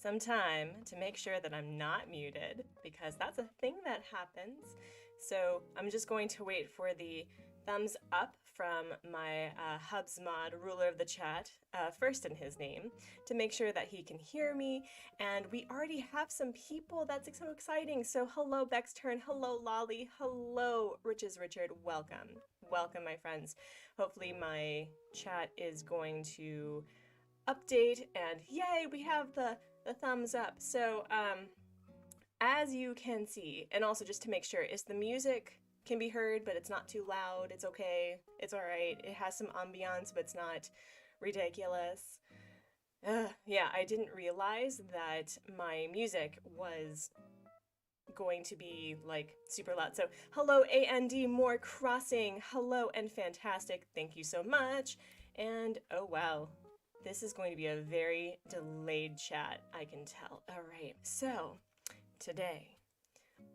some time to make sure that I'm not muted, because that's a thing that happens. So I'm just going to wait for the thumbs up from my Hubsmod, ruler of the chat, first in his name, to make sure that he can hear me. And we already have some people. That's so exciting. So hello, Bexturn. Hello, Lolly. Hello, Riches Richard. Welcome. Welcome, my friends. Hopefully my chat is going to update, and yay, we have the thumbs up. So as you can see, and also just to make sure, is the music can be heard, but it's not too loud. It's okay. It's all right. It has some ambiance, but it's not ridiculous. Yeah, I didn't realize that my music was going to be like super loud. So hello, AND More Crossing. Hello and fantastic. Thank you so much. And oh wow, this is going to be a very delayed chat, I can tell. All right, so today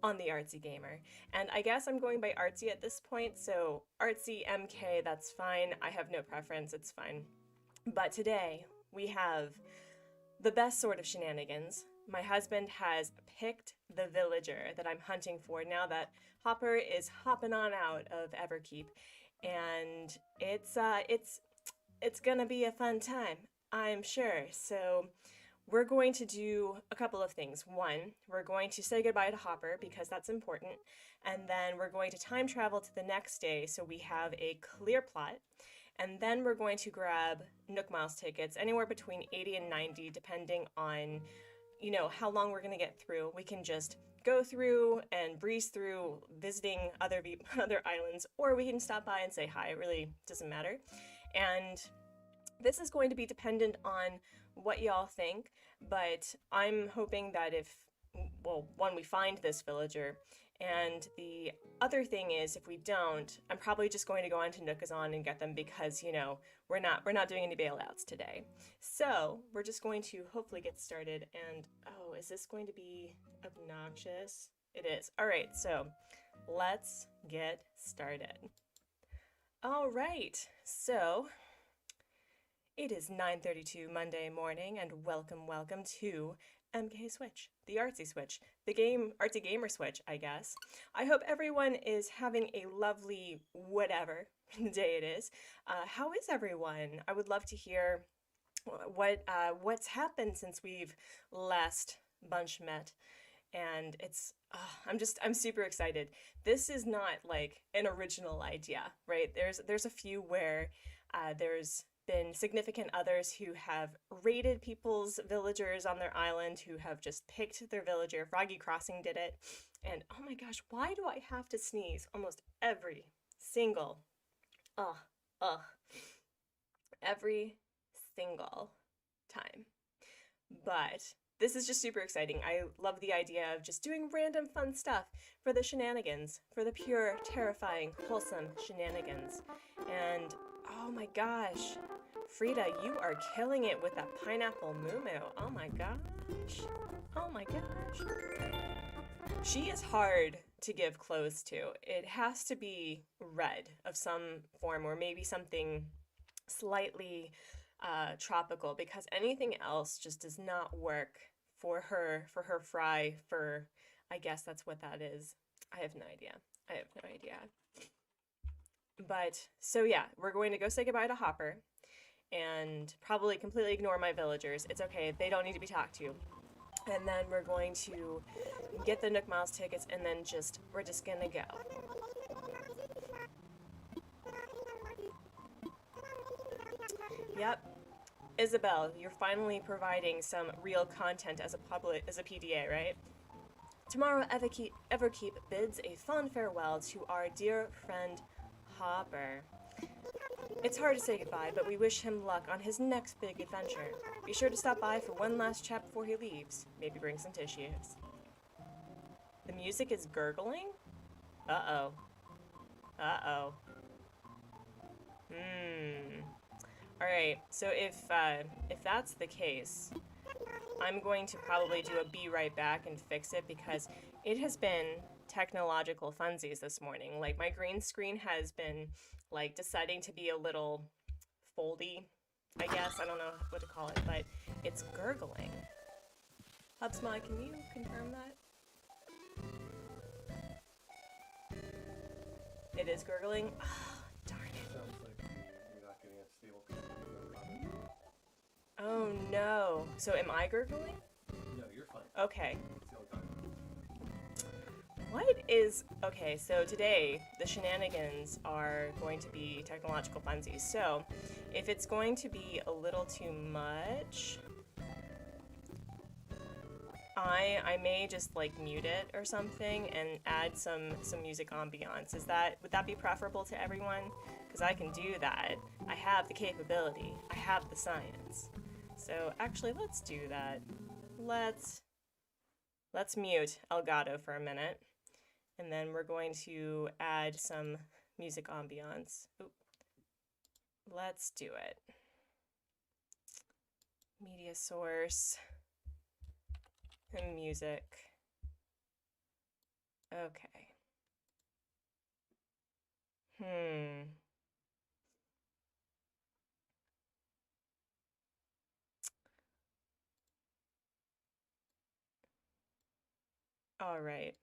on the Artsy Gamer, and I guess I'm going by Artsy at this point, so Artsy MK, that's fine. I have no preference, it's fine. But today we have the best sort of shenanigans. My husband has picked the villager that I'm hunting for now that Hopper is hopping on out of Everkeep, and it's gonna be a fun time, I'm sure. So we're going to do a couple of things. One, we're going to say goodbye to Hopper because that's important. And then we're going to time travel to the next day so we have a clear plot. And then we're going to grab Nook Miles tickets, anywhere between 80 and 90, depending on, you know, how long we're gonna get through. We can just go through and breeze through visiting other islands, or we can stop by and say hi. It really doesn't matter. And this is going to be dependent on what y'all think, but I'm hoping that if, well, one, we find this villager, and the other thing is if we don't, I'm probably just going to go on to Nookazon and get them because, you know, we're not doing any bailouts today. So we're just going to hopefully get started. And oh, is this going to be obnoxious? It is. All right, so let's get started. All right, so it is 9:32 Monday morning, and welcome to MK Switch, the Artsy Switch, the Artsy Gamer Switch, I guess. I hope everyone is having a lovely whatever day it is. How is everyone? I would love to hear what's happened since we've last bunch met, and it's I'm super excited. This is not like an original idea, right? There's a few where there's been significant others who have raided people's villagers on their island, who have just picked their villager. Froggy Crossing did it. And oh my gosh, why do I have to sneeze almost every single, every single time? But this is just super exciting. I love the idea of just doing random fun stuff for the shenanigans, for the pure, terrifying, wholesome shenanigans. And oh my gosh, Frida, you are killing it with that pineapple moo-moo. Oh my gosh. Oh my gosh. She is hard to give clothes to. It has to be red of some form, or maybe something slightly tropical, because anything else just does not work for her fry fur. I guess that's what that is. I have no idea. I have no idea. But so yeah, we're going to go say goodbye to Hopper and probably completely ignore my villagers. It's okay, they don't need to be talked to. And then we're going to get the Nook Miles tickets, and then we're just gonna go. Yep. Isabel, you're finally providing some real content as a PDA, right? Tomorrow, Everkeep bids a fond farewell to our dear friend Hopper. It's hard to say goodbye, but we wish him luck on his next big adventure. Be sure to stop by for one last chat before he leaves. Maybe bring some tissues. The music is gurgling? Uh-oh. Uh-oh. Alright, so if that's the case, I'm going to probably do a be right back and fix it, because it has been technological funsies this morning. Like, my green screen has been, like, deciding to be a little foldy, I guess. I don't know what to call it, but it's gurgling. Hubsmod, can you confirm that? It is gurgling? Oh, darn it. Sounds like you're not getting a stable connection. Oh no. So am I gurgling? No, you're fine. Okay. It's the only time. What is... Okay, so today the shenanigans are going to be technological funsies. So if it's going to be a little too much, I may just like mute it or something and add some music ambiance. Would that be preferable to everyone? Because I can do that. I have the capability. I have the science. So actually, let's do that. Let's mute Elgato for a minute, and then we're going to add some music ambiance. Oop. Let's do it. Media source. And music. Okay. All right.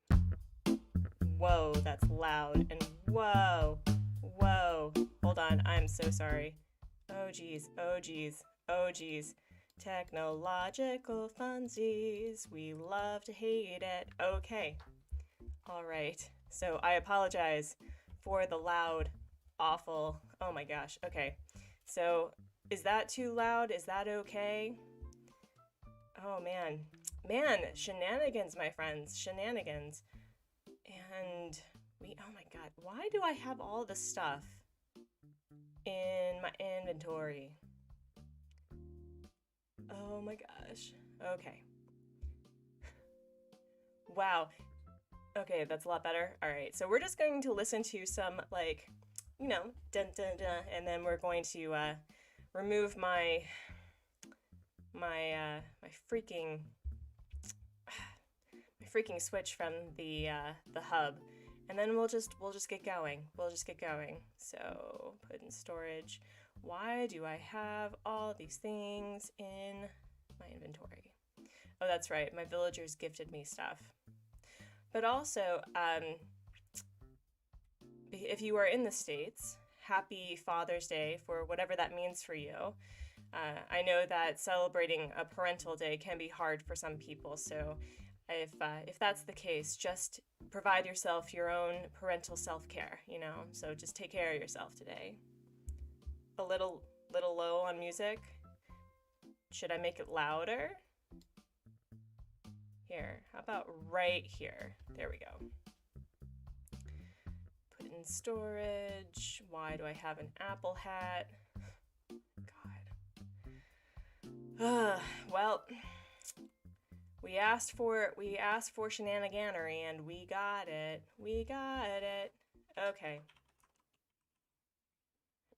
Whoa, that's loud. And whoa, whoa. Hold on, I'm so sorry. Oh geez, oh geez, oh geez. Technological funsies. We love to hate it. Okay. All right. So I apologize for the loud, awful. Oh my gosh. Okay. So is that too loud? Is that okay? Oh man. Man, shenanigans, my friends. Shenanigans. And oh my god, why do I have all this stuff in my inventory? Oh my gosh. Okay. Wow. Okay, that's a lot better. All right, so we're just going to listen to some, like, you know, dun dun dun, and then we're going to remove my freaking switch from the hub, and then we'll just get going. We'll just get going. So put in storage. Why do I have all these things in my inventory? Oh, that's right. My villagers gifted me stuff. But also, if you are in the States, happy Father's Day for whatever that means for you. I know that celebrating a parental day can be hard for some people, so if that's the case, just provide yourself your own parental self-care, you know? So just take care of yourself today. A little low on music. Should I make it louder? Here, how about right here? There we go. Put in storage. Why do I have an apple hat? God. Well, we asked for shenaniganery and we got it. We got it. Okay.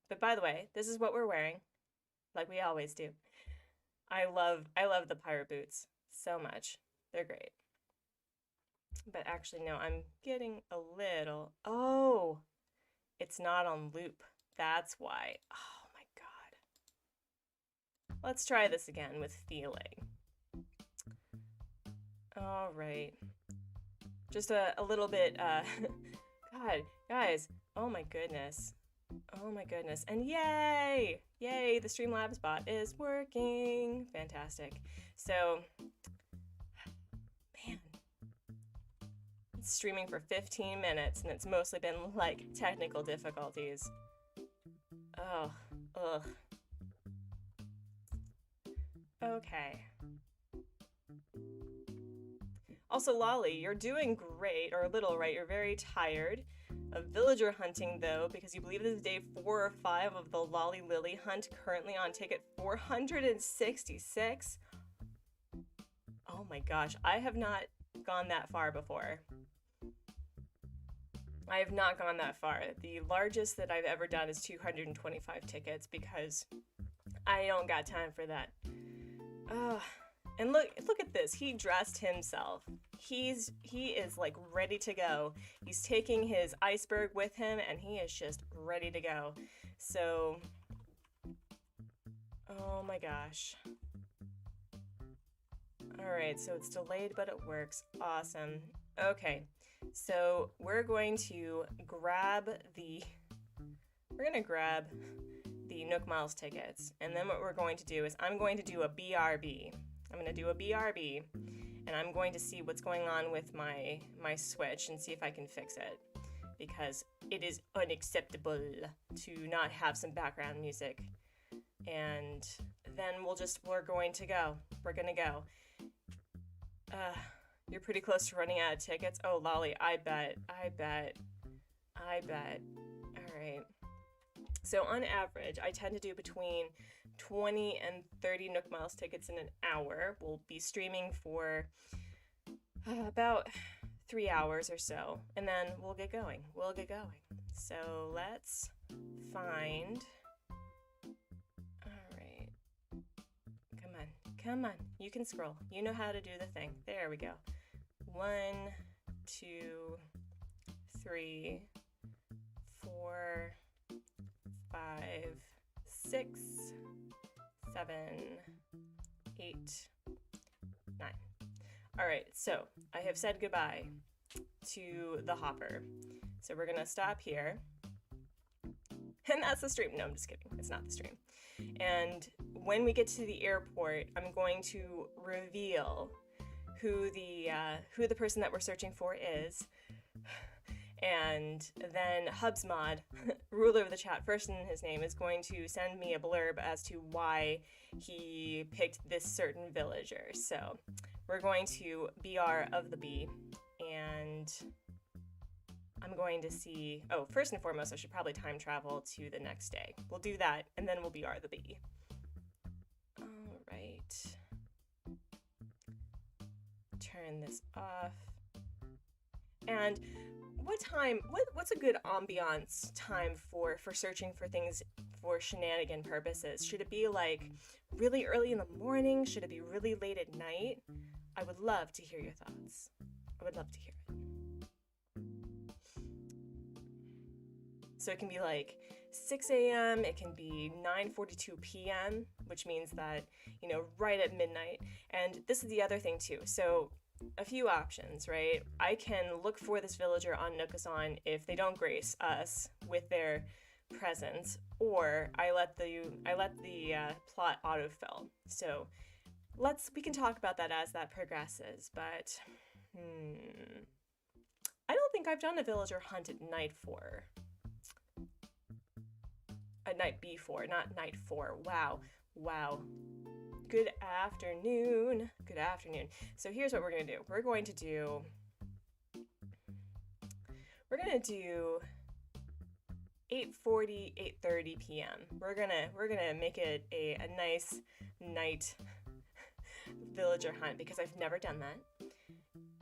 But by the way, this is what we're wearing, like we always do. I love the pirate boots so much. They're great. But actually, no, I'm getting a little... Oh, it's not on loop. That's why. Oh my god. Let's try this again with feeling. All right. Just a little bit, God, guys, oh my goodness. Oh my goodness. And yay! Yay, the Streamlabs bot is working. Fantastic. So, man, it's streaming for 15 minutes and it's mostly been like technical difficulties. Oh, ugh. Okay. Also, Lolly, you're doing great, or a little, right? You're very tired of villager hunting, though, because you believe this is day 4 or 5 of the Lolly Lily hunt, currently on ticket 466. Oh my gosh, I have not gone that far before. I have not gone that far. The largest that I've ever done is 225 tickets, because I don't got time for that. And look at this. He dressed himself. He is like ready to go. He's taking his iceberg with him and he is just ready to go. So, oh my gosh. All right, so it's delayed, but it works. Awesome. Okay, so we're going to grab the Nook Miles tickets, and then what we're going to do is I'm going to do a BRB. I'm going to do a BRB, and I'm going to see what's going on with my Switch and see if I can fix it, because it is unacceptable to not have some background music. And then we're going to go. We're gonna go. You're pretty close to running out of tickets. Oh, Lolly, I bet. All right. So on average, I tend to do between 20 and 30 Nook Miles tickets in an hour. We'll be streaming for about 3 hours or so, and then we'll get going. So let's find... All right. Come on. You can scroll. You know how to do the thing. There we go. 1, 2, 3, 4, 5, 6, 7, 8, 9. All right, so I have said goodbye to the hopper. So we're gonna stop here. And that's the stream. No, I'm just kidding. It's not the stream. And when we get to the airport, I'm going to reveal who the person that we're searching for is. And then Hubsmod, ruler of the chat, first in his name, is going to send me a blurb as to why he picked this certain villager. So we're going to BR of the B, and I'm going to see... Oh, first and foremost, I should probably time travel to the next day. We'll do that, and then we'll BR the B. All right. Turn this off. And what's a good ambiance time for searching for things for shenanigan purposes? Should it be like really early in the morning? Should it be really late at night? I would love to hear your thoughts. I would love to hear it. So it can be like 6 a.m., it can be 9:42 p.m., which means that, right at midnight. And this is the other thing too. So a few options, right? I can look for this villager on Nookazon if they don't grace us with their presence, or I let the plot autofill. So we can talk about that as that progresses, but I don't think I've done a villager hunt at night 4. At night B4, not night 4. Wow. Good afternoon. So here's what we're gonna do. We're gonna do 8:40, 8:30 p.m. We're gonna make it a nice night villager hunt because I've never done that.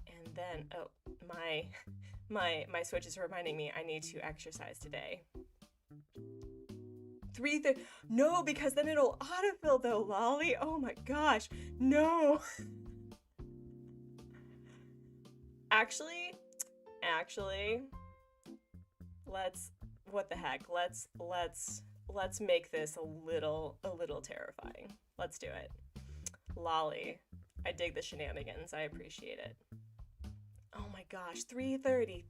And then my Switch is reminding me I need to exercise today. 3:30. No, because then it'll autofill though, Lolly. Oh my gosh, no. Actually, what the heck? Let's make this a little terrifying. Let's do it. Lolly, I dig the shenanigans. I appreciate it. Oh my gosh, 3:30,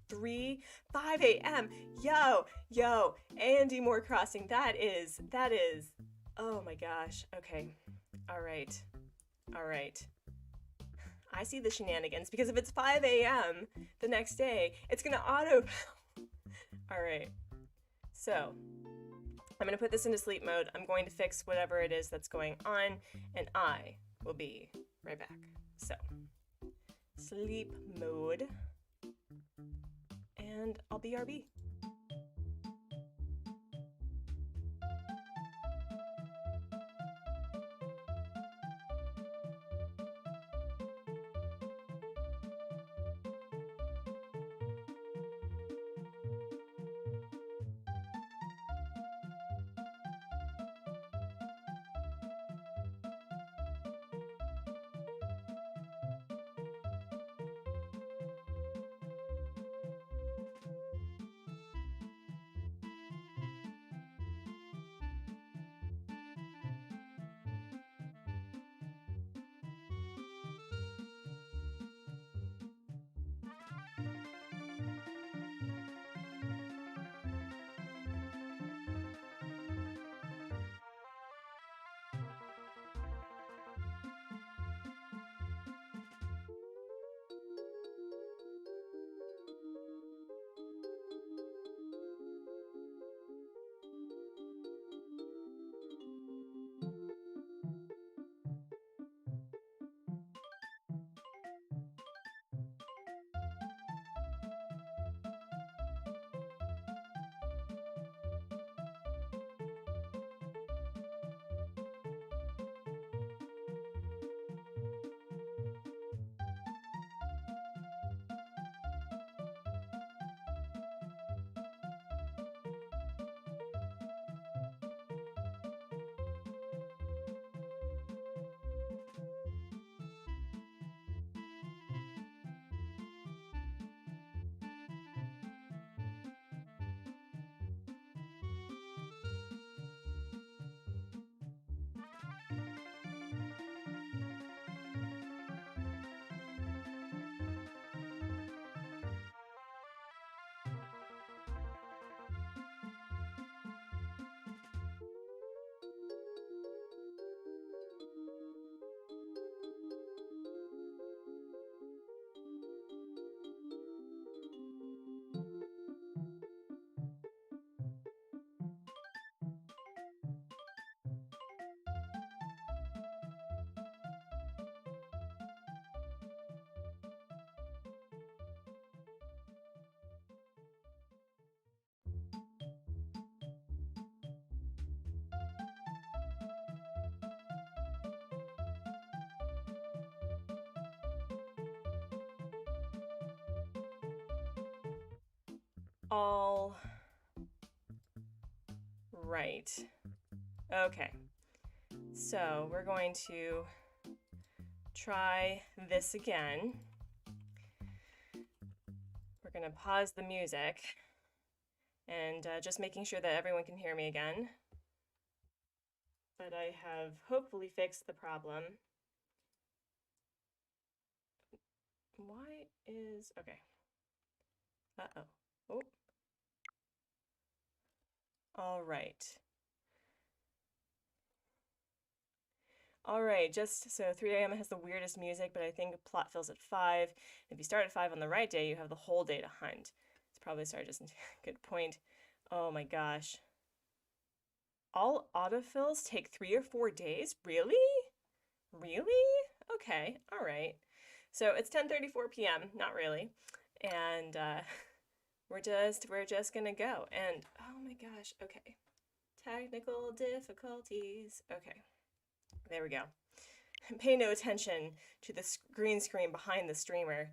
5 a.m. Yo, Andy Moore Crossing. That is, oh my gosh. Okay, all right. I see the shenanigans because if it's 5 a.m. the next day, it's gonna auto. All right, so I'm gonna put this into sleep mode. I'm going to fix whatever it is that's going on, and I will be right back. So, sleep mode, and I'll BRB. All right. Okay. So we're going to try this again. We're going to pause the music and just making sure that everyone can hear me again. But I have hopefully fixed the problem. Why is... okay. Uh-oh. Oh. All right. All right, just so 3 a.m. has the weirdest music, but I think plot fills at 5. If you start at 5 on the right day, you have the whole day to hunt. It's probably started just good point. Oh my gosh. All autofills take 3 or 4 days? Really? Really? Okay, all right. So it's 10:34 p.m., not really. And we're just gonna go. And oh my gosh, okay. Technical difficulties. Okay. There we go. Pay no attention to the green screen behind the streamer.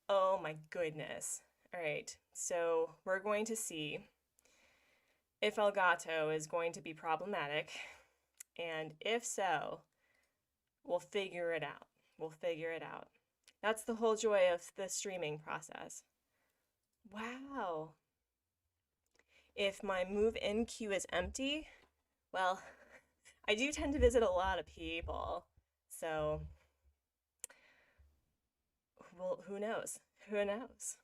Oh my goodness. All right, so we're going to see if Elgato is going to be problematic, and if so, we'll figure it out. We'll figure it out. That's the whole joy of the streaming process. Wow. If my move-in queue is empty, well, I do tend to visit a lot of people, so, well, who knows? Who knows?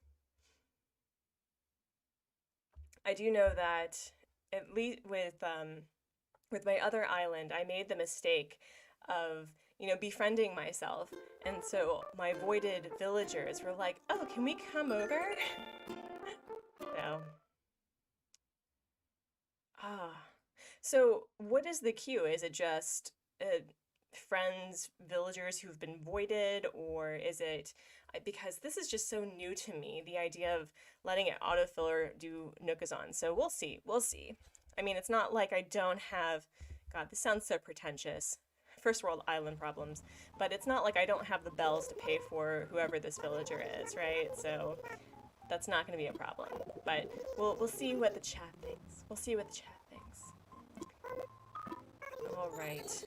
I do know that at least with my other island, I made the mistake of, befriending myself. And so my voided villagers were like, oh, can we come over? So, so what is the queue? Is it just friends, villagers who've been voided, or is it, because this is just so new to me, the idea of letting it autofill or do Nookazon. So we'll see. We'll see. I mean, it's not like I don't have, God, this sounds so pretentious. First world island problems, but it's not like I don't have the bells to pay for whoever this villager is, right? So that's not going to be a problem. But we'll see what the chat thinks. We'll see what the chat thinks. All right.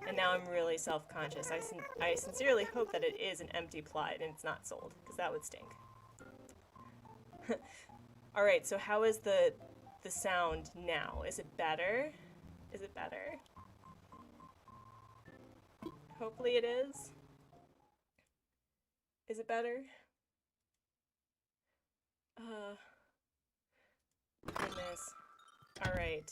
And now I'm really self-conscious. I sincerely hope that it is an empty plot and it's not sold, because that would stink. All right, so how is the sound now? Is it better? Is it better? Hopefully it is. Is it better? Goodness. All right.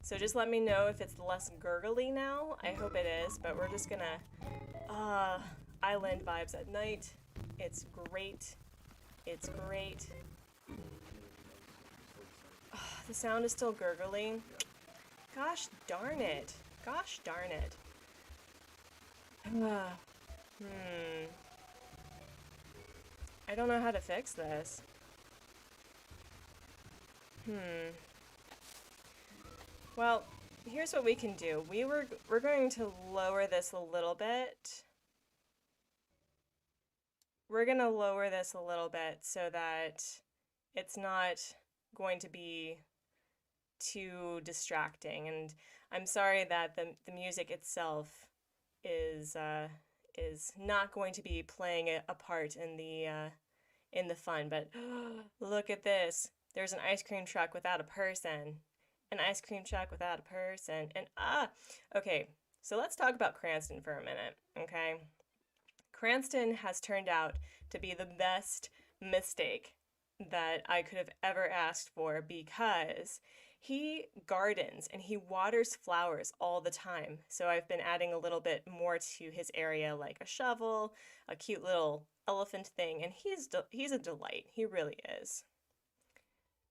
So just let me know if it's less gurgly now. I hope it is, but we're just gonna, island vibes at night. It's great. It's great. The sound is still gurgling. Gosh darn it. Gosh darn it. I don't know how to fix this. Well, here's what we can do. We're going to lower this a little bit. We're going to lower this a little bit so that it's not going to be too distracting. And I'm sorry that the music itself is not going to be playing a part in the fun. But look at this. There's an ice cream truck without a person. An ice cream truck without a person. And okay. So let's talk about Cranston for a minute, okay? Cranston has turned out to be the best mistake that I could have ever asked for, because he gardens and he waters flowers all the time. So I've been adding a little bit more to his area, like a shovel, a cute little elephant thing, and he's a delight. He really is.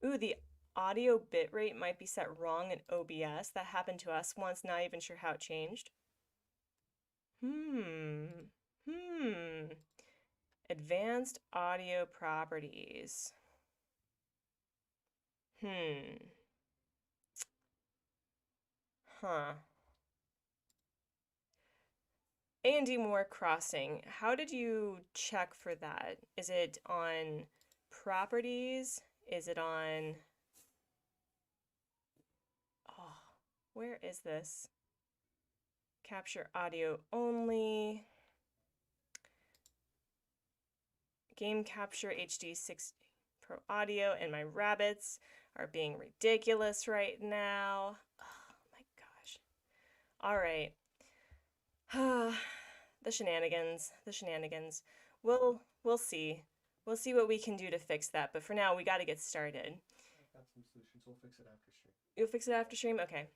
Ooh, the audio bitrate might be set wrong in OBS. That happened to us once, not even sure how it changed. Advanced audio properties. Huh. A&D More Crossing. How did you check for that? Is it on properties? Is it on... Oh, where is this? Capture audio only. Game capture HD 6 Pro audio, and my rabbits are being ridiculous right now. Oh my gosh. All right. The shenanigans, the shenanigans. We'll see. We'll see what we can do to fix that, but for now we got to get started. I've got some solutions. We'll fix it after stream. You'll fix it after stream? Okay.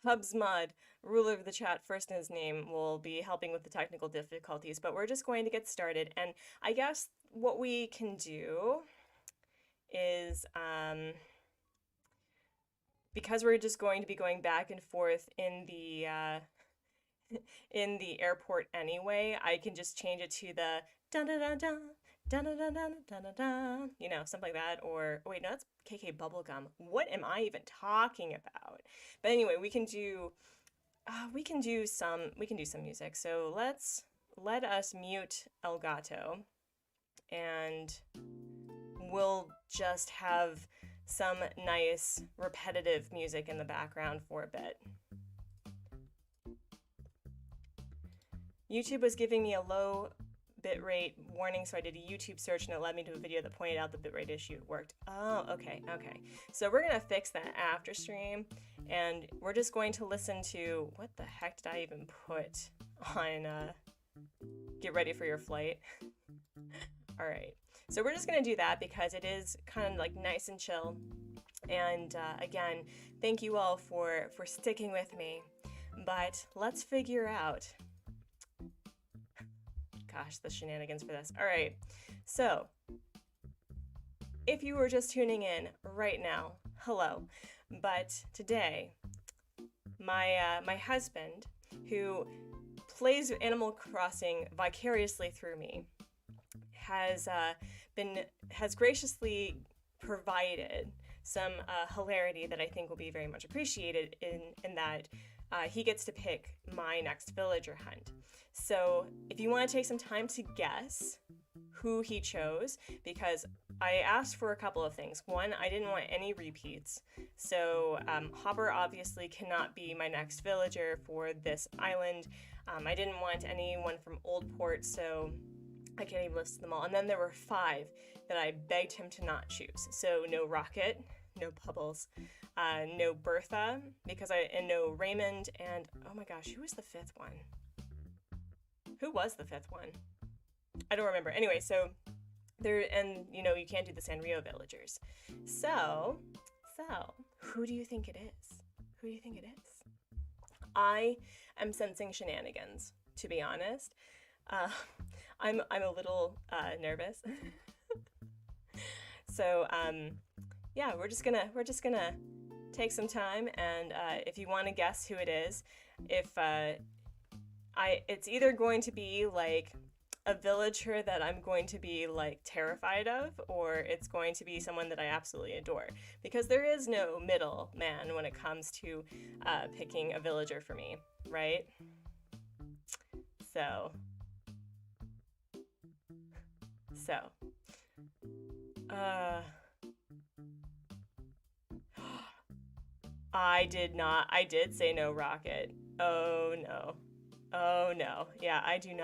Hubsmod, ruler of the chat, first in his name, will be helping with the technical difficulties, but we're just going to get started. And I guess what we can do is, because we're just going to be going back and forth in the airport anyway, I can just change it to the dun dun dun dun dun dun dun dun dun dun dun, you know, something like that. Or wait, no, that's KK Bubblegum. What am I even talking about? But anyway, we can do some music. So let us mute El Gato, and we'll just have some nice repetitive music in the background for a bit. YouTube was giving me a low bitrate warning, so I did a YouTube search and it led me to a video that pointed out the bitrate issue. It worked. Oh, okay. So we're gonna fix that after stream, and we're just going to listen to, what the heck did I even put on get ready for your flight? All right. So we're just gonna do that because it is kind of like nice and chill. And again, thank you all for sticking with me. But let's figure out, gosh, the shenanigans for this. All right, so if you were just tuning in right now, hello. But today, my husband, who plays Animal Crossing vicariously through me, has graciously provided some hilarity that I think will be very much appreciated in that he gets to pick my next villager hunt. So if you want to take some time to guess who he chose, because I asked for a couple of things. One, I didn't want any repeats. So Hopper obviously cannot be my next villager for this island. I didn't want anyone from Oldport, so I can't even list them all. And then there were 5 that I begged him to not choose. So no Rocket, no Bubbles, no Bertha, and no Raymond, and oh my gosh, who was the 5th one? Who was the 5th one? I don't remember. Anyway, so there, and you know, you can't do the Sanrio villagers. So who do you think it is? Who do you think it is? I am sensing shenanigans, to be honest. I'm a little nervous. So yeah, we're just gonna take some time, and if you want to guess who it is, it's either going to be like a villager that I'm going to be like terrified of, or it's going to be someone that I absolutely adore, because there is no middle man when it comes to picking a villager for me, right? So I did say no Rocket. Oh no. Yeah, I do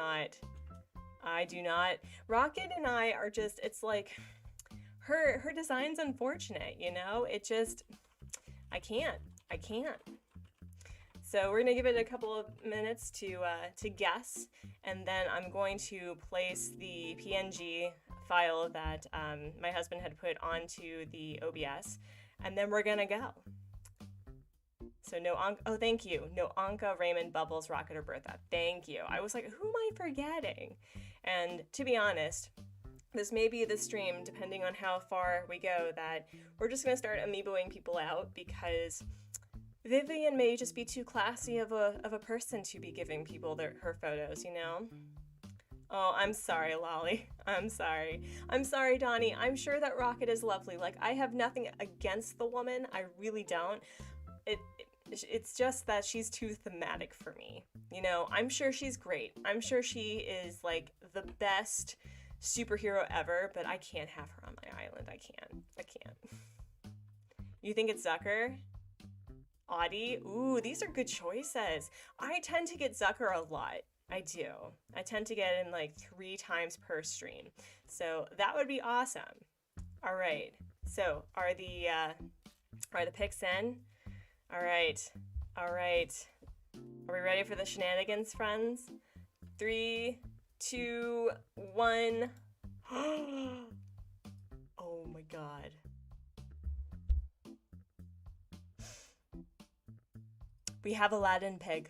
not. Rocket and I are just, it's like, her design's unfortunate, you know? It just, I can't. So we're gonna give it a couple of minutes to guess, and then I'm going to place the PNG file that my husband had put onto the OBS, and then we're gonna go. So no Ankha, oh thank you, no Ankha, Raymond, Bubbles, Rocket, or Bertha. Thank you. I was like, who am I forgetting? And to be honest, this may be the stream, depending on how far we go, that we're just gonna start amiiboing people out, because Vivian may just be too classy of a person to be giving people her photos, you know? Oh, I'm sorry, Lolly. I'm sorry, Donnie. I'm sure that Rocket is lovely. Like, I have nothing against the woman. I really don't. It's just that she's too thematic for me. You know, I'm sure she's great. I'm sure she is like the best superhero ever, but I can't have her on my island. I can't. You think it's Zucker? Audie? Ooh, these are good choices. I tend to get Zucker a lot. I do. I tend to get him like 3 times per stream. So that would be awesome. All right. So are the picks in? All right. All right. Are we ready for the shenanigans, friends? 3, 2, 1. Oh my god. We have Aladdin Pig.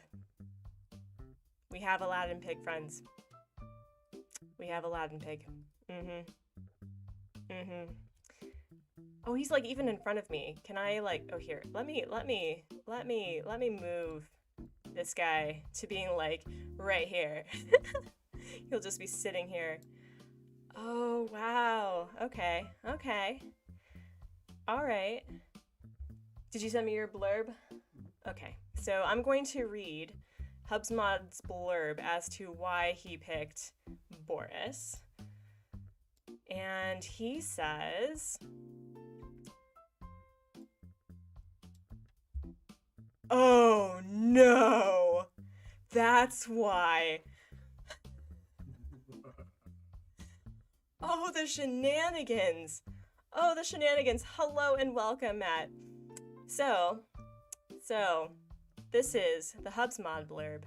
We have Aladdin Pig, friends. We have Aladdin Pig. Oh, he's like even in front of me. Can I like, oh here, let me move this guy to being like right here. He'll just be sitting here. Oh, wow. Okay. All right. Did you send me your blurb? Okay. So I'm going to read Hubsmod's blurb as to why he picked Boris. And he says, oh no, that's why. Oh, the shenanigans. Oh, the shenanigans. Hello and welcome, Matt. So, this is the Hubsmod blurb.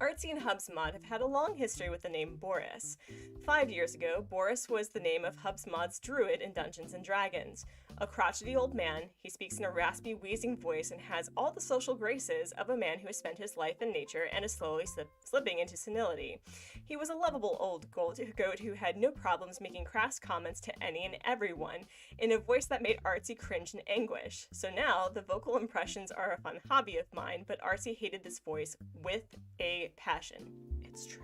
Artsy and Hubsmod have had a long history with the name Boris. 5 years ago, Boris was the name of Hubsmod's druid in Dungeons & Dragons. A crotchety old man, he speaks in a raspy, wheezing voice and has all the social graces of a man who has spent his life in nature and is slowly slipping into senility. He was a lovable old goat who had no problems making crass comments to any and everyone, in a voice that made Artsy cringe in anguish. So now, the vocal impressions are a fun hobby of mine, but Artsy hated this voice with a passion. It's true.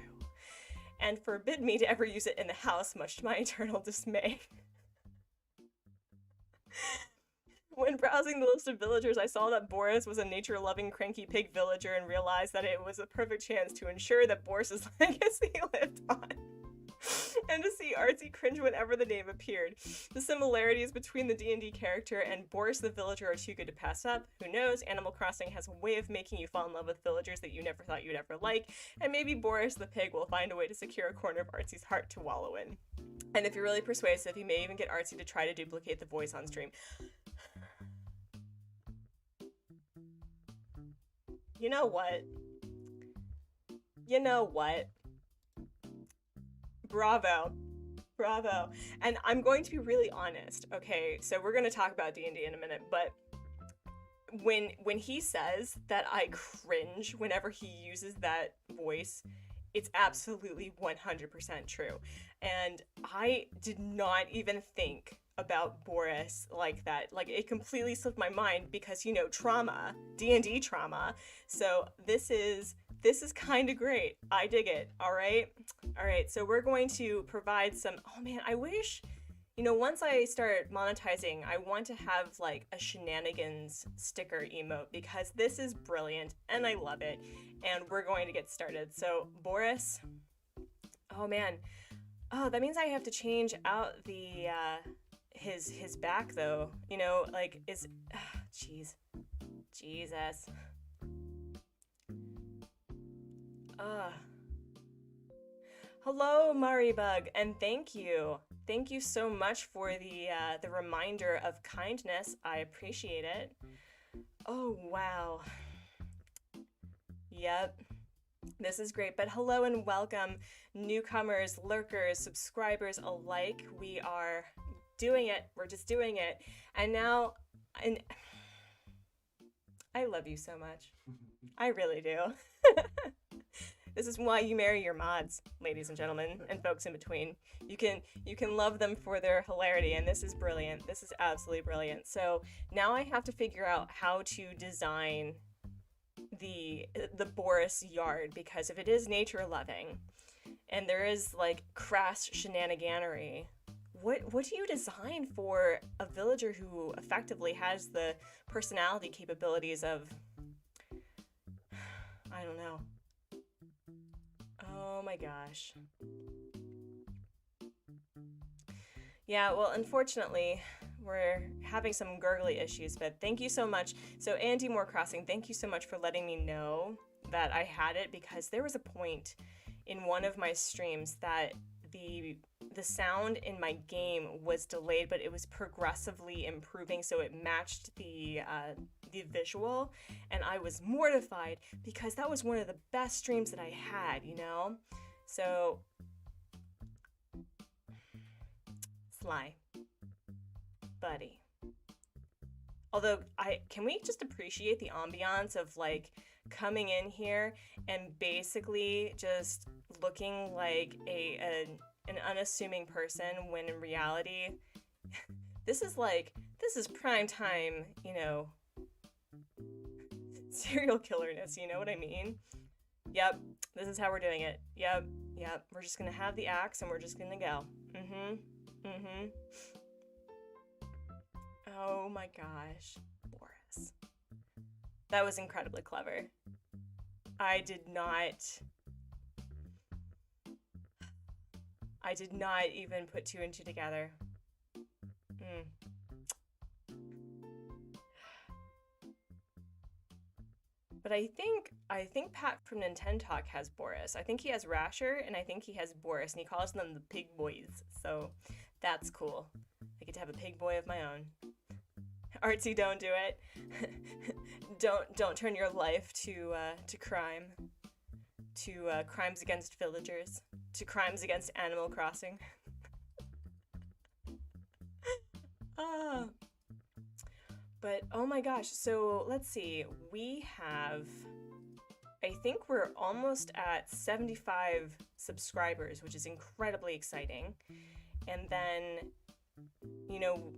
And forbid me to ever use it in the house, much to my eternal dismay. When browsing the list of villagers, I saw that Boris was a nature-loving, cranky pig villager and realized that it was a perfect chance to ensure that Boris's legacy lived on. And to see Artsy cringe whenever the name appeared. The similarities between the D&D character and Boris the villager are too good to pass up. Who knows, Animal Crossing has a way of making you fall in love with villagers that you never thought you'd ever like, and maybe Boris the pig will find a way to secure a corner of Artsy's heart to wallow in. And if you're really persuasive, you may even get Artsy to try to duplicate the voice on stream. You know what? Bravo. And I'm going to be really honest, okay? So we're going to talk about D&D in a minute, but when he says that I cringe whenever he uses that voice, it's absolutely 100% true. And I did not even think about Boris like that. Like, it completely slipped my mind because, you know, trauma, D&D trauma. So this is kind of great. I dig it. All right, so we're going to provide some, oh man, I wish, you know, once I start monetizing, I want to have like a shenanigans sticker emote because this is brilliant and I love it. And we're going to get started. So Boris, oh man, oh, that means I have to change out the, his back though, you know, like is, Jesus. Hello, Maribug, and thank you. Thank you so much for the reminder of kindness. I appreciate it. Oh, wow. Yep. This is great, but hello and welcome, newcomers, lurkers, subscribers alike. We are doing it. We're just doing it. And now, I love you so much. I really do. This is why you marry your mods, ladies and gentlemen, and folks in between. You can love them for their hilarity, and this is brilliant. This is absolutely brilliant. So now I have to figure out how to design the Boris yard, because if it is nature loving, and there is like crass shenaniganery, what do you design for a villager who effectively has the personality capabilities of, I don't know. Oh my gosh. Yeah, well, unfortunately, we're having some gurgly issues, but thank you so much. So, Andy Moore Crossing, thank you so much for letting me know that I had it, because there was a point in one of my streams that the sound in my game was delayed, but it was progressively improving, so it matched the visual, and I was mortified because that was one of the best streams that I had, you know? So, Sly, buddy. Although, can we just appreciate the ambiance of like coming in here and basically just looking like an unassuming person, when in reality, this is prime time, you know, serial killerness, you know what I mean? Yep, this is how we're doing it. Yep, we're just gonna have the axe and we're just gonna go. Oh my gosh, Boris. That was incredibly clever. I did not even put two and two together. But I think Pat from Nintendo Talk has Boris. I think he has Rasher, and I think he has Boris, and he calls them the pig boys. So that's cool. I get to have a pig boy of my own. Artsy, don't do it. don't turn your life to crime, to crimes against villagers, to crimes against Animal Crossing. But oh my gosh, so let's see. I think we're almost at 75 subscribers, which is incredibly exciting. And then, you know,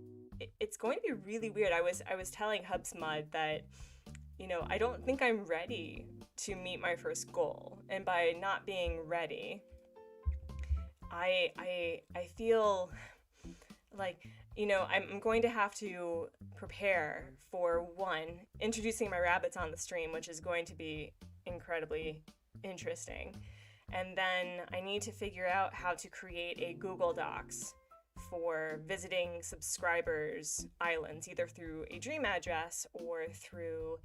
it's going to be really weird. I was telling Hubsmod that, you know, I don't think I'm ready to meet my first goal. And by not being ready, I feel like, you know, I'm going to have to prepare for, one, introducing my rabbits on the stream, which is going to be incredibly interesting. And then I need to figure out how to create a Google Docs for visiting subscribers' islands, either through a dream address or through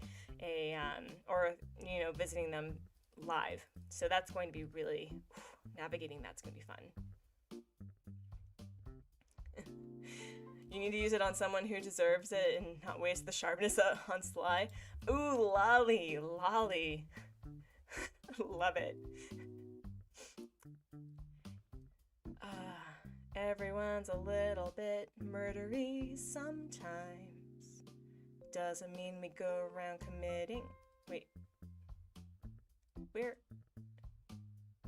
visiting them live. So that's going to be really, navigating that's going to be fun. You need to use it on someone who deserves it and not waste the sharpness on Sly. Ooh, lolly. Love it. Everyone's a little bit murdery sometimes. Doesn't mean we go around committing. Wait. Where?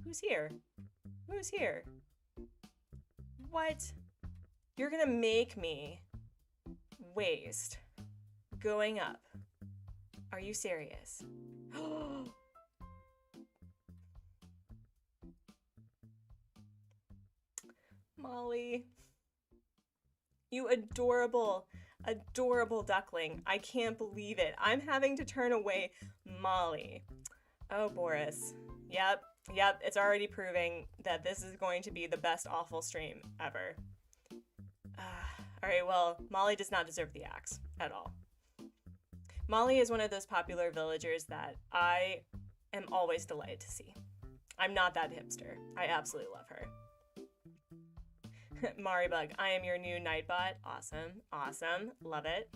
Who's here? Who's here? What? You're gonna make me waste going up. Are you serious? Molly. You adorable duckling. I can't believe it. I'm having to turn away Molly. Oh, Boris. Yep, it's already proving that this is going to be the best awful stream ever. Alright, well, Molly does not deserve the axe at all. Molly is one of those popular villagers that I am always delighted to see. I'm not that hipster. I absolutely love her. Maribug, I am your new Nightbot. Awesome, love it.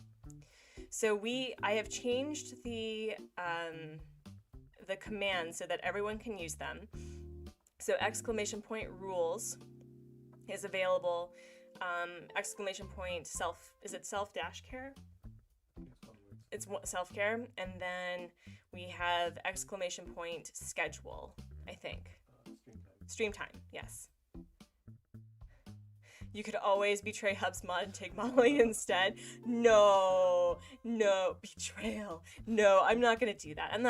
So I have changed the commands so that everyone can use them. So !rules is available. Is it self-care? It's self-care, and then we have !schedule, I think. Stream time, yes. You could always betray Hubsmod and take Molly instead. No, betrayal. No, I'm not gonna do that.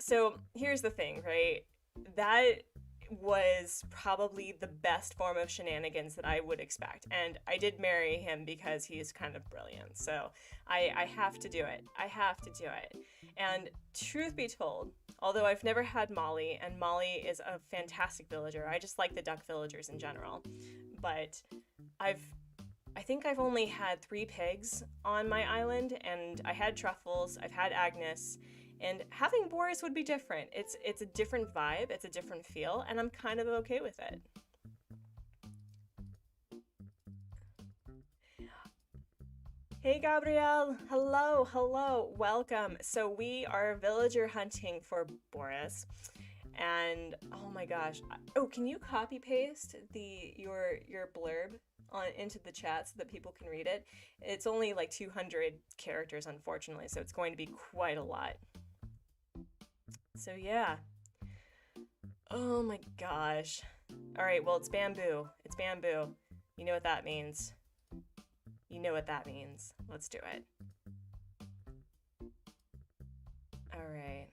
So here's the thing, right? That was probably the best form of shenanigans that I would expect. And I did marry him because he's kind of brilliant. So I have to do it. I have to do it. And truth be told, although I've never had Molly, and Molly is a fantastic villager, I just like the duck villagers in general. But I think I've only had 3 pigs on my island, and I had Truffles, I've had Agnes, and having Boris would be different. It's a different vibe, it's a different feel, and I'm kind of okay with it. Hey Gabrielle, hello, hello, welcome. So we are villager hunting for Boris, and oh my gosh, oh, can you copy paste your blurb on into the chat so that people can read it? It's only like 200 characters, unfortunately, so it's going to be quite a lot. So yeah. Oh my gosh. All right, well, it's bamboo. It's bamboo. You know what that means. You know what that means. Let's do it. All right.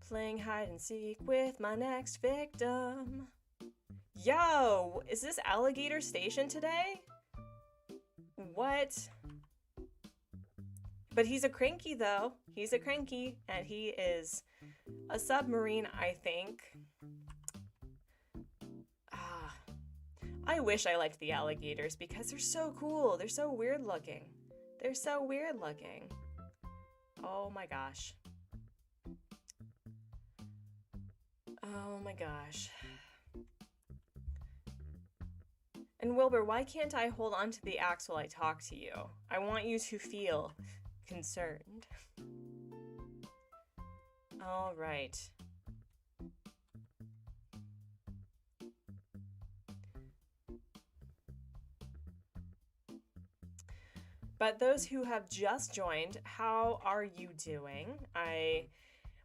Playing hide and seek with my next victim. Yo, is this Alligator Station today? What? But he's a cranky though. He's a cranky, and he is a submarine, I think. I wish I liked the alligators because they're so cool. They're so weird looking. They're so weird looking. Oh my gosh. Oh my gosh. And Wilbur, why can't I hold on to the axe while I talk to you? I want you to feel concerned. All right. But those who have just joined, how are you doing?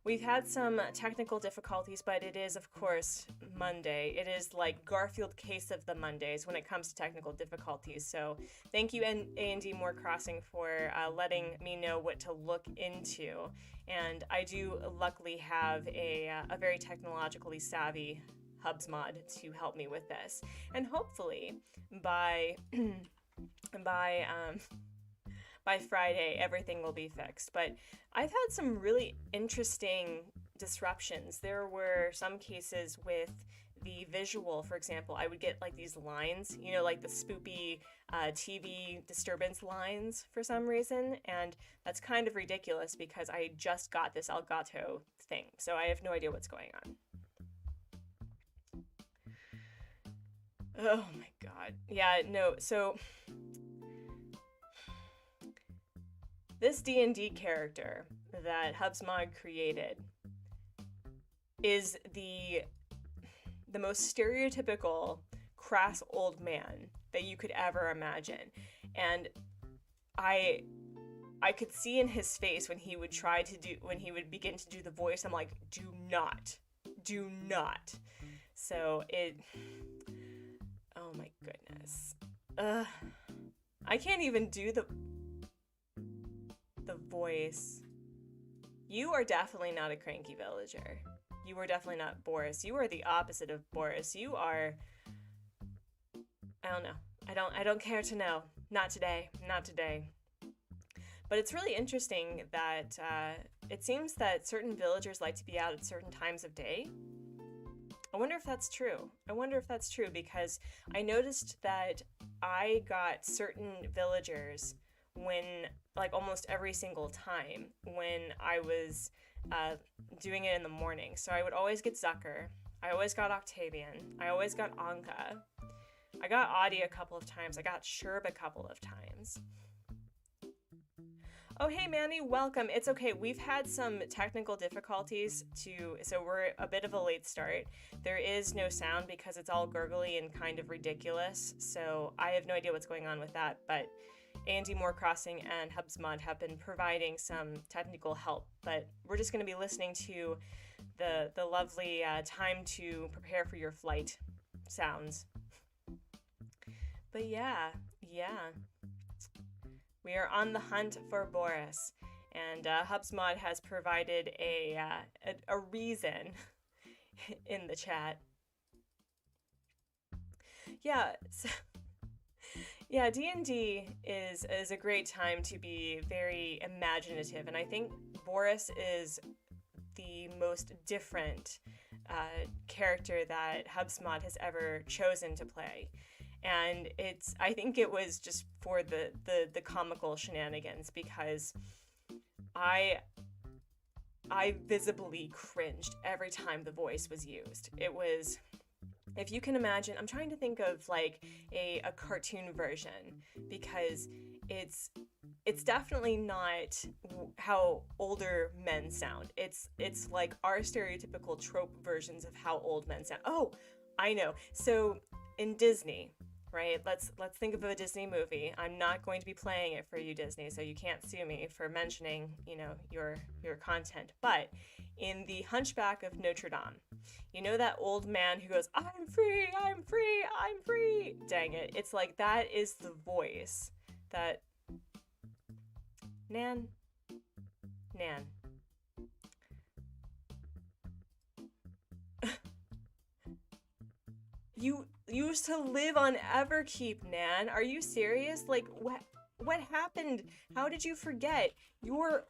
We've had some technical difficulties, but it is, of course, Monday. It is like Garfield case of the Mondays when it comes to technical difficulties. So thank you, A&D More Crossing, for letting me know what to look into. And I do luckily have a very technologically savvy Hubsmod to help me with this. And hopefully by by Friday, everything will be fixed. But I've had some really interesting disruptions. There were some cases with the visual, for example. I would get like these lines, you know, like the spoopy TV disturbance lines for some reason. And that's kind of ridiculous because I just got this Elgato thing. So I have no idea what's going on. Oh my God. Yeah, no, so this D&D character that Hubsmod created is the most stereotypical crass old man that you could ever imagine. And I could see in his face when he would begin to do the voice, I'm like, do not. So oh my goodness. I can't even do the voice. You are definitely not a cranky villager. You are definitely not Boris. You are the opposite of Boris. You are, I don't know. I don't care to know. Not today. Not today. But it's really interesting that it seems that certain villagers like to be out at certain times of day. I wonder if that's true. I wonder if that's true because I noticed that I got certain villagers when, like, almost every single time when I was doing it in the morning. So I would always get Zucker. I always got Octavian. I always got Ankha. I got Audie a couple of times. I got Sherb a couple of times. Oh, hey, Manny, welcome. It's okay. We've had some technical difficulties so we're a bit of a late start. There is no sound because it's all gurgly and kind of ridiculous. So I have no idea what's going on with that, but A&D More Crossing and Hubsmod have been providing some technical help, but we're just going to be listening to the lovely time to prepare for your flight sounds. But yeah. We are on the hunt for Boris, and Hubsmod has provided a reason in the chat. Yeah, so, yeah, D&D is a great time to be very imaginative, and I think Boris is the most different character that Hubsmod has ever chosen to play. And I think it was just for the comical shenanigans, because I I visibly cringed every time the voice was used. It was, if you can imagine, I'm trying to think of like a cartoon version, because it's it's definitely not how older men sound. It's like our stereotypical trope versions of how old men sound. Oh, I know. So in Disney, right? Let's think of a Disney movie. I'm not going to be playing it for you, Disney, so you can't sue me for mentioning, your content. But in The Hunchback of Notre Dame, you know that old man who goes, "I'm free, I'm free, I'm free." Dang it. It's like that is the voice that Nan, Nan. You used to live on Everkeep, Nan. Are you serious? Like what happened? How did you forget? Your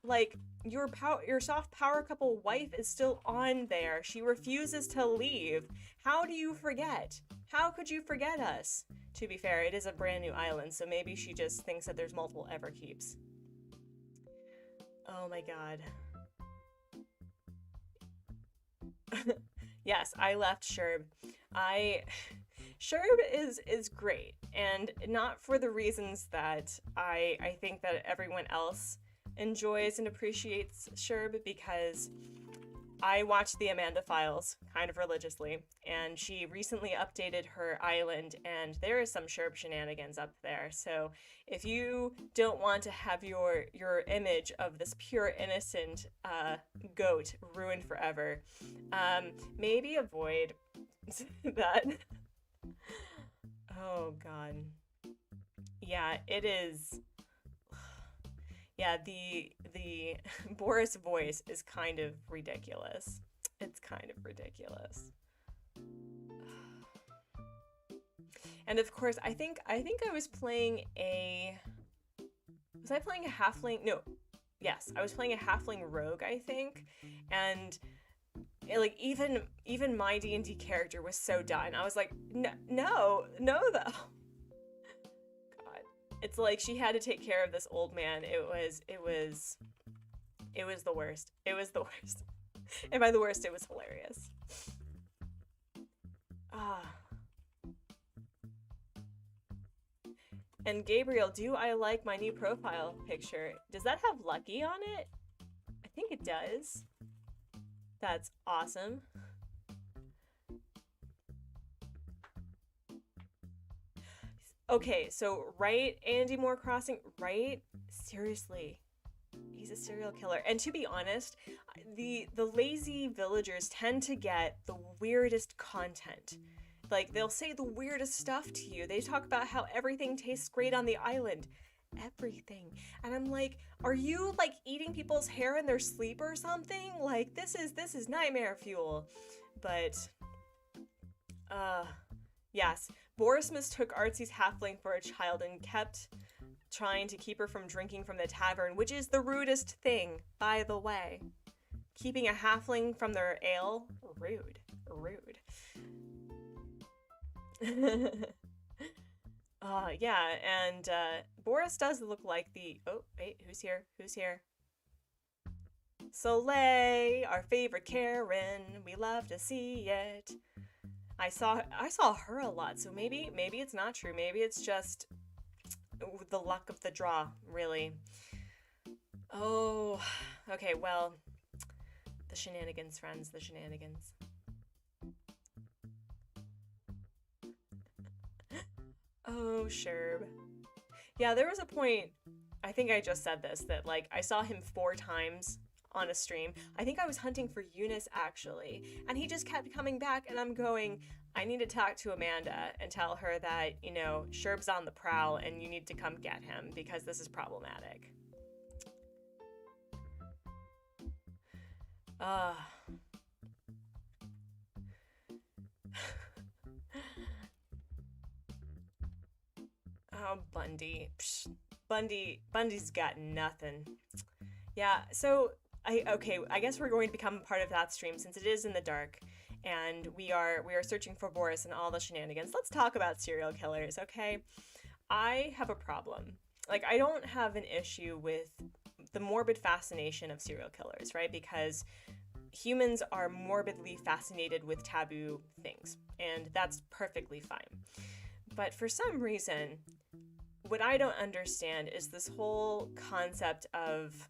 soft power couple wife is still on there. She refuses to leave. How do you forget? How could you forget us? To be fair, it is a brand new island, so maybe she just thinks that there's multiple Everkeeps. Oh my god. Yes, I left Sherb. I Sherb is great, and not for the reasons that I think that everyone else enjoys and appreciates Sherb, because I watched the Amanda Files kind of religiously, and she recently updated her island, and there is some Sherb shenanigans up there. So if you don't want to have your image of this pure innocent goat ruined forever, maybe avoid that. Oh god. Yeah, it is. Yeah, the Boris voice is kind of ridiculous. It's kind of ridiculous. And of course, I think I was playing a was I playing a halfling? No. Yes, I was playing a halfling rogue, I think. And like even my D&D character was so done. I was like, no, though. God. It's like she had to take care of this old man. It was the worst. It was the worst. And by the worst, it was hilarious. Ah. And Gabriel, do I like my new profile picture? Does that have Lucky on it? I think it does. That's awesome. Okay, so right, Andy Moore Crossing, right? Seriously. He's a serial killer. And to be honest, the lazy villagers tend to get the weirdest content. Like, they'll say the weirdest stuff to you. They talk about how everything tastes great on the island. Everything. And I'm like, are you like eating people's hair in their sleep or something? Like, this is nightmare fuel. But yes, Boris mistook Artsy's halfling for a child and kept trying to keep her from drinking from the tavern, which is the rudest thing, by the way. Keeping a halfling from their ale? Rude. Rude. Yeah, and Boris does look like the... Oh, wait, who's here? Who's here? Soleil, our favorite Karen. We love to see it. I saw her a lot, so maybe it's not true. Maybe it's just the luck of the draw, really. Oh, okay, well, the shenanigans, friends, the shenanigans. Oh, Sherb. Yeah, there was a point, I think I just said this, that like I saw him 4 times on a stream. I think I was hunting for Eunice actually, and he just kept coming back, and I'm going, I need to talk to Amanda and tell her that, Sherb's on the prowl and you need to come get him because this is problematic. Oh, Bundy. Psh, Bundy's got nothing. Yeah, so I guess we're going to become part of that stream since it is in the dark and we are searching for Boris and all the shenanigans. Let's talk about serial killers, okay? I have a problem. Like, I don't have an issue with the morbid fascination of serial killers, right? Because humans are morbidly fascinated with taboo things, and that's perfectly fine. But for some reason, what I don't understand is this whole concept of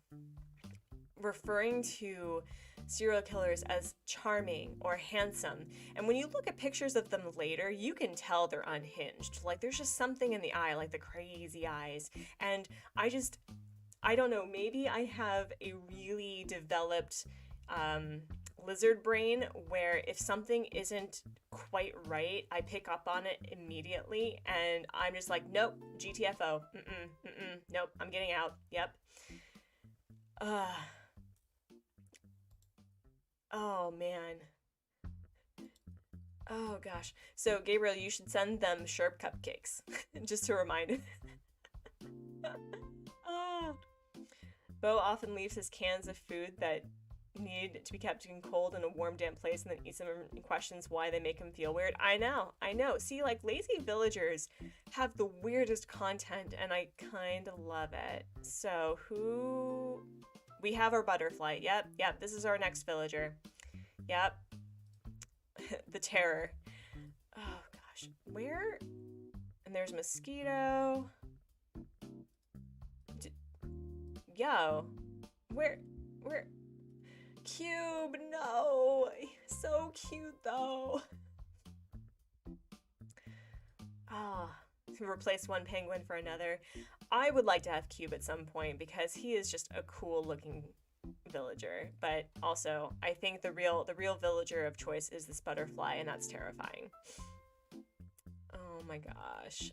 referring to serial killers as charming or handsome. And when you look at pictures of them later, you can tell they're unhinged. Like, there's just something in the eye, like the crazy eyes. And I don't know, maybe I have a really developed lizard brain where if something isn't quite right, I pick up on it immediately and I'm just like, nope, GTFO, nope, I'm getting out, yep. Oh man. Oh gosh. So Gabriel, you should send them Sherp cupcakes, just to remind. Ah. Bo often leaves his cans of food that need to be kept in cold in a warm, damp place and then eats them and questions why they make him feel weird. I know. See, like, lazy villagers have the weirdest content and I kind of love it. So who... We have our butterfly. Yep, this is our next villager. Yep. The terror. Oh gosh. Where? And there's mosquito. Yo. Where? Cube, no. So cute though. Replace one penguin for another. I would like to have Cube at some point because he is just a cool looking villager, but also I think the real villager of choice is this butterfly, and that's terrifying. Oh my gosh.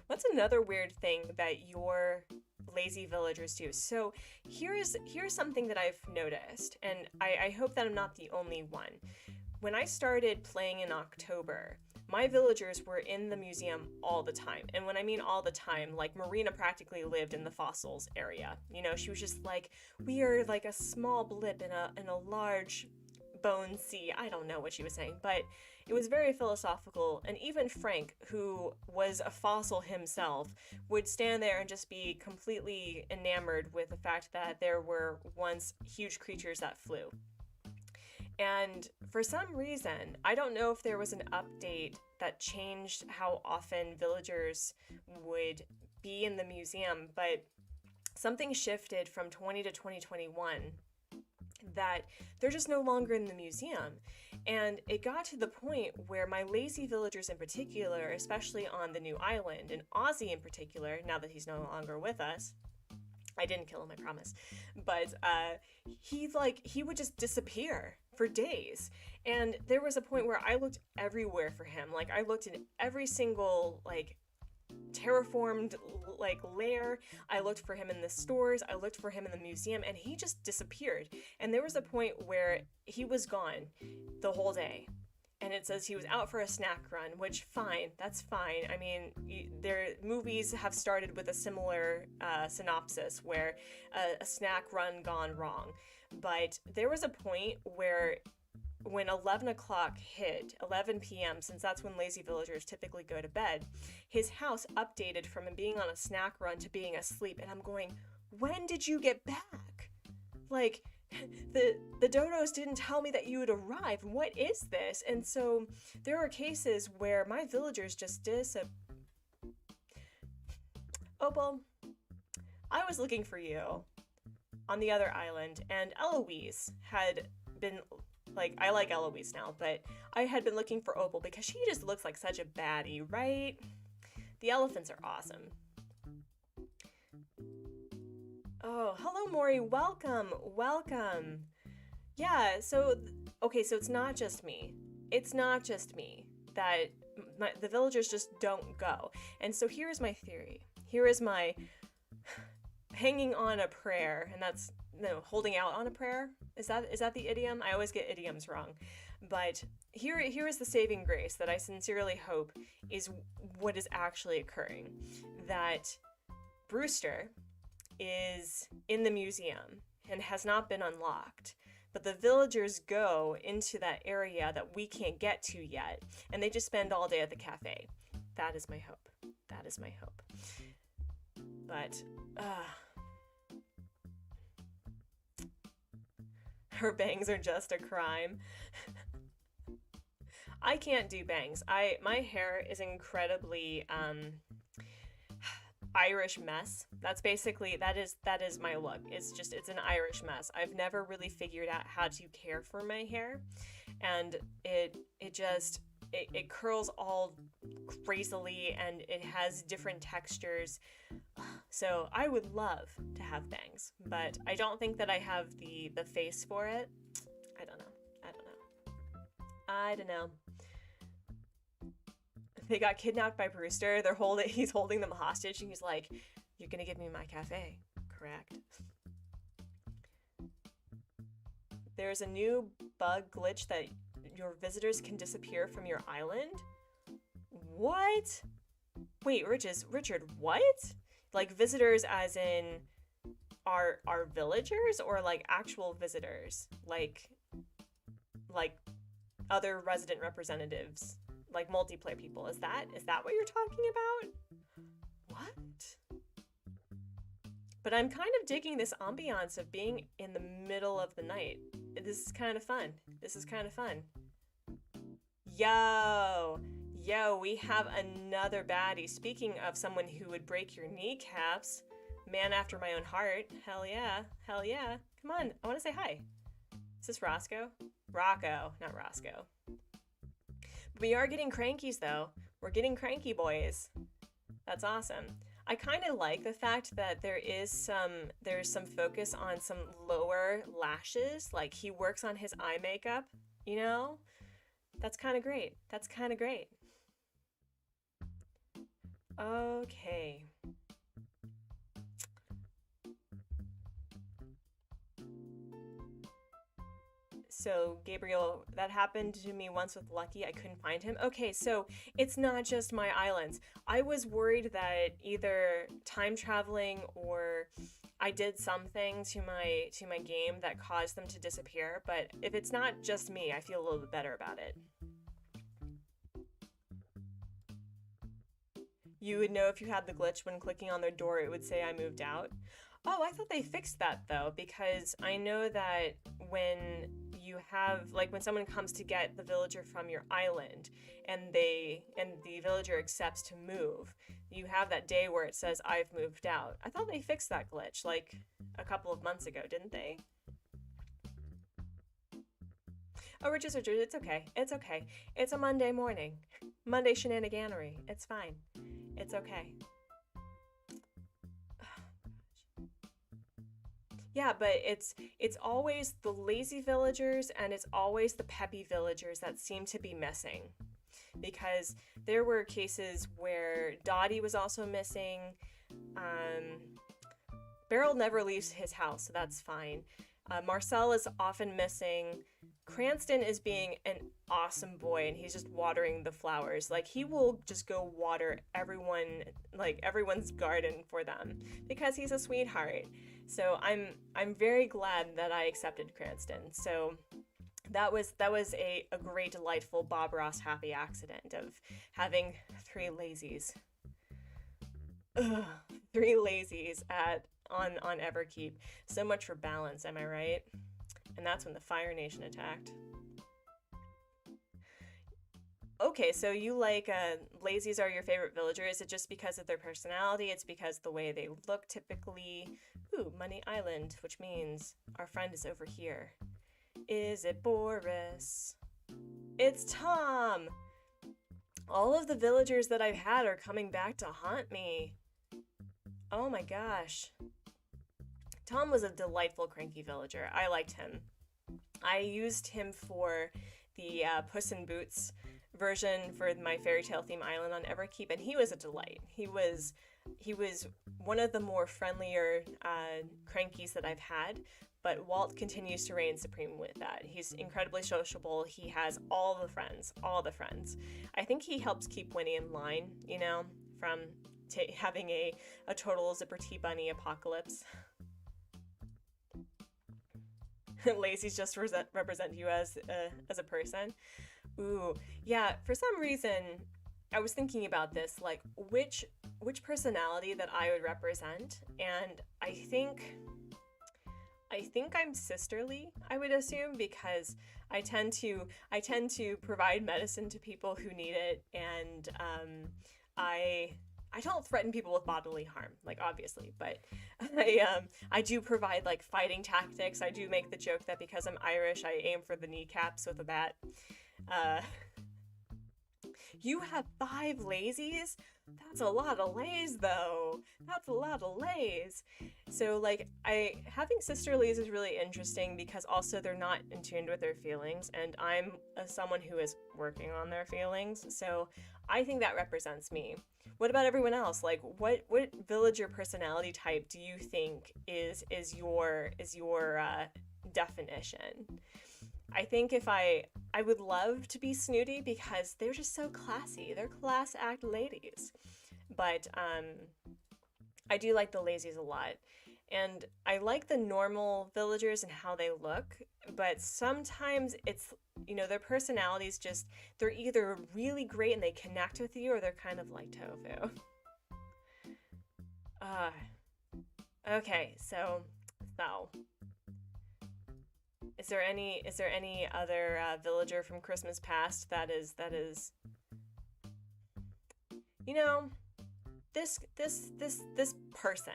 What's another weird thing that your lazy villagers do? So here's something that I've noticed, and I hope that I'm not the only one. When I started playing in October, my villagers were in the museum all the time. And when I mean all the time, like, Marina practically lived in the fossils area. You know, she was just like, we are like a small blip in a large bone sea. I don't know what she was saying, but it was very philosophical. And even Frank, who was a fossil himself, would stand there and just be completely enamored with the fact that there were once huge creatures that flew. And for some reason, I don't know if there was an update that changed how often villagers would be in the museum, but something shifted from 20 to 2021 that they're just no longer in the museum. And it got to the point where my lazy villagers in particular, especially on the new island, and Ozzy in particular, now that he's no longer with us, I didn't kill him, I promise, but he would just disappear for days. And there was a point where I looked everywhere for him. Like, I looked in every single, like, terraformed, like, lair. I looked for him in the stores. I looked for him in the museum, and he just disappeared. And there was a point where he was gone the whole day. And it says he was out for a snack run, which, fine, that's fine. I mean, their movies have started with a similar synopsis where a snack run gone wrong. But there was a point where when 11 o'clock hit, 11 p.m., since that's when lazy villagers typically go to bed, his house updated from him being on a snack run to being asleep. And I'm going, when did you get back? Like, the dodos didn't tell me that you would arrive. What is this? And so there are cases where my villagers just Opal, I was looking for you on the other island, and Eloise had been, like, I like Eloise now, but I had been looking for Opal because she just looks like such a baddie, right? The elephants are awesome. Oh, hello, Maury. Welcome. Yeah, so, okay, so it's not just me. It's not just me that the villagers just don't go. And so here's my theory. Here is my hanging on a prayer, and that's no, holding out on a prayer. Is that the idiom? I always get idioms wrong. But here is the saving grace that I sincerely hope is what is actually occurring. That Brewster is in the museum and has not been unlocked. But the villagers go into that area that we can't get to yet, and they just spend all day at the cafe. That is my hope. That is my hope. But, her bangs are just a crime. I can't do bangs. My hair is incredibly Irish mess. That's basically that is my look. It's an Irish mess. I've never really figured out how to care for my hair, and it curls all crazily and it has different textures. So I would love to have bangs, but I don't think that I have the face for it. I don't know. They got kidnapped by Brewster. He's holding them hostage, and he's like, "You're gonna give me my cafe, correct?" There's a new bug glitch that your visitors can disappear from your island. What? Wait, Richard, what? Like visitors as in our villagers, or like actual visitors? Like other resident representatives? Like multiplayer people. Is that what you're talking about? What? But I'm kind of digging this ambiance of being in the middle of the night. This is kind of fun. Yo, we have another baddie. Speaking of someone who would break your kneecaps, man after my own heart. Hell yeah. Come on, I want to say hi. Is this Roscoe? Rocco, not Roscoe. We are getting crankies though. We're getting cranky boys. That's awesome. I kind of like the fact that there's some focus on some lower lashes. Like he works on his eye makeup, you know? That's kind of great. Okay. So, Gabriel, that happened to me once with Lucky. I couldn't find him. Okay, so it's not just my islands. I was worried that either time traveling or I did something to my game that caused them to disappear, but if it's not just me, I feel a little bit better about it. You would know if you had the glitch when clicking on their door, it would say I moved out. Oh, I thought they fixed that though, because I know that when you have, like when someone comes to get the villager from your island and the villager accepts to move, you have that day where it says I've moved out. I thought they fixed that glitch like a couple of months ago, didn't they? Oh, Richard, it's okay. It's a Monday morning. Monday shenaniganery. It's fine. It's okay. Yeah, but it's always the lazy villagers and it's always the peppy villagers that seem to be missing. Because there were cases where Dottie was also missing. Beryl never leaves his house, so that's fine. Marcel is often missing. Cranston is being an awesome boy and he's just watering the flowers. Like he will just go water everyone's garden for them because he's a sweetheart. So I'm very glad that I accepted Cranston. So that was a great, delightful Bob Ross happy accident of having three lazies. Ugh, three lazies on Everkeep. So much for balance, am I right? And that's when the Fire Nation attacked. Okay, so you like lazies are your favorite villager. Is it just because of their personality? It's because the way they look typically. Ooh, Money Island, which means our friend is over here. Is it Boris? It's Tom! All of the villagers that I've had are coming back to haunt me. Oh my gosh. Tom was a delightful cranky villager. I liked him. I used him for the Puss in Boots version for my fairy tale theme island on Everkeep, and he was a delight. He was He was one of the more friendlier crankies that I've had, but Walt continues to reign supreme with that. He's incredibly sociable. He has all the friends, all the friends. I think he helps keep Winnie in line, you know, from having a total Zipper Tea Bunny apocalypse. Lazy's just represent you as a person. Ooh, yeah, for some reason, I was thinking about this, like, which personality that I would represent, and I think I'm sisterly, I would assume, because I tend to provide medicine to people who need it, and I don't threaten people with bodily harm, like, obviously, but I do provide, like, fighting tactics. I do make the joke that because I'm Irish, I aim for the kneecaps with a bat. You have 5 lazies? That's a lot of lays, though. That's a lot of lays. So, like, having sisterlies is really interesting because also they're not in tune with their feelings, and I'm someone who is working on their feelings, so I think that represents me. What about everyone else? Like, what villager personality type do you think is your definition? I think if I would love to be snooty because they're just so classy. They're class act ladies. But I do like the lazies a lot. And I like the normal villagers and how they look, but sometimes it's, you know, their personalities just, they're either really great and they connect with you, or they're kind of like tofu. Okay, so is there any other villager from Christmas past that is, you know, this person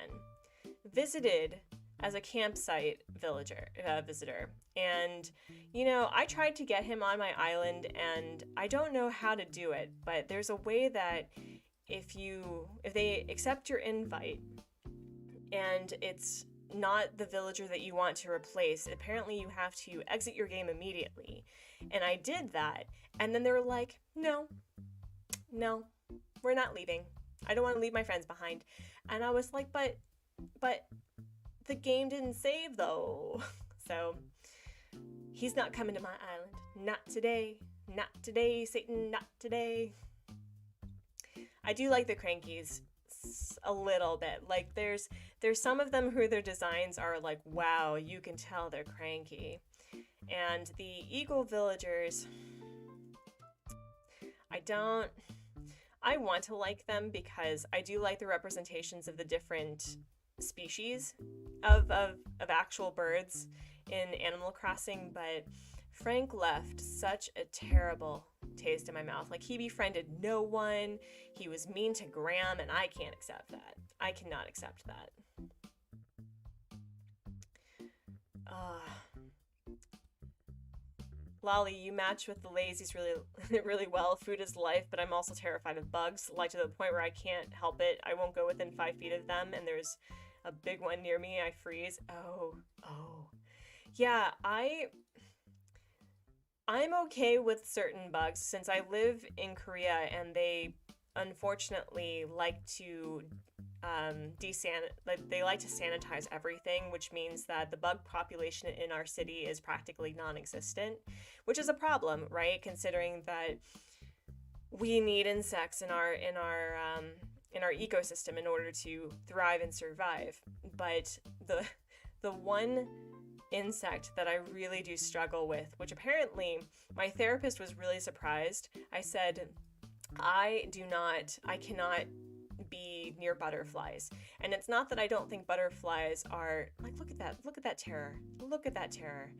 visited as a campsite visitor, and you know, I tried to get him on my island, and I don't know how to do it, but there's a way that if they accept your invite and it's not the villager that you want to replace, apparently you have to exit your game immediately. And I did that, and then they were like, no, we're not leaving. I don't want to leave my friends behind. And I was like, but the game didn't save though. So he's not coming to my island. Not today. Not today, Satan, not today. I do like the crankies a little bit. Like there's some of them who their designs are like, wow, you can tell they're cranky. And the eagle villagers, I want to like them because I do like the representations of the different species of actual birds in Animal Crossing, but Frank left such a terrible taste in my mouth. Like, he befriended no one, he was mean to Graham, and I can't accept that. I cannot accept that. Lolly, you match with the lazies really well. Food is life, but I'm also terrified of bugs, like to the point where I can't help it. I won't go within 5 feet of them, and there's a big one near me, I freeze. Oh. Yeah, I'm okay with certain bugs since I live in Korea and they unfortunately like to they like to sanitize everything, which means that the bug population in our city is practically non-existent, which is a problem, right? Considering that we need insects in our ecosystem in order to thrive and survive. But the one insect that I really do struggle with, which apparently my therapist was really surprised. I said, I cannot be near butterflies. And it's not that I don't think butterflies are, like, look at that terror.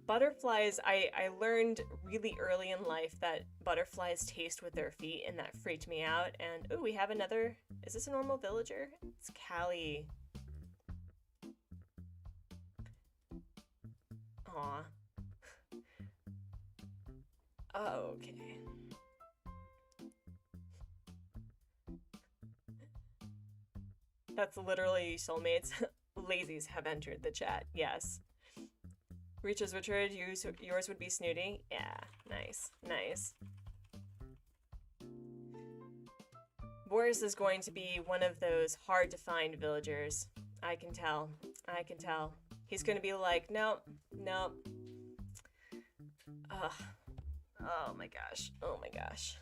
Butterflies, I learned really early in life that butterflies taste with their feet, and that freaked me out. And, oh, we have another, is this a normal villager? It's Callie. Aw. Okay. That's literally soulmates. Lazies have entered the chat, yes. Reaches Richard, yours would be snooty. Yeah, nice. Boris is going to be one of those hard to find villagers. I can tell. I can tell. He's going to be like, nope, nope. Ugh. Oh my gosh. Oh my gosh.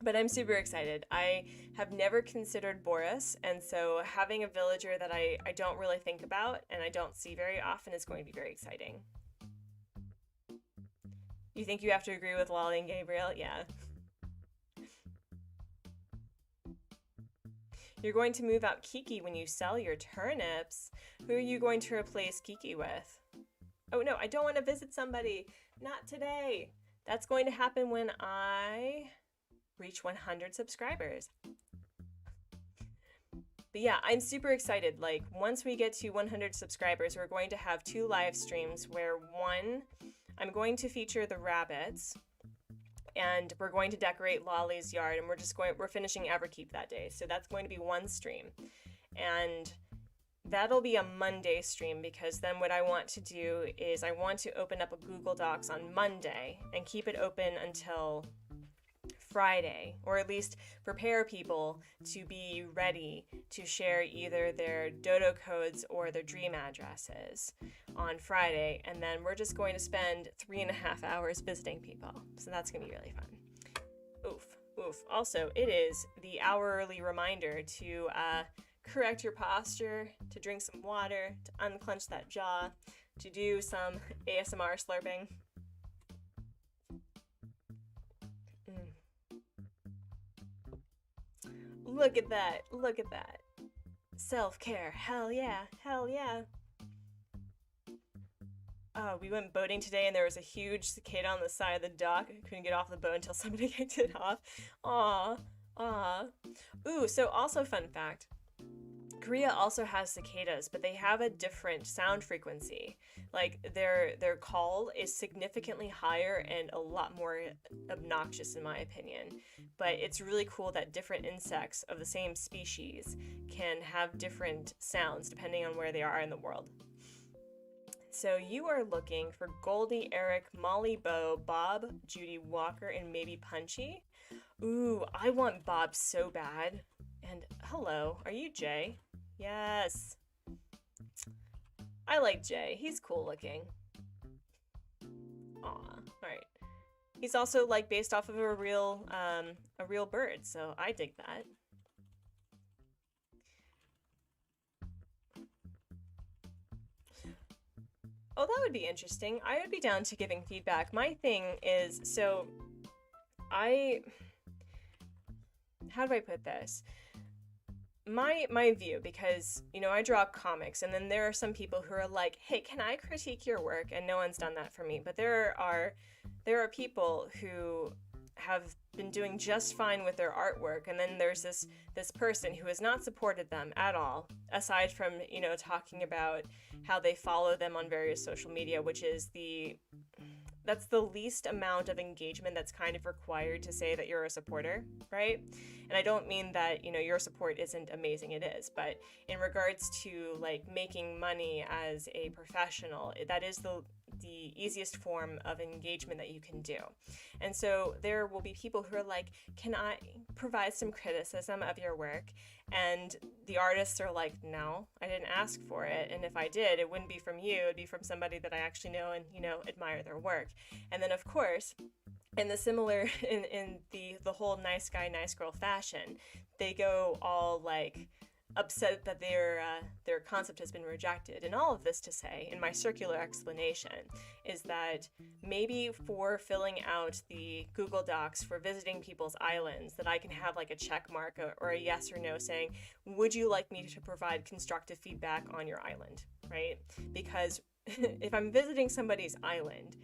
But I'm super excited. I have never considered Boris, and so having a villager that I don't really think about and I don't see very often is going to be very exciting. You think you have to agree with Lolly and Gabriel? Yeah. You're going to move out Kiki when you sell your turnips. Who are you going to replace Kiki with? Oh no, I don't want to visit somebody. Not today. That's going to happen when I reach 100 subscribers. But yeah, I'm super excited. Like, once we get to 100 subscribers, we're going to have 2 live streams where one, I'm going to feature the rabbits, and we're going to decorate Lolly's yard, and we're finishing Everkeep that day. So that's going to be one stream. And that'll be a Monday stream, because then what I want to do is I want to open up a Google Docs on Monday and keep it open until Friday, or at least prepare people to be ready to share either their dodo codes or their dream addresses on Friday, and then we're just going to spend 3.5 hours visiting people. So that's gonna be really fun. Oof, oof. Also, it is the hourly reminder to correct your posture, to drink some water, to unclench that jaw, to do some ASMR slurping. Look at that, look at that. Self-care, hell yeah, hell yeah. We went boating today and there was a huge cicada on the side of the dock. I couldn't get off the boat until somebody kicked it off. Aw, aw. Ooh, so also fun fact. Korea also has cicadas, but they have a different sound frequency. Like, their call is significantly higher and a lot more obnoxious, in my opinion. But it's really cool that different insects of the same species can have different sounds depending on where they are in the world. So you are looking for Goldie, Eric, Molly, Bo, Bob, Judy, Walker, and maybe Punchy? Ooh, I want Bob so bad. And hello, are you Jay? Yes. I like Jay. He's cool looking. Aw, alright. He's also like based off of a real bird, so I dig that. Oh, that would be interesting. I would be down to giving feedback. My thing is, so how do I put this? My view, because, you know, I draw comics, and then there are some people who are like, hey, can I critique your work? And no one's done that for me. But there are people who have been doing just fine with their artwork, and then there's this person who has not supported them at all, aside from, you know, talking about how they follow them on various social media, which is that's the least amount of engagement that's kind of required to say that you're a supporter, right? And I don't mean that, you know, your support isn't amazing, it is, but in regards to like making money as a professional, that is the easiest form of engagement that you can do. And so there will be people who are like, can I provide some criticism of your work? And the artists are like, no, I didn't ask for it. And if I did, it wouldn't be from you. It'd be from somebody that I actually know and, you know, admire their work. And then, of course, in the similar, in the whole nice guy, nice girl fashion, they go all like upset that their concept has been rejected. And all of this to say, in my circular explanation, is that maybe for filling out the Google Docs for visiting people's islands, that I can have like a check mark or a yes or no saying, would you like me to provide constructive feedback on your island, right? Because if I'm visiting somebody's island,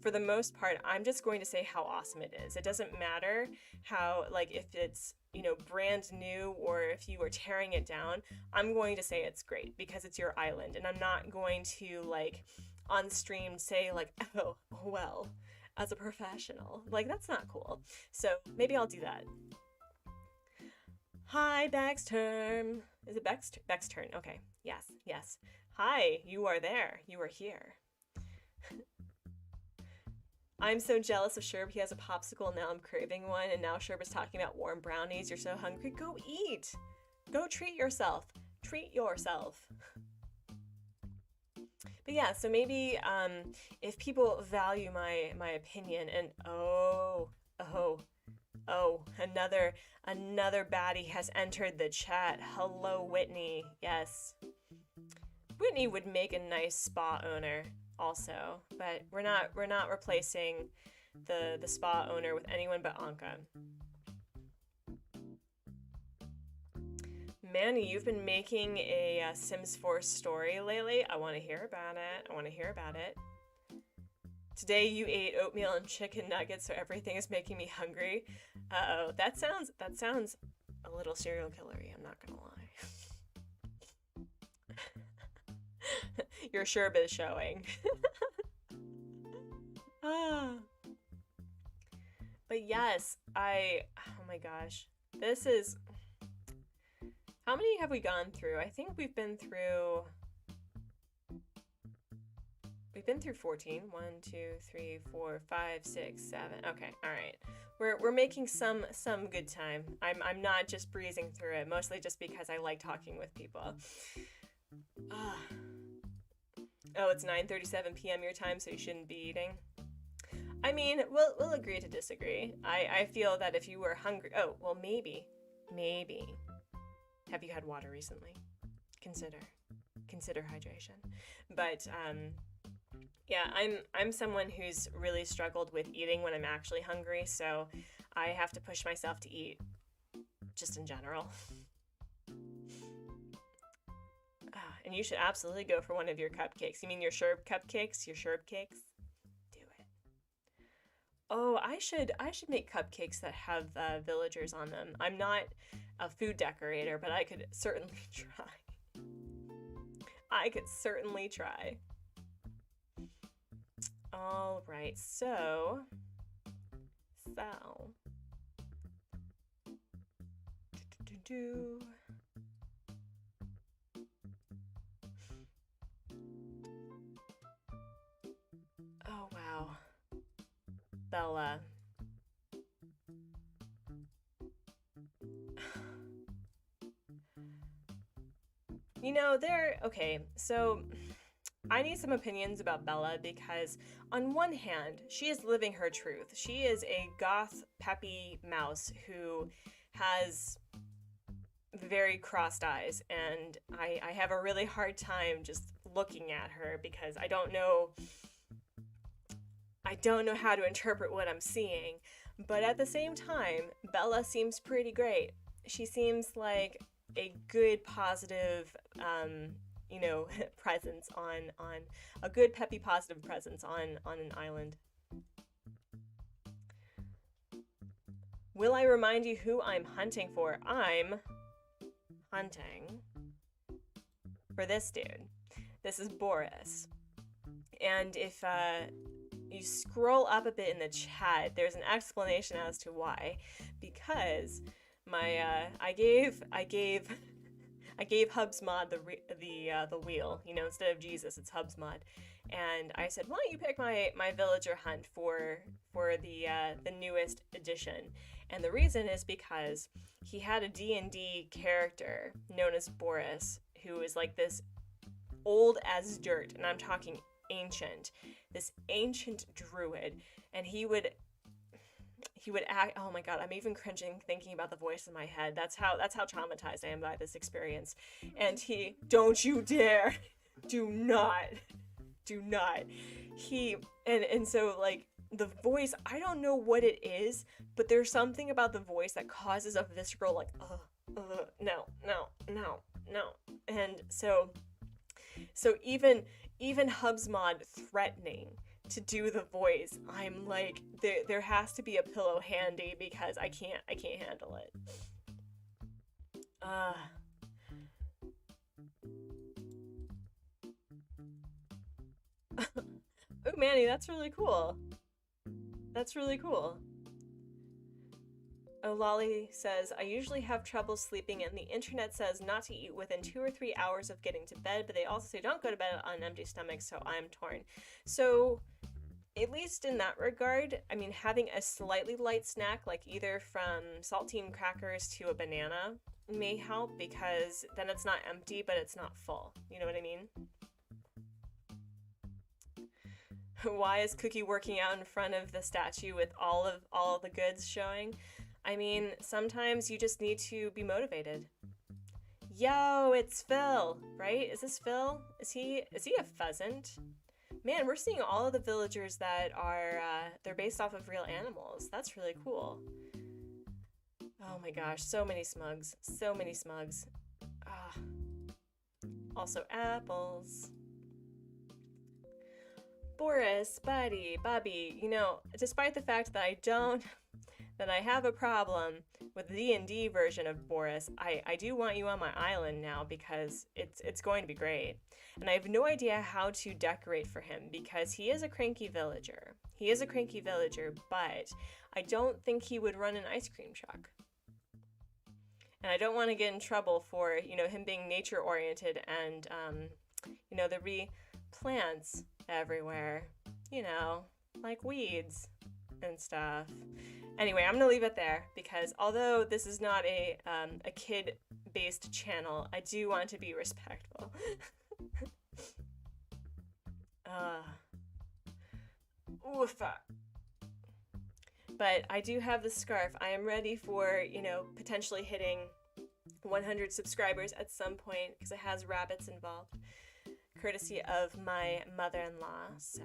for the most part, I'm just going to say how awesome it is. It doesn't matter how, like, if it's, you know, brand new or if you are tearing it down, I'm going to say it's great because it's your island. And I'm not going to, like, on stream say, like, oh, well, as a professional. Like, that's not cool. So maybe I'll do that. Hi, Beck's turn. Is it Beck's turn? Okay. Yes, yes. Hi, you are there. You are here. I'm so jealous of Sherb. He has a popsicle, now I'm craving one, and now Sherb is talking about warm brownies. You're so hungry. Go eat. Go treat yourself. Treat yourself. But yeah, so maybe if people value my opinion, and another baddie has entered the chat. Hello, Whitney. Yes. Whitney would make a nice spa owner also, but we're not replacing the spa owner with anyone but Ankha. Manny, you've been making a Sims 4 story lately. I want to hear about it. Today you ate oatmeal and chicken nuggets, so everything is making me hungry. Uh-oh, that sounds a little serial killery, I'm not gonna lie. Your Sherb is showing. But yes, oh my gosh. This is... How many have we gone through? I think we've been through 14. 1, 2, 3, 4, 5, 6, 7. Okay, all right. We're making some good time. I'm not just breezing through it, mostly just because I like talking with people. Oh, it's 9:37 p.m. your time, so you shouldn't be eating. I mean, we'll agree to disagree. I feel that if you were hungry, oh well, maybe. Have you had water recently? Consider hydration. But yeah, I'm someone who's really struggled with eating when I'm actually hungry, so I have to push myself to eat, just in general. And you should absolutely go for one of your cupcakes. You mean your Sherb cupcakes? Your Sherb cakes? Do it. Oh, I should make cupcakes that have villagers on them. I'm not a food decorator, but I could certainly try. All right, so oh wow, Bella. You know, okay, so I need some opinions about Bella because on one hand, she is living her truth. She is a goth, peppy mouse who has very crossed eyes, and I have a really hard time just looking at her because I don't know how to interpret what I'm seeing. But at the same time, Bella seems pretty great. She seems like a good, positive, presence on a good, peppy, positive presence on an island. Will I remind you who I'm hunting for? I'm hunting for this dude. This is Boris. And if you scroll up a bit in the chat, there's an explanation as to why. Because I gave Hubsmod the wheel. You know, instead of Jesus, it's Hubsmod. And I said, why don't you pick my villager hunt for the newest edition? And the reason is because he had a D&D character known as Boris, who is like this old as dirt, and I'm talking ancient, this ancient druid, and he would act, oh my god, I'm even cringing thinking about the voice in my head. That's how traumatized I am by this experience. And he, don't you dare, do not. And so like the voice, I don't know what it is, but there's something about the voice that causes a visceral like, no. And so even Hubsmod threatening to do the voice, I'm like, there has to be a pillow handy because I can't handle it. Oh, Manny, that's really cool. Oh, Lolly says, I usually have trouble sleeping, and the internet says not to eat within 2 or 3 hours of getting to bed, but they also say don't go to bed on an empty stomach, so I'm torn. So at least in that regard, I mean, having a slightly light snack, like either from saltine crackers to a banana, may help because then it's not empty, but it's not full. You know what I mean? Why is Cookie working out in front of the statue with all of the goods showing? I mean, sometimes you just need to be motivated. Yo, it's Phil, right? Is this Phil? Is he a pheasant? Man, we're seeing all of the villagers that are they're based off of real animals. That's really cool. Oh my gosh, so many smugs. So many smugs. Ah. Also apples. Boris, Buddy, Bubby, you know, despite the fact that I have a problem with the D&D version of Boris, I do want you on my island now because it's going to be great. And I have no idea how to decorate for him because he is a cranky villager. He is a cranky villager, but I don't think he would run an ice cream truck. And I don't want to get in trouble for, you know, him being nature oriented and, you know, there be plants everywhere, you know, like weeds and stuff. Anyway, I'm gonna leave it there because although this is not a kid-based channel, I do want to be respectful. Oofa. But I do have the scarf. I am ready for, you know, potentially hitting 100 subscribers at some point because it has rabbits involved, courtesy of my mother-in-law. So,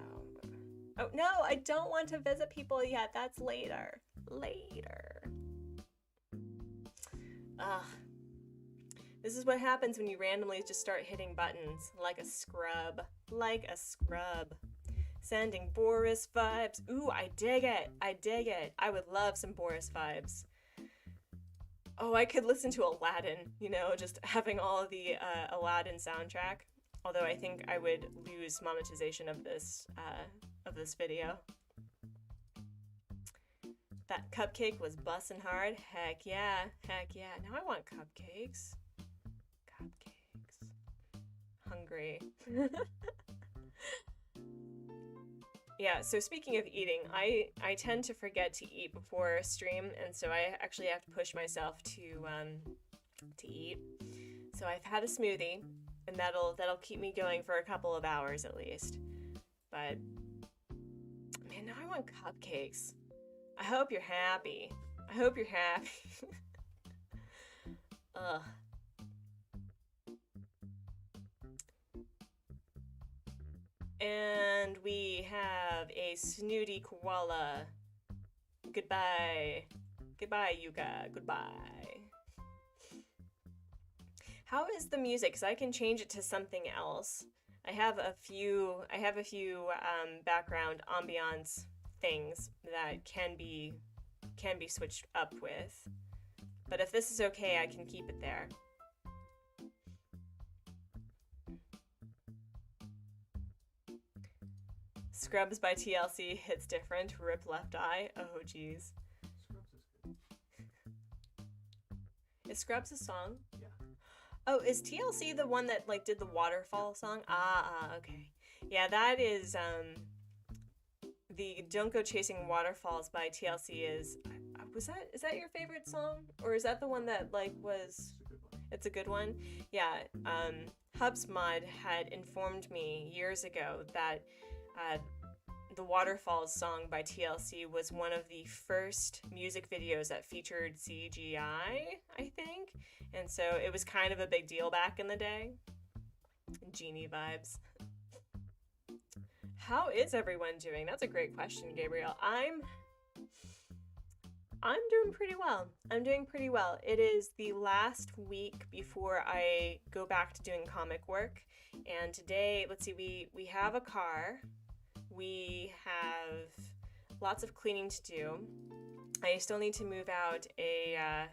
oh no, I don't want to visit people yet. That's later. Later. Ugh. This is what happens when you randomly just start hitting buttons like a scrub. Like a scrub. Sending Boris vibes. Ooh, I dig it. I dig it. I would love some Boris vibes. Oh, I could listen to Aladdin, you know, just having all of the Aladdin soundtrack. Although I think I would lose monetization of this video. That cupcake was bussin' hard. Heck yeah. Heck yeah. Now I want cupcakes. Cupcakes. Hungry. Yeah, so speaking of eating, I tend to forget to eat before stream, and so I actually have to push myself to eat. So I've had a smoothie, and that'll keep me going for a couple of hours at least. But man, now I want cupcakes. I hope you're happy. I hope you're happy. Ugh. And we have a snooty koala. Goodbye. Goodbye, Yuka. Goodbye. How is the music? Because I can change it to something else. I have a few background ambiance things that can be switched up with. But if this is okay, I can keep it there. Scrubs by TLC hits different. Rip left eye. Oh, geez. Scrubs is good. Is Scrubs a song? Yeah. Oh, is TLC the one that like did the waterfall song? Okay. Yeah, that is the Don't Go Chasing Waterfalls by TLC is is that your favorite song? Or is that the one that like was It's a good one. It's a good one? Yeah. Hubsmod had informed me years ago that the Waterfalls song by TLC was one of the first music videos that featured CGI, I think. And so it was kind of a big deal back in the day. Genie vibes. How is everyone doing? That's a great question, Gabriel. I'm doing pretty well. I'm doing pretty well. It is the last week before I go back to doing comic work. And today, let's see, we have a car. We have lots of cleaning to do. I still need to move out a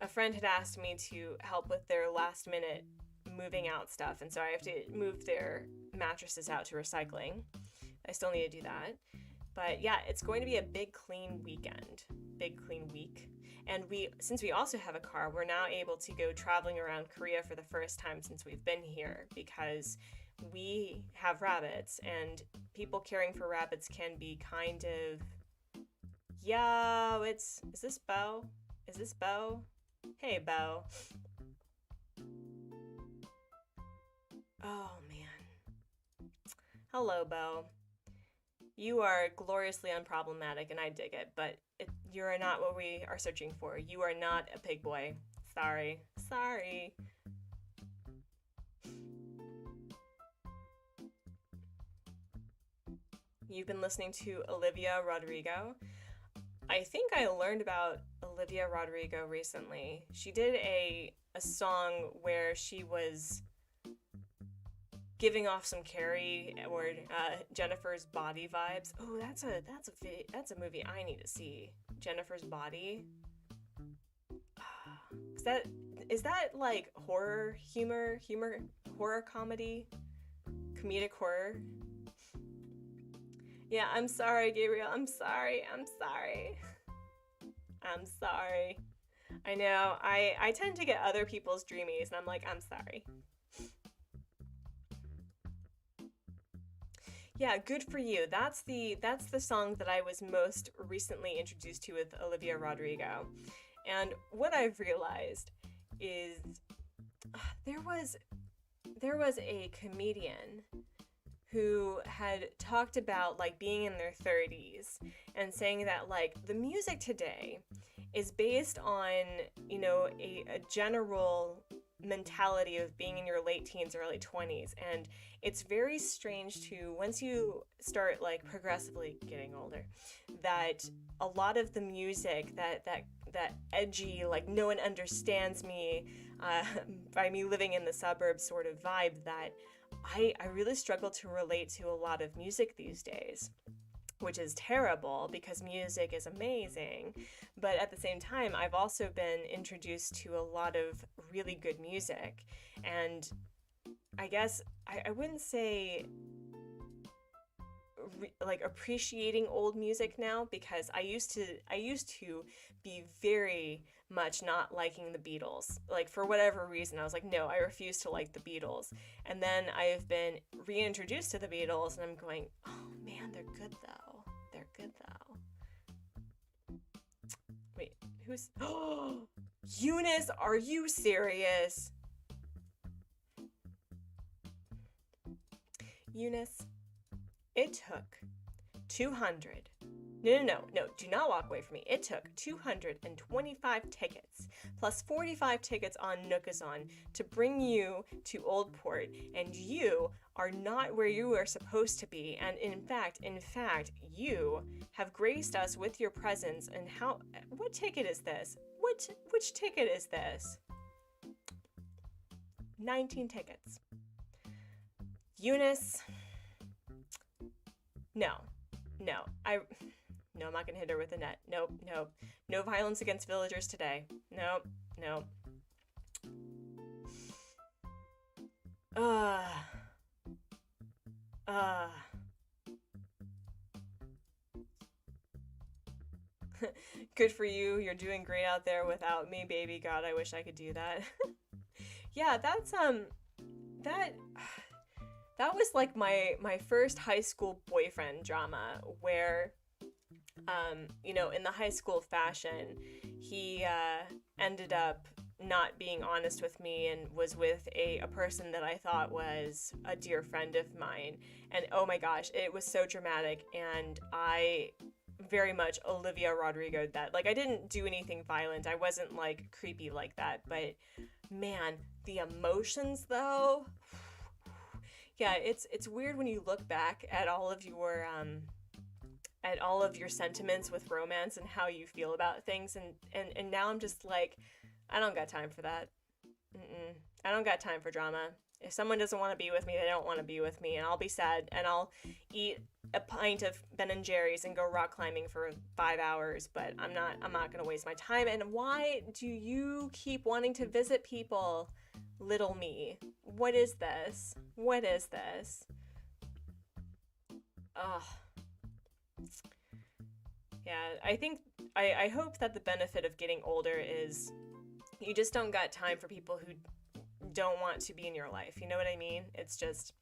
friend had asked me to help with their last minute moving out stuff, and so I have to move their mattresses out to recycling. I still need to do that. But yeah, it's going to be a big clean weekend. Big clean week. And since we also have a car, we're now able to go traveling around Korea for the first time since we've been here because we have rabbits, and people caring for rabbits can be kind of, yeah, is this Bo? Is this Bo? Hey, Bo. Oh, man. Hello, Bo. You are gloriously unproblematic, and I dig it, but you are not what we are searching for. You are not a pig boy. Sorry. Sorry. You've been listening to Olivia Rodrigo. I think I learned about Olivia Rodrigo recently. She did a song where she was giving off some Carrie or Jennifer's Body vibes. Oh, that's a movie I need to see. Jennifer's Body. Is that like horror humor horror comedy, comedic horror? Yeah, I'm sorry, Gabriel. I'm sorry. I'm sorry. I'm sorry. I know. I tend to get other people's dreamies, and I'm like, I'm sorry. Yeah, good for you. That's the song that I was most recently introduced to with Olivia Rodrigo. And what I've realized is there was a comedian who had talked about like being in their 30s and saying that like the music today is based on, you know, a general mentality of being in your late teens, early 20s, and it's very strange to, once you start like progressively getting older, that a lot of the music that edgy, like no one understands me, by me living in the suburbs sort of vibe, that I really struggle to relate to a lot of music these days, which is terrible because music is amazing. But at the same time, I've also been introduced to a lot of really good music. And I guess I wouldn't say like appreciating old music now, because I used to be very much not liking the Beatles. Like for whatever reason, I was like, no, I refuse to like the Beatles. And then I have been reintroduced to the Beatles, and I'm going, oh man, they're good though. They're good though. Wait, who's? Oh, Eunice, are you serious? Eunice, it took 200. No, do not walk away from me. It took 225 tickets, plus 45 tickets on Nookazon to bring you to Oldport, and you are not where you are supposed to be. And in fact, you have graced us with your presence. And what ticket is this? Which ticket is this? 19 tickets. Eunice. No, I'm not gonna hit her with a net. Nope. No violence against villagers today. Nope. Good for you. You're doing great out there without me, baby. God, I wish I could do that. Yeah, that was like my first high school boyfriend drama, where you know, in the high school fashion, he ended up not being honest with me and was with a person that I thought was a dear friend of mine. And oh my gosh, it was so dramatic, and I very much Olivia Rodrigo that. Like, I didn't do anything violent. I wasn't like creepy like that, but man, the emotions though. Yeah, it's weird when you look back at all of your sentiments with romance and how you feel about things, and now I'm just like, I don't got time for that. I don't got time for drama. If someone doesn't want to be with me, they don't want to be with me, and I'll be sad, and I'll eat a pint of Ben and Jerry's and go rock climbing for 5 hours, but I'm not gonna waste my time. And why do you keep wanting to visit people, little me? What is this? Ugh. Yeah, I hope that the benefit of getting older is you just don't got time for people who don't want to be in your life. You know what I mean? It's just,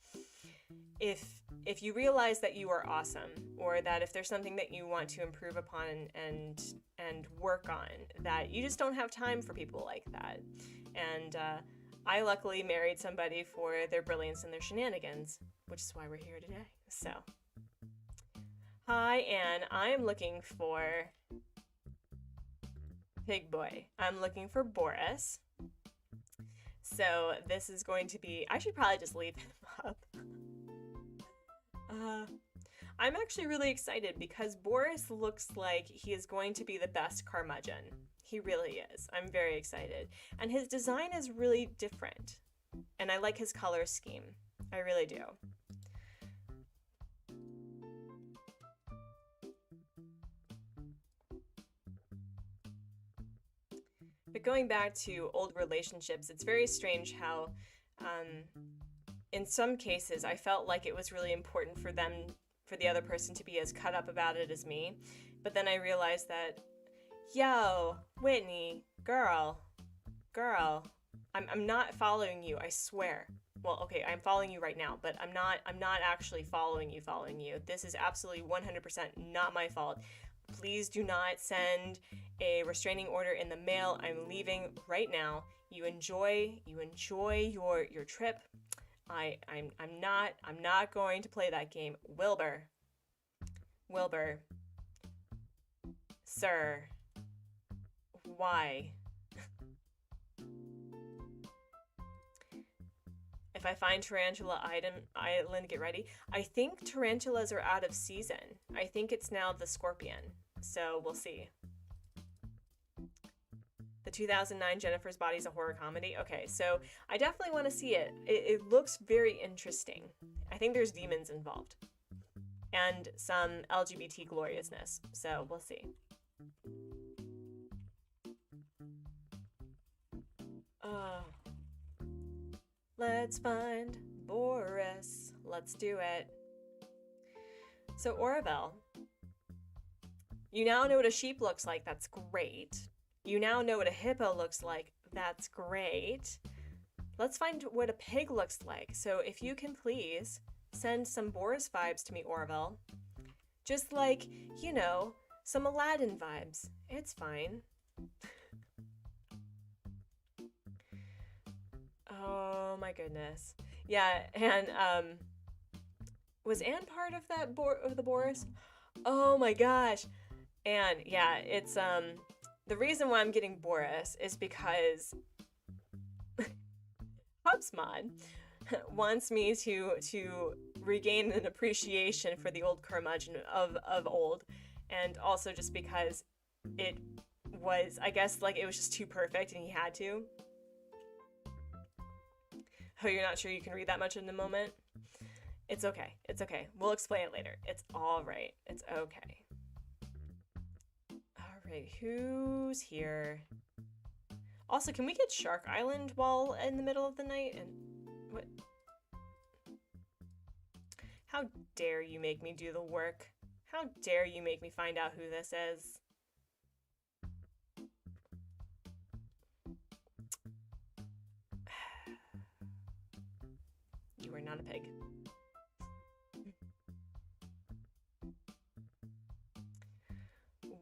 if you realize that you are awesome, or that if there's something that you want to improve upon and work on, that you just don't have time for people like that. And I luckily married somebody for their brilliance and their shenanigans, which is why we're here today. So, hi, Anne. I'm looking for Pig Boy. I'm looking for Boris. So this is going to be, I should probably just leave him up. I'm actually really excited because Boris looks like he is going to be the best curmudgeon. He really is. I'm very excited. And his design is really different. And I like his color scheme. I really do. But going back to old relationships, it's very strange how in some cases I felt like it was really important for the other person to be as cut up about it as me. But then I realized that, yo, Whitney, girl, I'm not following you, I swear. Well, okay, I'm following you right now, but I'm not actually following you. This is absolutely 100% not my fault. Please do not send a restraining order in the mail. I'm leaving right now. You enjoy your trip. I'm not going to play that game. Wilbur, sir, why? If I find Tarantula Island, get ready. I think tarantulas are out of season. I think it's now the scorpion. So we'll see. The 2009 Jennifer's Body is a horror comedy. Okay, so I definitely want to see it. It looks very interesting. I think there's demons involved. And some LGBT gloriousness. So we'll see. Let's find Boris. Let's do it. So Orville, you now know what a sheep looks like. That's great. You now know what a hippo looks like. That's great. Let's find what a pig looks like. So if you can please send some Boris vibes to me, Orville. Just like, you know, some Aladdin vibes. It's fine. Oh my goodness. Yeah, and was Anne part of that of the Boris? Oh my gosh. And yeah, it's the reason why I'm getting Boris is because Hubsmod wants me to regain an appreciation for the old curmudgeon of old, and also just because it was, I guess, like, it was just too perfect and he had to. Oh, you're not sure you can read that much in the moment? It's okay. It's okay. We'll explain it later. It's all right. It's okay. All right, who's here? Also, can we get Shark Island while in the middle of the night? And what? How dare you make me do the work? How dare you make me find out who this is? You are not a pig.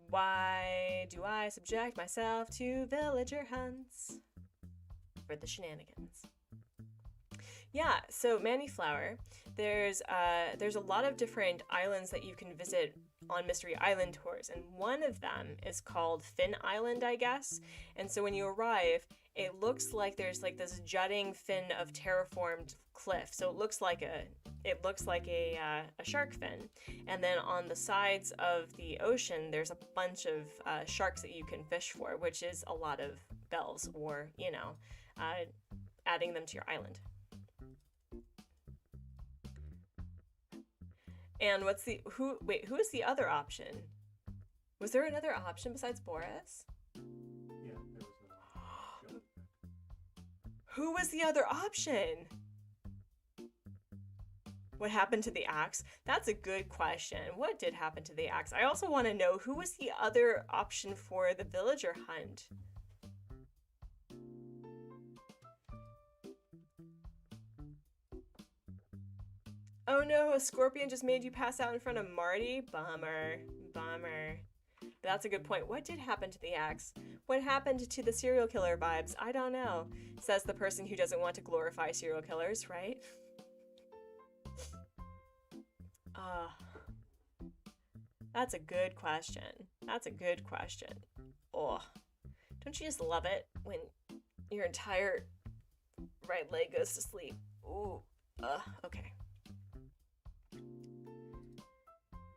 Why do I subject myself to villager hunts for the shenanigans? Yeah, so Mannyflower, there's a lot of different islands that you can visit on Mystery Island tours, and one of them is called Fin Island, I guess. And so when you arrive, it looks like there's like this jutting fin of terraformed cliff. So it looks like a shark fin, and then on the sides of the ocean there's a bunch of sharks that you can fish for, which is a lot of bells, or adding them to your island. And who is the other option? Was there another option besides Boris? Yeah, there was another option. Who was the other option? What happened to the axe? That's a good question. What did happen to the axe? I also want to know who was the other option for the villager hunt? Oh no, a scorpion just made you pass out in front of Marty? Bummer. Bummer. But that's a good point. What did happen to the axe? What happened to the serial killer vibes? I don't know. Says the person who doesn't want to glorify serial killers, right? That's a good question. That's a good question. Oh, don't you just love it when your entire right leg goes to sleep? Ooh, okay.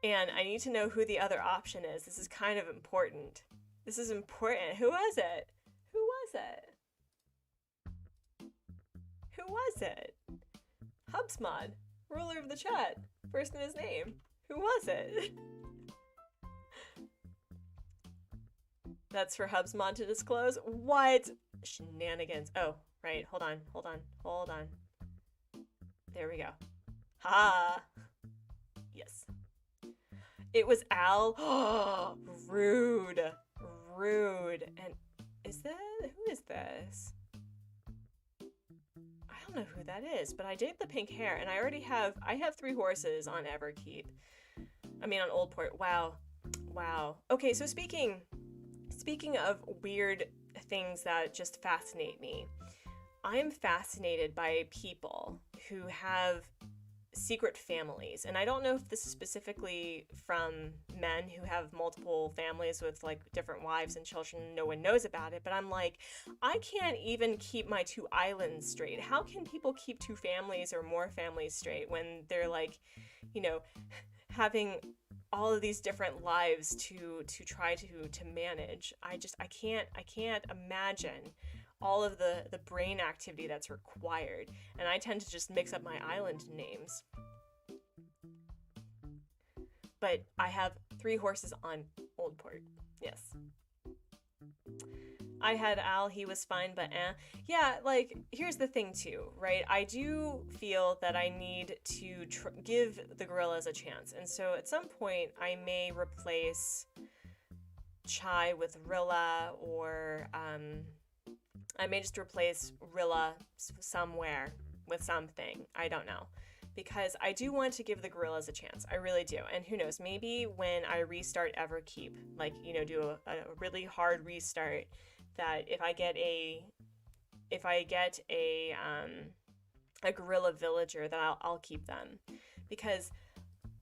And I need to know who the other option is. This is kind of important. This is important. Who was it? Who was it? Who was it? Hubsmod, ruler of the chat. First in his name. Who was it? That's for Hubsmod to disclose? What? Shenanigans. Oh, right. Hold on. There we go. Ha! Yes. It was Al. Oh, rude. Rude. And is that... Who is this? I don't know who that is, but I did the pink hair, and I already have... I have 3 horses on Everkeep. I mean, on Oldport. Wow. Wow. Okay, so speaking of weird things that just fascinate me, I am fascinated by people who have secret families. And I don't know if this is specifically from men who have multiple families with like different wives and children, no one knows about it, but I'm like, I can't even keep my 2 islands straight. How can people keep 2 families or more families straight when they're like, you know, having all of these different lives to try to manage? I can't imagine all of the brain activity that's required, and I tend to just mix up my island names. But I have 3 horses on Oldport. Yes. I had Al, he was fine, but yeah, like, here's the thing too, right? I do feel that I need to give the gorillas a chance, and so at some point I may replace Chai with Rilla, or I may just replace Rilla somewhere with something. I don't know. Because I do want to give the gorillas a chance. I really do. And who knows, maybe when I restart Everkeep, like, you know, do a really hard restart, that if I get a gorilla villager, that I'll keep them. Because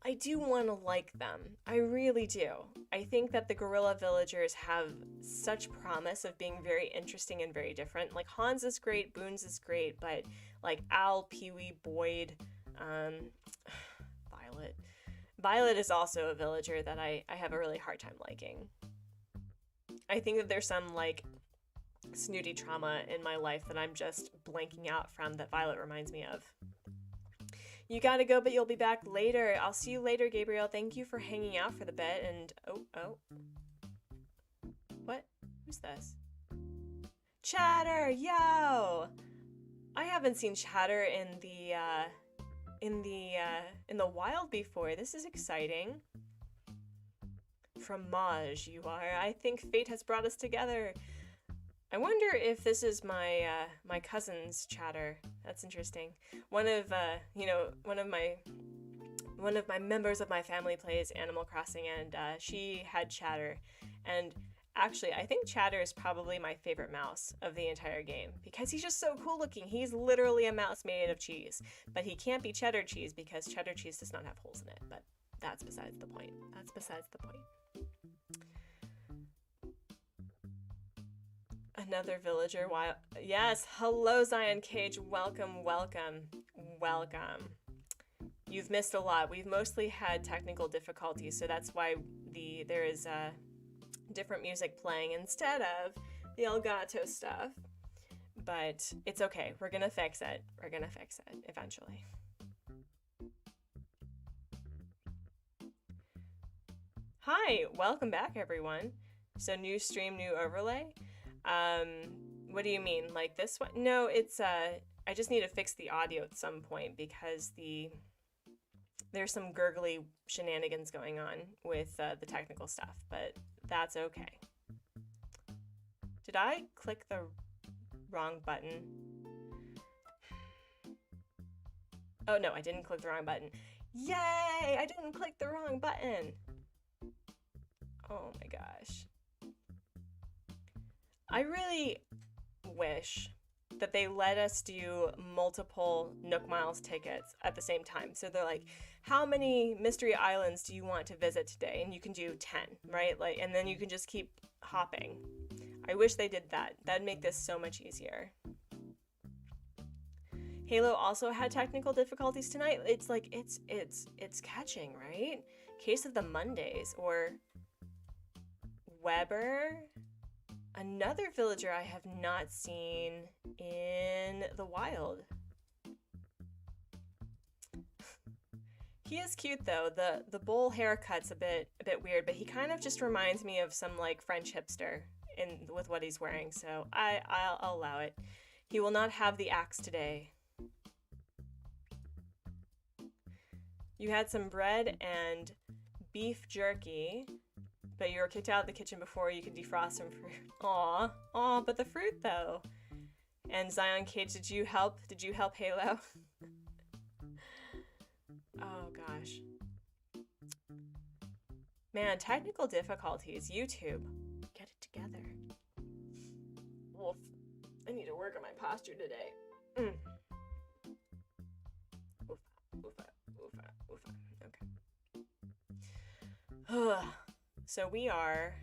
I do want to like them. I really do. I think that the gorilla villagers have such promise of being very interesting and very different. Like, Hans is great, Boons is great, but like Al, Pee-wee, Boyd, Violet is also a villager that I have a really hard time liking. I think that there's some like snooty trauma in my life that I'm just blanking out from that Violet reminds me of. You gotta go, but you'll be back later. I'll see you later, Gabriel. Thank you for hanging out for the bit. And oh. What? Who's this? Chatter, yo! I haven't seen Chatter in the wild before. This is exciting. From Maj, you are. I think fate has brought us together. I wonder if this is my my cousin's Chatter. That's interesting. One of my members of my family plays Animal Crossing, and she had Chatter. And actually, I think Chatter is probably my favorite mouse of the entire game because he's just so cool looking. He's literally a mouse made of cheese, but he can't be cheddar cheese because cheddar cheese does not have holes in it. But that's besides the point. That's besides the point. Another villager. Wow. Yes. Hello, Zion Cage. Welcome. You've missed a lot. We've mostly had technical difficulties, so that's why there is different music playing instead of the Elgato stuff. But it's okay. We're gonna fix it. Eventually. Hi. Welcome back, everyone. So new stream, new overlay. What do you mean? Like this one? No, it's I just need to fix the audio at some point because there's some gurgly shenanigans going on with the technical stuff, but that's okay. Did I click the wrong button? Oh no, I didn't click the wrong button. Yay! I didn't click the wrong button. Oh my gosh. I really wish that they let us do multiple Nook Miles tickets at the same time. So they're like, how many mystery islands do you want to visit today? And you can do 10, right? Like, and then you can just keep hopping. I wish they did that. That'd make this so much easier. Halo also had technical difficulties tonight. It's like, it's catching, right? Case of the Mondays, or Weber. Another villager I have not seen in the wild. He is cute though. The bowl haircut's a bit weird, but he kind of just reminds me of some like French hipster with what he's wearing, so I'll allow it. He will not have the axe today. You had some bread and beef jerky, but you were kicked out of the kitchen before you could defrost some fruit. Aw, aw, but the fruit though. And Zion Cage, did you help? Did you help Halo? Oh gosh. Man, technical difficulties. YouTube, get it together. Wolf, I need to work on my posture today. Oofa, oofa, oofa. Okay. So we are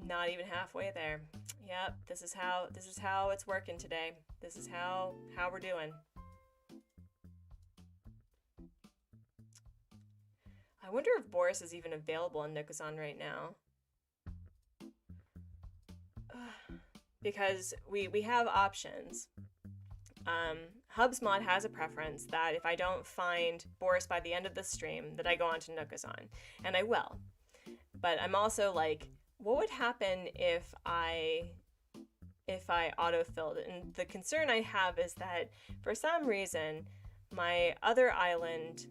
not even halfway there. Yep, this is how it's working today. This is how we're doing. I wonder if Boris is even available in Nookazon right now. Because we have options. Hubsmod has a preference that if I don't find Boris by the end of the stream, that I go on to Nookazon, and I will. But I'm also like, what would happen if I autofilled? And the concern I have is that for some reason, my other island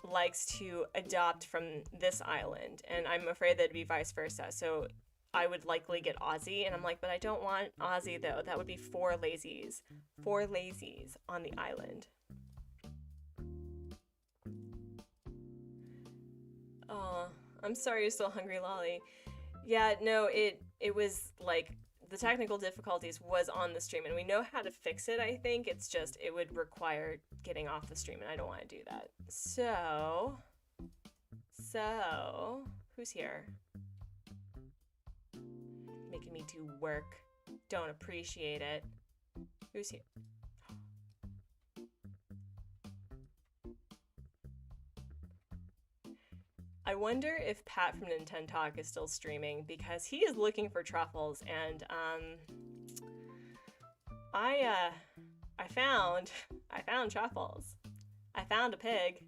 likes to adopt from this island, and I'm afraid that it'd be vice versa. So I would likely get Aussie, and I'm like, but I don't want Aussie though. That would be 4 lazies. 4 lazies on the island. Oh, I'm sorry you're still hungry, Lolly. Yeah, no, it was like the technical difficulties was on the stream, and we know how to fix it, I think. It's just, it would require getting off the stream, and I don't want to do that. So, who's here? Making me do work. Don't appreciate it. Who's here? I wonder if Pat from Nintendo Talk is still streaming, because he is looking for truffles, and I found truffles. I found a pig.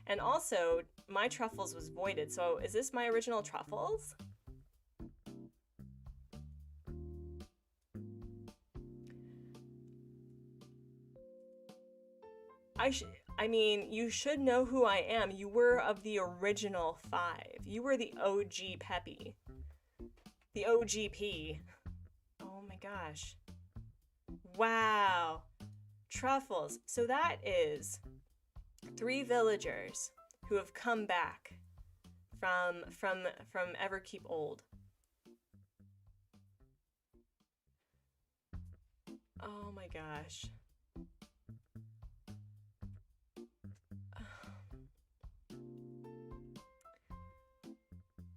And also, my truffles was voided, so is this my original truffles? I mean, you should know who I am. You were of the original 5. You were the OG Peppy. The OGP. Oh my gosh. Wow. Truffles. So that is 3 villagers who have come back from Everkeep Old. Oh my gosh.